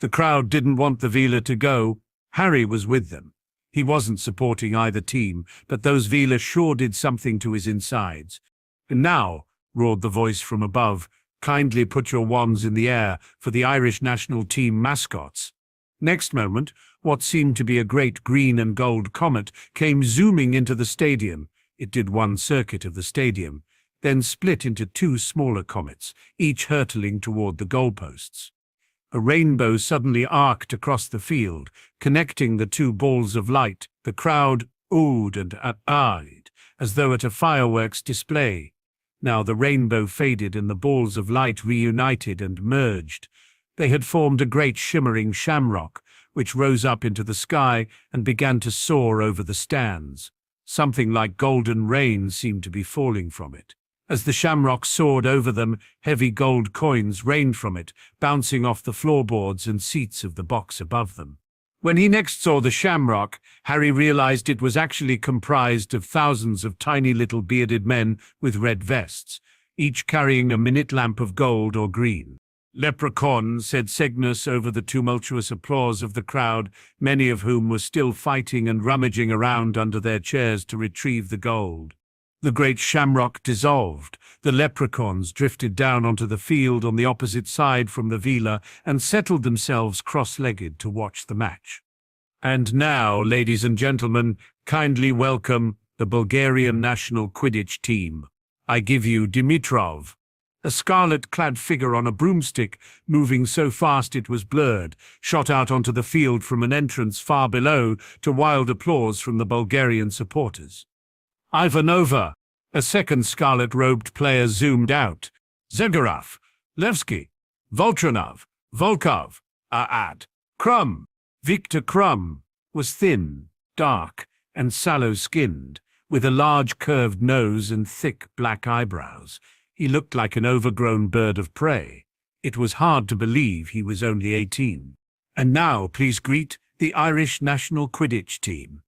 The crowd didn't want the Vila to go. Harry was with them. He wasn't supporting either team, but those Vila sure did something to his insides. "And now," roared the voice from above, "kindly put your wands in the air for the Irish national team mascots." Next moment, what seemed to be a great green and gold comet came zooming into the stadium. It did one circuit of the stadium, then split into two smaller comets, each hurtling toward the goalposts. A rainbow suddenly arced across the field, connecting the two balls of light. The crowd oohed and ahed, as though at a fireworks display. Now the rainbow faded and the balls of light reunited and merged. They had formed a great shimmering shamrock, which rose up into the sky and began to soar over the stands. Something like golden rain seemed to be falling from it. As the shamrock soared over them, heavy gold coins rained from it, bouncing off the floorboards and seats of the box above them. When he next saw the shamrock, Harry realized it was actually comprised of thousands of tiny little bearded men with red vests, each carrying a minute lamp of gold or green. "Leprechaun," said Cygnus over the tumultuous applause of the crowd, many of whom were still fighting and rummaging around under their chairs to retrieve the gold. The great shamrock dissolved. The leprechauns drifted down onto the field on the opposite side from the Vila and settled themselves cross-legged to watch the match. "And now, ladies and gentlemen, kindly welcome the Bulgarian national Quidditch team. I give you Dimitrov." A scarlet-clad figure on a broomstick, moving so fast it was blurred, shot out onto the field from an entrance far below, to wild applause from the Bulgarian supporters. Ivanova! A second scarlet-robed player zoomed out. Zegorov, Levski, Voltranov, Volkov, Krum. Viktor Krum was thin, dark, and sallow-skinned, with a large curved nose and thick black eyebrows. He looked like an overgrown bird of prey. It was hard to believe he was only 18. And now please greet the Irish national Quidditch team.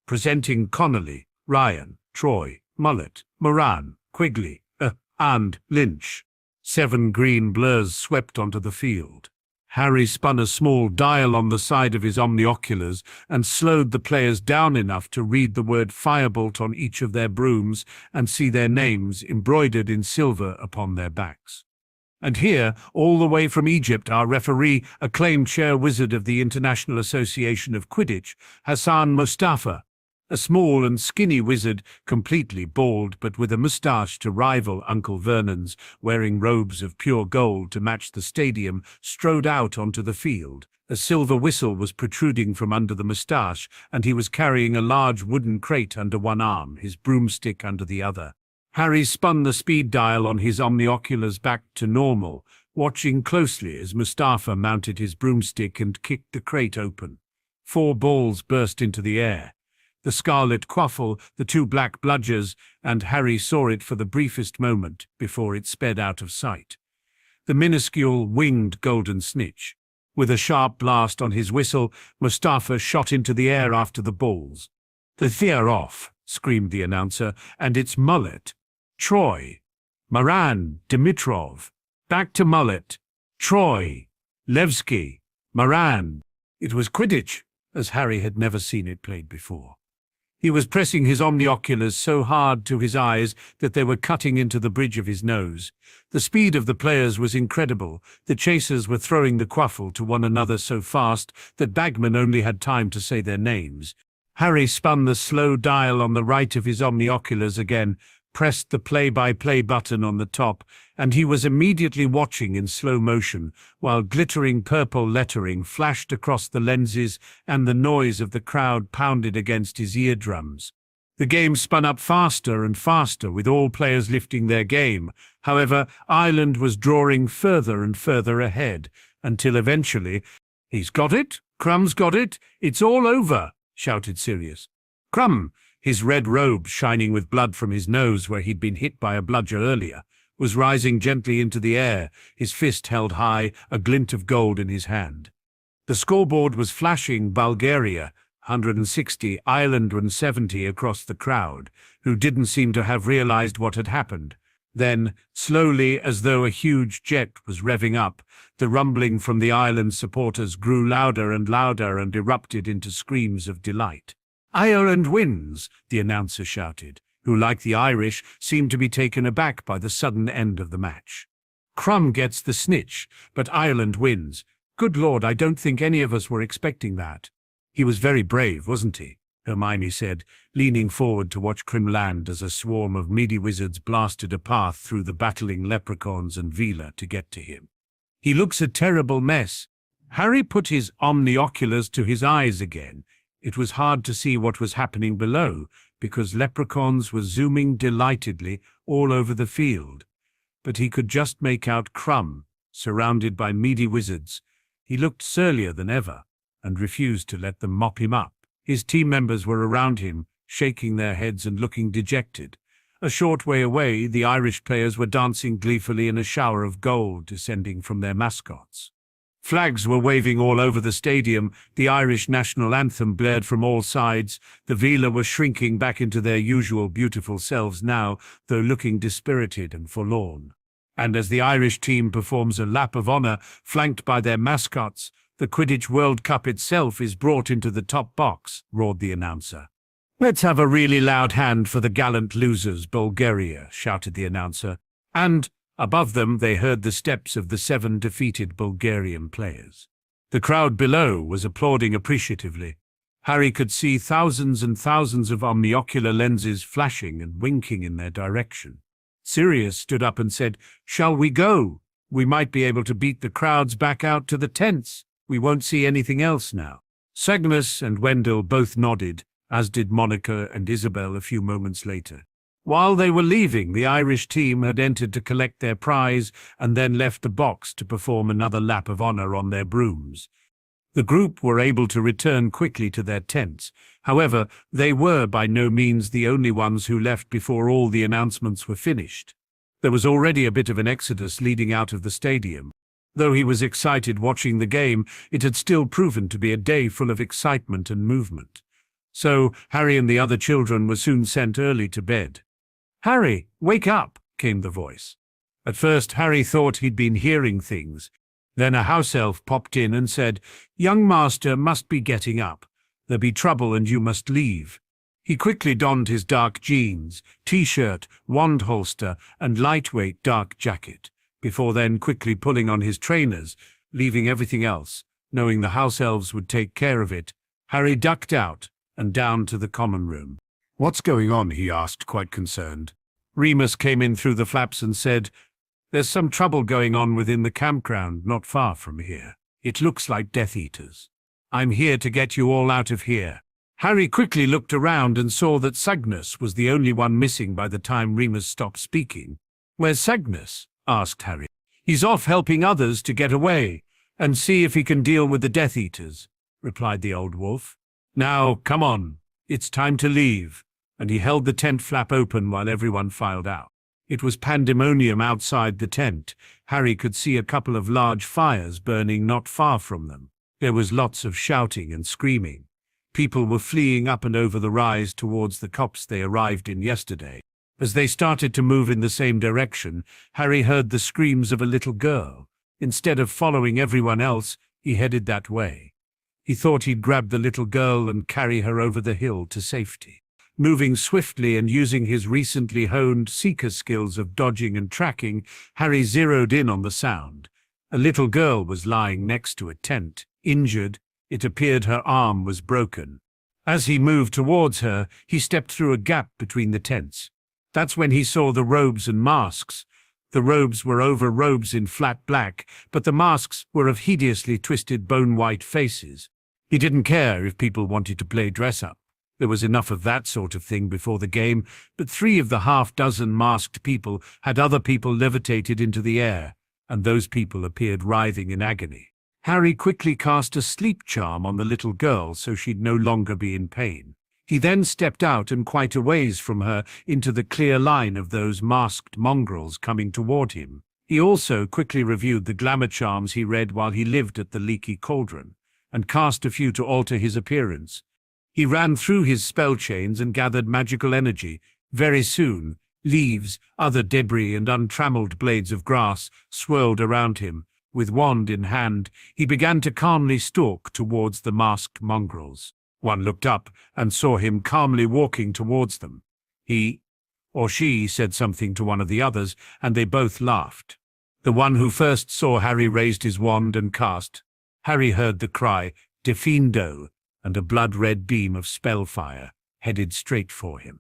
Presenting Connolly, Ryan, Troy, Mullet, Moran, Quigley, and Lynch. 7 green blurs swept onto the field. Harry spun a small dial on the side of his omnioculars and slowed the players down enough to read the word Firebolt on each of their brooms and see their names embroidered in silver upon their backs. And here, all the way from Egypt, our referee, acclaimed chair wizard of the International Association of Quidditch, Hassan Mustafa, a small and skinny wizard, completely bald but with a moustache to rival Uncle Vernon's, wearing robes of pure gold to match the stadium, strode out onto the field. A silver whistle was protruding from under the moustache, and he was carrying a large wooden crate under one arm, his broomstick under the other. Harry spun the speed dial on his omnioculars back to normal, watching closely as Mustafa mounted his broomstick and kicked the crate open. 4 balls burst into the air. The scarlet quaffle, the 2 black bludgers, and Harry saw it for the briefest moment before it sped out of sight. The minuscule winged golden snitch. With a sharp blast on his whistle, Mustafa shot into the air after the balls. "They're off," screamed the announcer, "and it's Mullet. Troy. Moran, Dimitrov. Back to Mullet. Troy. Levski. Moran." It was Quidditch, as Harry had never seen it played before. He was pressing his omnioculars so hard to his eyes that they were cutting into the bridge of his nose. The speed of the players was incredible. The chasers were throwing the quaffle to one another so fast that Bagman only had time to say their names. Harry spun the slow dial on the right of his omnioculars again, pressed the play-by-play button on the top, and he was immediately watching in slow motion, while glittering purple lettering flashed across the lenses and the noise of the crowd pounded against his eardrums. The game spun up faster and faster, with all players lifting their game. However, Ireland was drawing further and further ahead, until eventually— "He's got it! Crum's got it! It's all over!" shouted Sirius. Crum, his red robe shining with blood from his nose where he'd been hit by a bludger earlier, was rising gently into the air, his fist held high, a glint of gold in his hand. The scoreboard was flashing Bulgaria, 160, Ireland 170 across the crowd, who didn't seem to have realized what had happened. Then, slowly, as though a huge jet was revving up, the rumbling from the Ireland supporters grew louder and louder and erupted into screams of delight. "Ireland wins," the announcer shouted, who, like the Irish, seemed to be taken aback by the sudden end of the match. "Crum gets the snitch, but Ireland wins. Good Lord, I don't think any of us were expecting that." "He was very brave, wasn't he?" Hermione said, leaning forward to watch Crimland as a swarm of meaty wizards blasted a path through the battling leprechauns and Vila to get to him. "He looks a terrible mess." Harry put his omnioculars to his eyes again. It was hard to see what was happening below, because leprechauns were zooming delightedly all over the field. But he could just make out Crum, surrounded by meaty wizards. He looked surlier than ever, and refused to let them mop him up. His team members were around him, shaking their heads and looking dejected. A short way away, the Irish players were dancing gleefully in a shower of gold descending from their mascots. Flags were waving all over the stadium, the Irish national anthem blared from all sides, the Vila were shrinking back into their usual beautiful selves now, though looking dispirited and forlorn. And as the Irish team performs a lap of honour, flanked by their mascots, the Quidditch World Cup itself is brought into the top box, roared the announcer. "Let's have a really loud hand for the gallant losers, Bulgaria," shouted the announcer, and above them they heard the steps of the 7 defeated Bulgarian players. The crowd below was applauding appreciatively. Harry could see thousands and thousands of omniocular lenses flashing and winking in their direction. Sirius stood up and said, "Shall we go? We might be able to beat the crowds back out to the tents. We won't see anything else now." Cygnus and Wendell both nodded, as did Monica and Isabel a few moments later. While they were leaving, the Irish team had entered to collect their prize and then left the box to perform another lap of honor on their brooms. The group were able to return quickly to their tents. However, they were by no means the only ones who left before all the announcements were finished. There was already a bit of an exodus leading out of the stadium. Though he was excited watching the game, it had still proven to be a day full of excitement and movement. So Harry and the other children were soon sent early to bed. "Harry, wake up," came the voice. At first Harry thought he'd been hearing things. Then a house elf popped in and said, "Young master must be getting up. There'll be trouble and you must leave." He quickly donned his dark jeans, t-shirt, wand holster, and lightweight dark jacket, before then quickly pulling on his trainers, leaving everything else. Knowing the house elves would take care of it, Harry ducked out and down to the common room. "What's going on?" he asked, quite concerned. Remus came in through the flaps and said, "There's some trouble going on within the campground not far from here. It looks like Death Eaters. I'm here to get you all out of here." Harry quickly looked around and saw that Cygnus was the only one missing by the time Remus stopped speaking. "Where's Cygnus?" asked Harry. "He's off helping others to get away and see if he can deal with the Death Eaters," replied the old wolf. "Now, come on. It's time to leave." And he held the tent flap open while everyone filed out. It was pandemonium outside the tent. Harry could see a couple of large fires burning not far from them. There was lots of shouting and screaming. People were fleeing up and over the rise towards the copse they arrived in yesterday. As they started to move in the same direction, Harry heard the screams of a little girl. Instead of following everyone else, he headed that way. He thought he'd grab the little girl and carry her over the hill to safety. Moving swiftly and using his recently honed seeker skills of dodging and tracking, Harry zeroed in on the sound. A little girl was lying next to a tent, injured. It appeared her arm was broken. As he moved towards her, he stepped through a gap between the tents. That's when he saw the robes and masks. The robes were over robes in flat black, but the masks were of hideously twisted bone-white faces. He didn't care if people wanted to play dress-up. There was enough of that sort of thing before the game, but 3 of the half-dozen masked people had other people levitated into the air, and those people appeared writhing in agony. Harry quickly cast a sleep charm on the little girl so she'd no longer be in pain. He then stepped out and quite a ways from her into the clear line of those masked mongrels coming toward him. He also quickly reviewed the glamour charms he read while he lived at the Leaky Cauldron, and cast a few to alter his appearance. He ran through his spell chains and gathered magical energy. Very soon, leaves, other debris and untrammeled blades of grass swirled around him. With wand in hand, he began to calmly stalk towards the masked mongrels. One looked up and saw him calmly walking towards them. He or she said something to one of the others, and they both laughed. The one who first saw Harry raised his wand and cast. Harry heard the cry, "Defindo," and a blood-red beam of spellfire headed straight for him.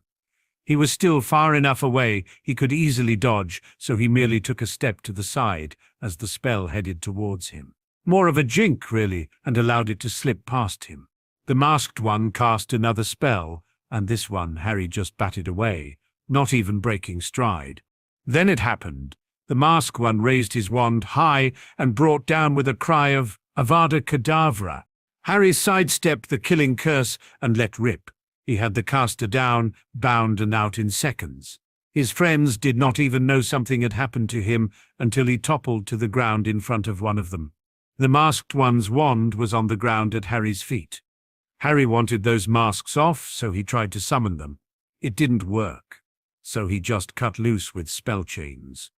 He was still far enough away he could easily dodge, so he merely took a step to the side as the spell headed towards him. More of a jink, really, and allowed it to slip past him. The masked one cast another spell, and this one Harry just batted away, not even breaking stride. Then it happened. The masked one raised his wand high and brought down with a cry of Avada Kedavra. Harry sidestepped the killing curse and let rip. He had the caster down, bound and out in seconds. His friends did not even know something had happened to him until he toppled to the ground in front of one of them. The masked one's wand was on the ground at Harry's feet. Harry wanted those masks off, so he tried to summon them. It didn't work, so he just cut loose with spell chains.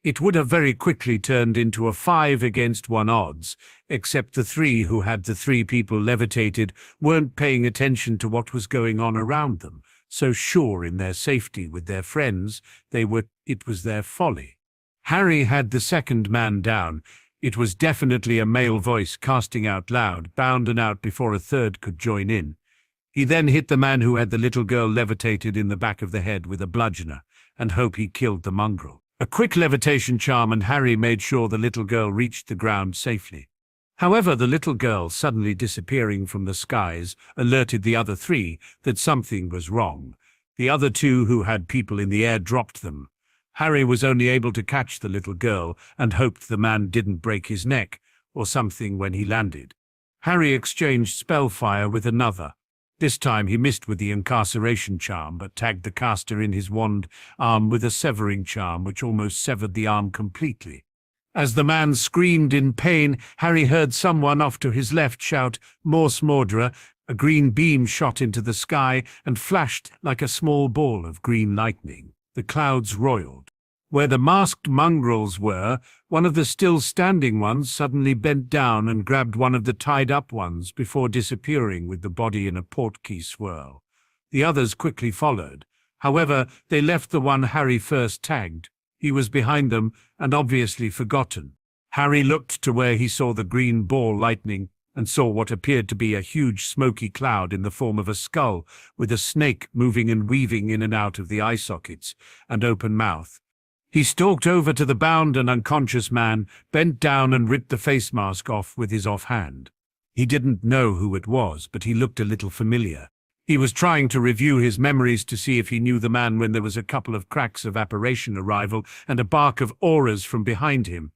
It would have very quickly turned into a 5-against-1 odds, except the 3 who had the 3 people levitated weren't paying attention to what was going on around them, so sure in their safety with their friends, it was their folly. Harry had the second man down. It was definitely a male voice casting out loud, bound and out before a third could join in. He then hit the man who had the little girl levitated in the back of the head with a bludgeoner, and hope he killed the mongrel. A quick levitation charm and Harry made sure the little girl reached the ground safely. However, the little girl suddenly disappearing from the skies alerted the other three that something was wrong. The other two who had people in the air dropped them. Harry was only able to catch the little girl and hoped the man didn't break his neck or something when he landed. Harry exchanged spellfire with another. This time he missed with the incarceration charm, but tagged the caster in his wand arm with a severing charm which almost severed the arm completely. As the man screamed in pain, Harry heard someone off to his left shout, "Morse Mordra!" A green beam shot into the sky and flashed like a small ball of green lightning. The clouds roiled. Where the masked mongrels were, one of the still standing ones suddenly bent down and grabbed one of the tied-up ones before disappearing with the body in a portkey swirl. The others quickly followed. However, they left the one Harry first tagged. He was behind them and obviously forgotten. Harry looked to where he saw the green ball lightning and saw what appeared to be a huge smoky cloud in the form of a skull with a snake moving and weaving in and out of the eye sockets and open mouth. He stalked over to the bound and unconscious man, bent down and ripped the face mask off with his offhand. He didn't know who it was, but he looked a little familiar. He was trying to review his memories to see if he knew the man when there was a couple of cracks of apparition arrival and a bark of auras from behind him.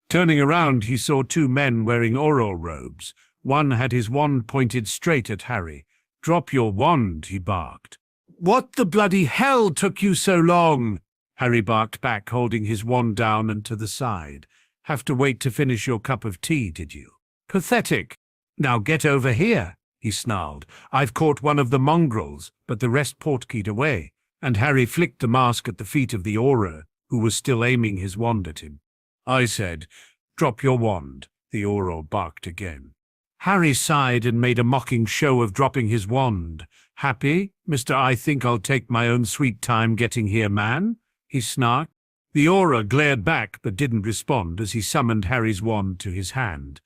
Turning around, he saw two men wearing aural robes. One had his wand pointed straight at Harry. "Drop your wand," he barked. "What the bloody hell took you so long?" Harry barked back, holding his wand down and to the side. "Have to wait to finish your cup of tea, did you? Pathetic. Now get over here," he snarled. "I've caught one of the mongrels, but the rest portkeyed away." And Harry flicked the mask at the feet of the Auror, who was still aiming his wand at him. "I said, drop your wand," the Auror barked again. Harry sighed and made a mocking show of dropping his wand. "Happy, Mr. I think I'll take my own sweet time getting here, man?" he snarked. The Auror glared back but didn't respond as he summoned Harry's wand to his hand.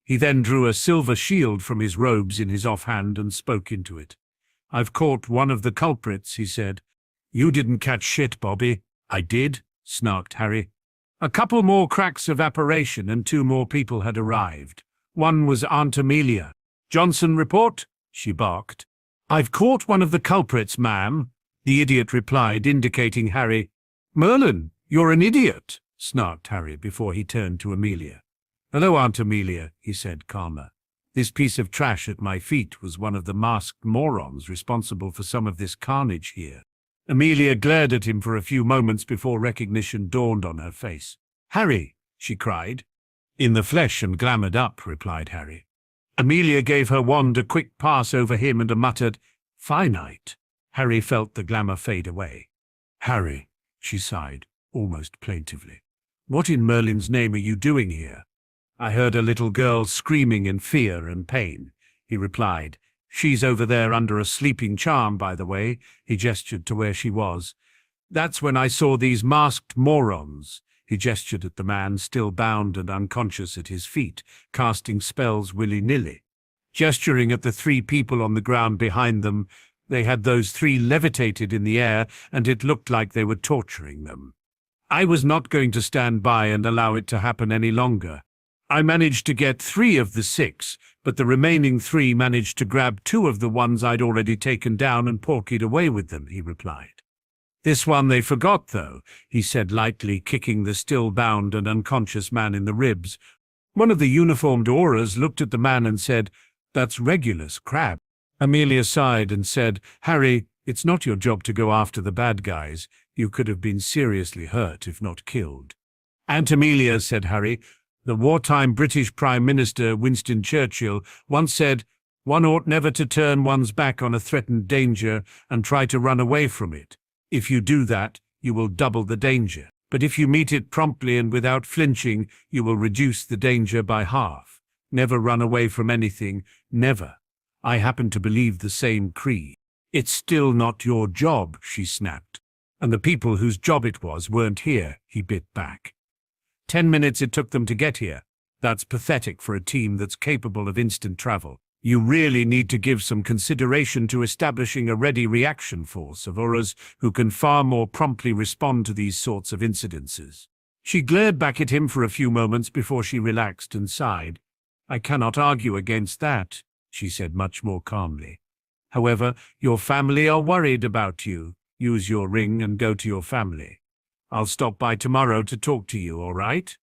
He then drew a silver shield from his robes in his offhand and spoke into it. "I've caught one of the culprits," he said. "You didn't catch shit, Bobby." "I did," snarked Harry. A couple more cracks of apparition and two more people had arrived. One was Aunt Amelia. "Johnson report?" she barked. "I've caught one of the culprits, ma'am," the idiot replied, indicating Harry. "Merlin, you're an idiot," snarked Harry before he turned to Amelia. "Hello, Aunt Amelia," he said, calmer. "This piece of trash at my feet was one of the masked morons responsible for some of this carnage here." Amelia glared at him for a few moments before recognition dawned on her face. "Harry," she cried. "In the flesh and glamoured up," replied Harry. Amelia gave her wand a quick pass over him and a muttered, "Finite." Harry felt the glamour fade away. "Harry," she sighed, almost plaintively. "What in Merlin's name are you doing here?" "I heard a little girl screaming in fear and pain," he replied. "She's over there under a sleeping charm, by the way," he gestured to where she was. "That's when I saw these masked morons." He gestured at the man still bound and unconscious at his feet, casting spells willy-nilly. Gesturing at the three people on the ground behind them, they had those three levitated in the air, and it looked like they were torturing them. I was not going to stand by and allow it to happen any longer. I managed to get 3 of the 6, but the remaining 3 managed to grab 2 of the ones I'd already taken down and porkied away with them, he replied. "This one they forgot, though," he said lightly, kicking the still bound and unconscious man in the ribs. One of the uniformed Auras looked at the man and said, "That's Regulus Crab." Amelia sighed and said, "Harry, it's not your job to go after the bad guys. You could have been seriously hurt, if not killed." "Aunt Amelia," said Harry, "the wartime British Prime Minister Winston Churchill once said, 'One ought never to turn one's back on a threatened danger and try to run away from it. If you do that, you will double the danger. But if you meet it promptly and without flinching, you will reduce the danger by half. Never run away from anything, never. I happen to believe the same creed." "It's still not your job," she snapped. "And the people whose job it was weren't here," he bit back. 10 minutes it took them to get here. That's pathetic for a team that's capable of instant travel. You really need to give some consideration to establishing a ready reaction force of Aurors who can far more promptly respond to these sorts of incidences. She glared back at him for a few moments before she relaxed and sighed. I cannot argue against that, she said much more calmly. However, your family are worried about you. Use your ring and go to your family. I'll stop by tomorrow to talk to you, all right?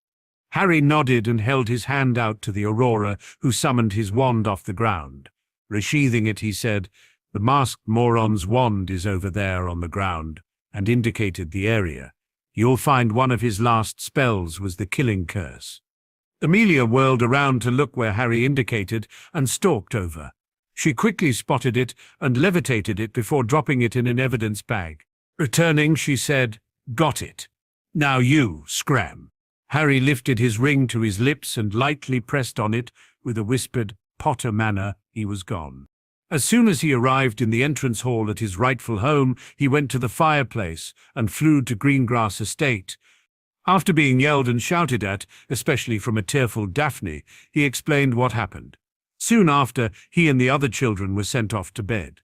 Harry nodded and held his hand out to the Aurora, who summoned his wand off the ground. Resheathing it, he said, "The masked moron's wand is over there on the ground," and indicated the area. "You'll find one of his last spells was the killing curse." Amelia whirled around to look where Harry indicated and stalked over. She quickly spotted it and levitated it before dropping it in an evidence bag. Returning, she said, "Got it. Now you, Scram." Harry lifted his ring to his lips and lightly pressed on it with a whispered, "Potter manner," he was gone. As soon as he arrived in the entrance hall at his rightful home, he went to the fireplace and flew to Greengrass Estate. After being yelled and shouted at, especially from a tearful Daphne, he explained what happened. Soon after, he and the other children were sent off to bed.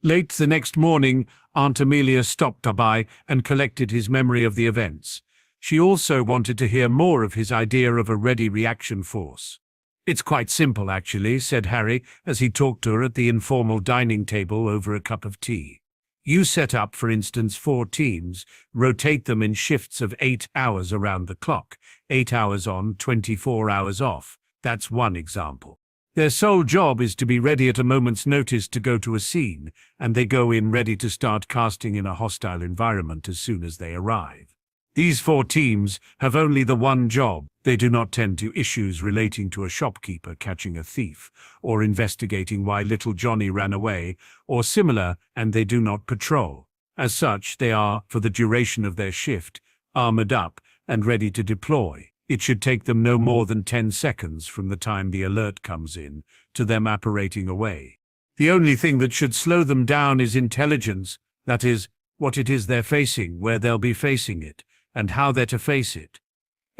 Late the next morning, Aunt Amelia stopped by and collected his memory of the events. She also wanted to hear more of his idea of a ready reaction force. "It's quite simple, actually," said Harry, as he talked to her at the informal dining table over a cup of tea. "You set up, for instance, 4 teams, rotate them in shifts of 8 hours around the clock, 8 hours on, 24 hours off. That's one example. Their sole job is to be ready at a moment's notice to go to a scene, and they go in ready to start casting in a hostile environment as soon as they arrive. These 4 teams have only the one job. They do not tend to issues relating to a shopkeeper catching a thief, or investigating why little Johnny ran away, or similar, and they do not patrol. As such, they are, for the duration of their shift, armored up and ready to deploy. It should take them no more than 10 seconds from the time the alert comes in to them apparating away. The only thing that should slow them down is intelligence, that is, what it is they're facing, where they'll be facing it, and how they're to face it.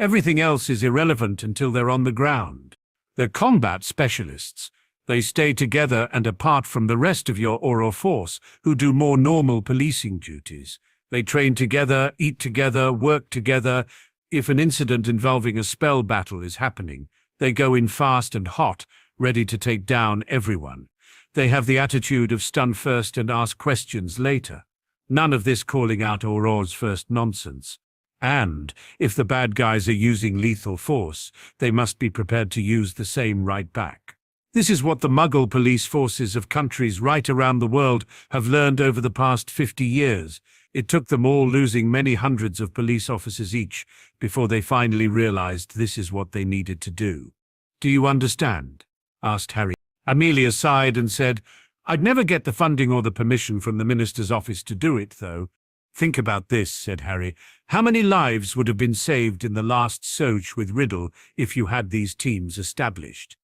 Everything else is irrelevant until they're on the ground. They're combat specialists. They stay together and apart from the rest of your Auror force, who do more normal policing duties. They train together, eat together, work together. If an incident involving a spell battle is happening, they go in fast and hot, ready to take down everyone. They have the attitude of stun first and ask questions later. None of this calling out Auror's first nonsense. And, if the bad guys are using lethal force, they must be prepared to use the same right back. This is what the Muggle police forces of countries right around the world have learned over the past 50 years. It took them all losing many hundreds of police officers each before they finally realized this is what they needed to do. "Do you understand?" asked Harry. Amelia sighed and said, "I'd never get the funding or the permission from the minister's office to do it, though." "Think about this," said Harry. "How many lives would have been saved in the last Soch with Riddle if you had these teams established?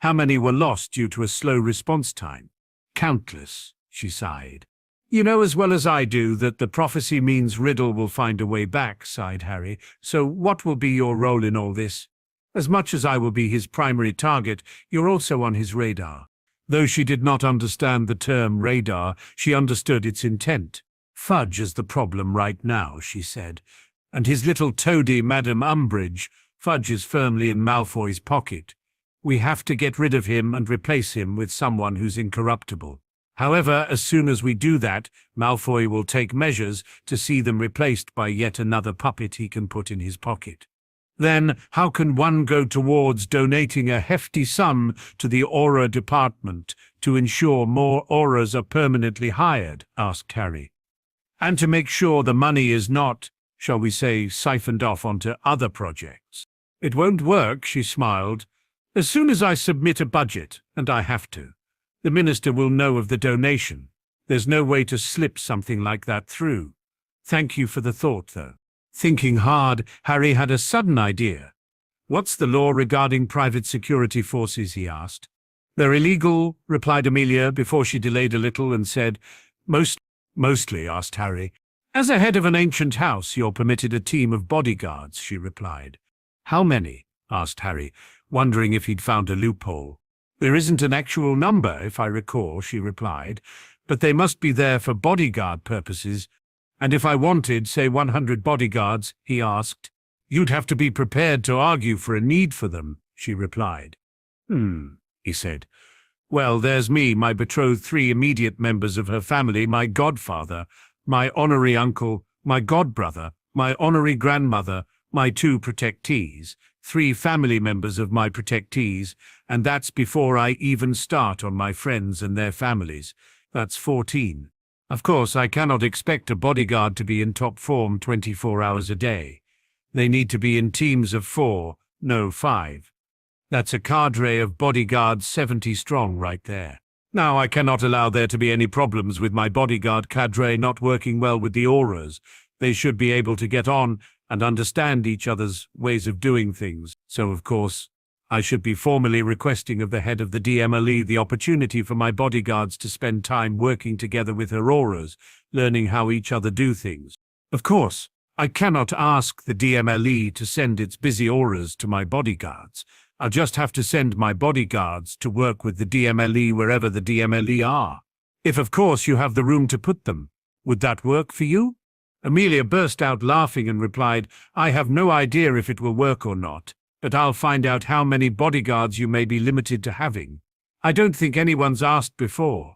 How many were lost due to a slow response time?" "Countless," she sighed. "You know as well as I do that the prophecy means Riddle will find a way back," sighed Harry. "So what will be your role in all this? As much as I will be his primary target, you're also on his radar." Though she did not understand the term radar, she understood its intent. "Fudge is the problem right now," she said. "And his little toady, Madame Umbridge. Fudge is firmly in Malfoy's pocket. We have to get rid of him and replace him with someone who's incorruptible. However, as soon as we do that, Malfoy will take measures to see them replaced by yet another puppet he can put in his pocket. Then, how can one go towards donating a hefty sum to the Auror department to ensure more Aurors are permanently hired?" asked Harry. "And to make sure the money is not, shall we say, siphoned off onto other projects?" "It won't work," she smiled. "As soon as I submit a budget, and I have to, the minister will know of the donation. There's no way to slip something like that through. Thank you for the thought, though." Thinking hard, Harry had a sudden idea. "What's the law regarding private security forces?" he asked. "They're illegal," replied Amelia before she delayed a little and said, Mostly, asked Harry. "As a head of an ancient house, you're permitted a team of bodyguards," she replied. "How many?" asked Harry, wondering if he'd found a loophole. There isn't an actual number, if I recall, she replied, but they must be there for bodyguard purposes. And if I wanted, say, 100 bodyguards, he asked. You'd have to be prepared to argue for a need for them, she replied. He said. Well, there's me, my betrothed, 3 immediate members of her family, my godfather, my honorary uncle, my godbrother, my honorary grandmother, my 2 protectees, 3 family members of my protectees, and that's before I even start on my friends and their families. That's 14. Of course, I cannot expect a bodyguard to be in top form 24 hours a day. They need to be in teams of 4, no 5. That's a cadre of bodyguards 70 strong right there. Now, I cannot allow there to be any problems with my bodyguard cadre not working well with the auras. They should be able to get on and understand each other's ways of doing things. So, of course, I should be formally requesting of the head of the DMLE the opportunity for my bodyguards to spend time working together with her auras, learning how each other do things. Of course, I cannot ask the DMLE to send its busy auras to my bodyguards. I'll just have to send my bodyguards to work with the DMLE wherever the DMLE are. If, of course, you have the room to put them. Would that work for you? Amelia burst out laughing and replied, I have no idea if it will work or not, but I'll find out how many bodyguards you may be limited to having. I don't think anyone's asked before.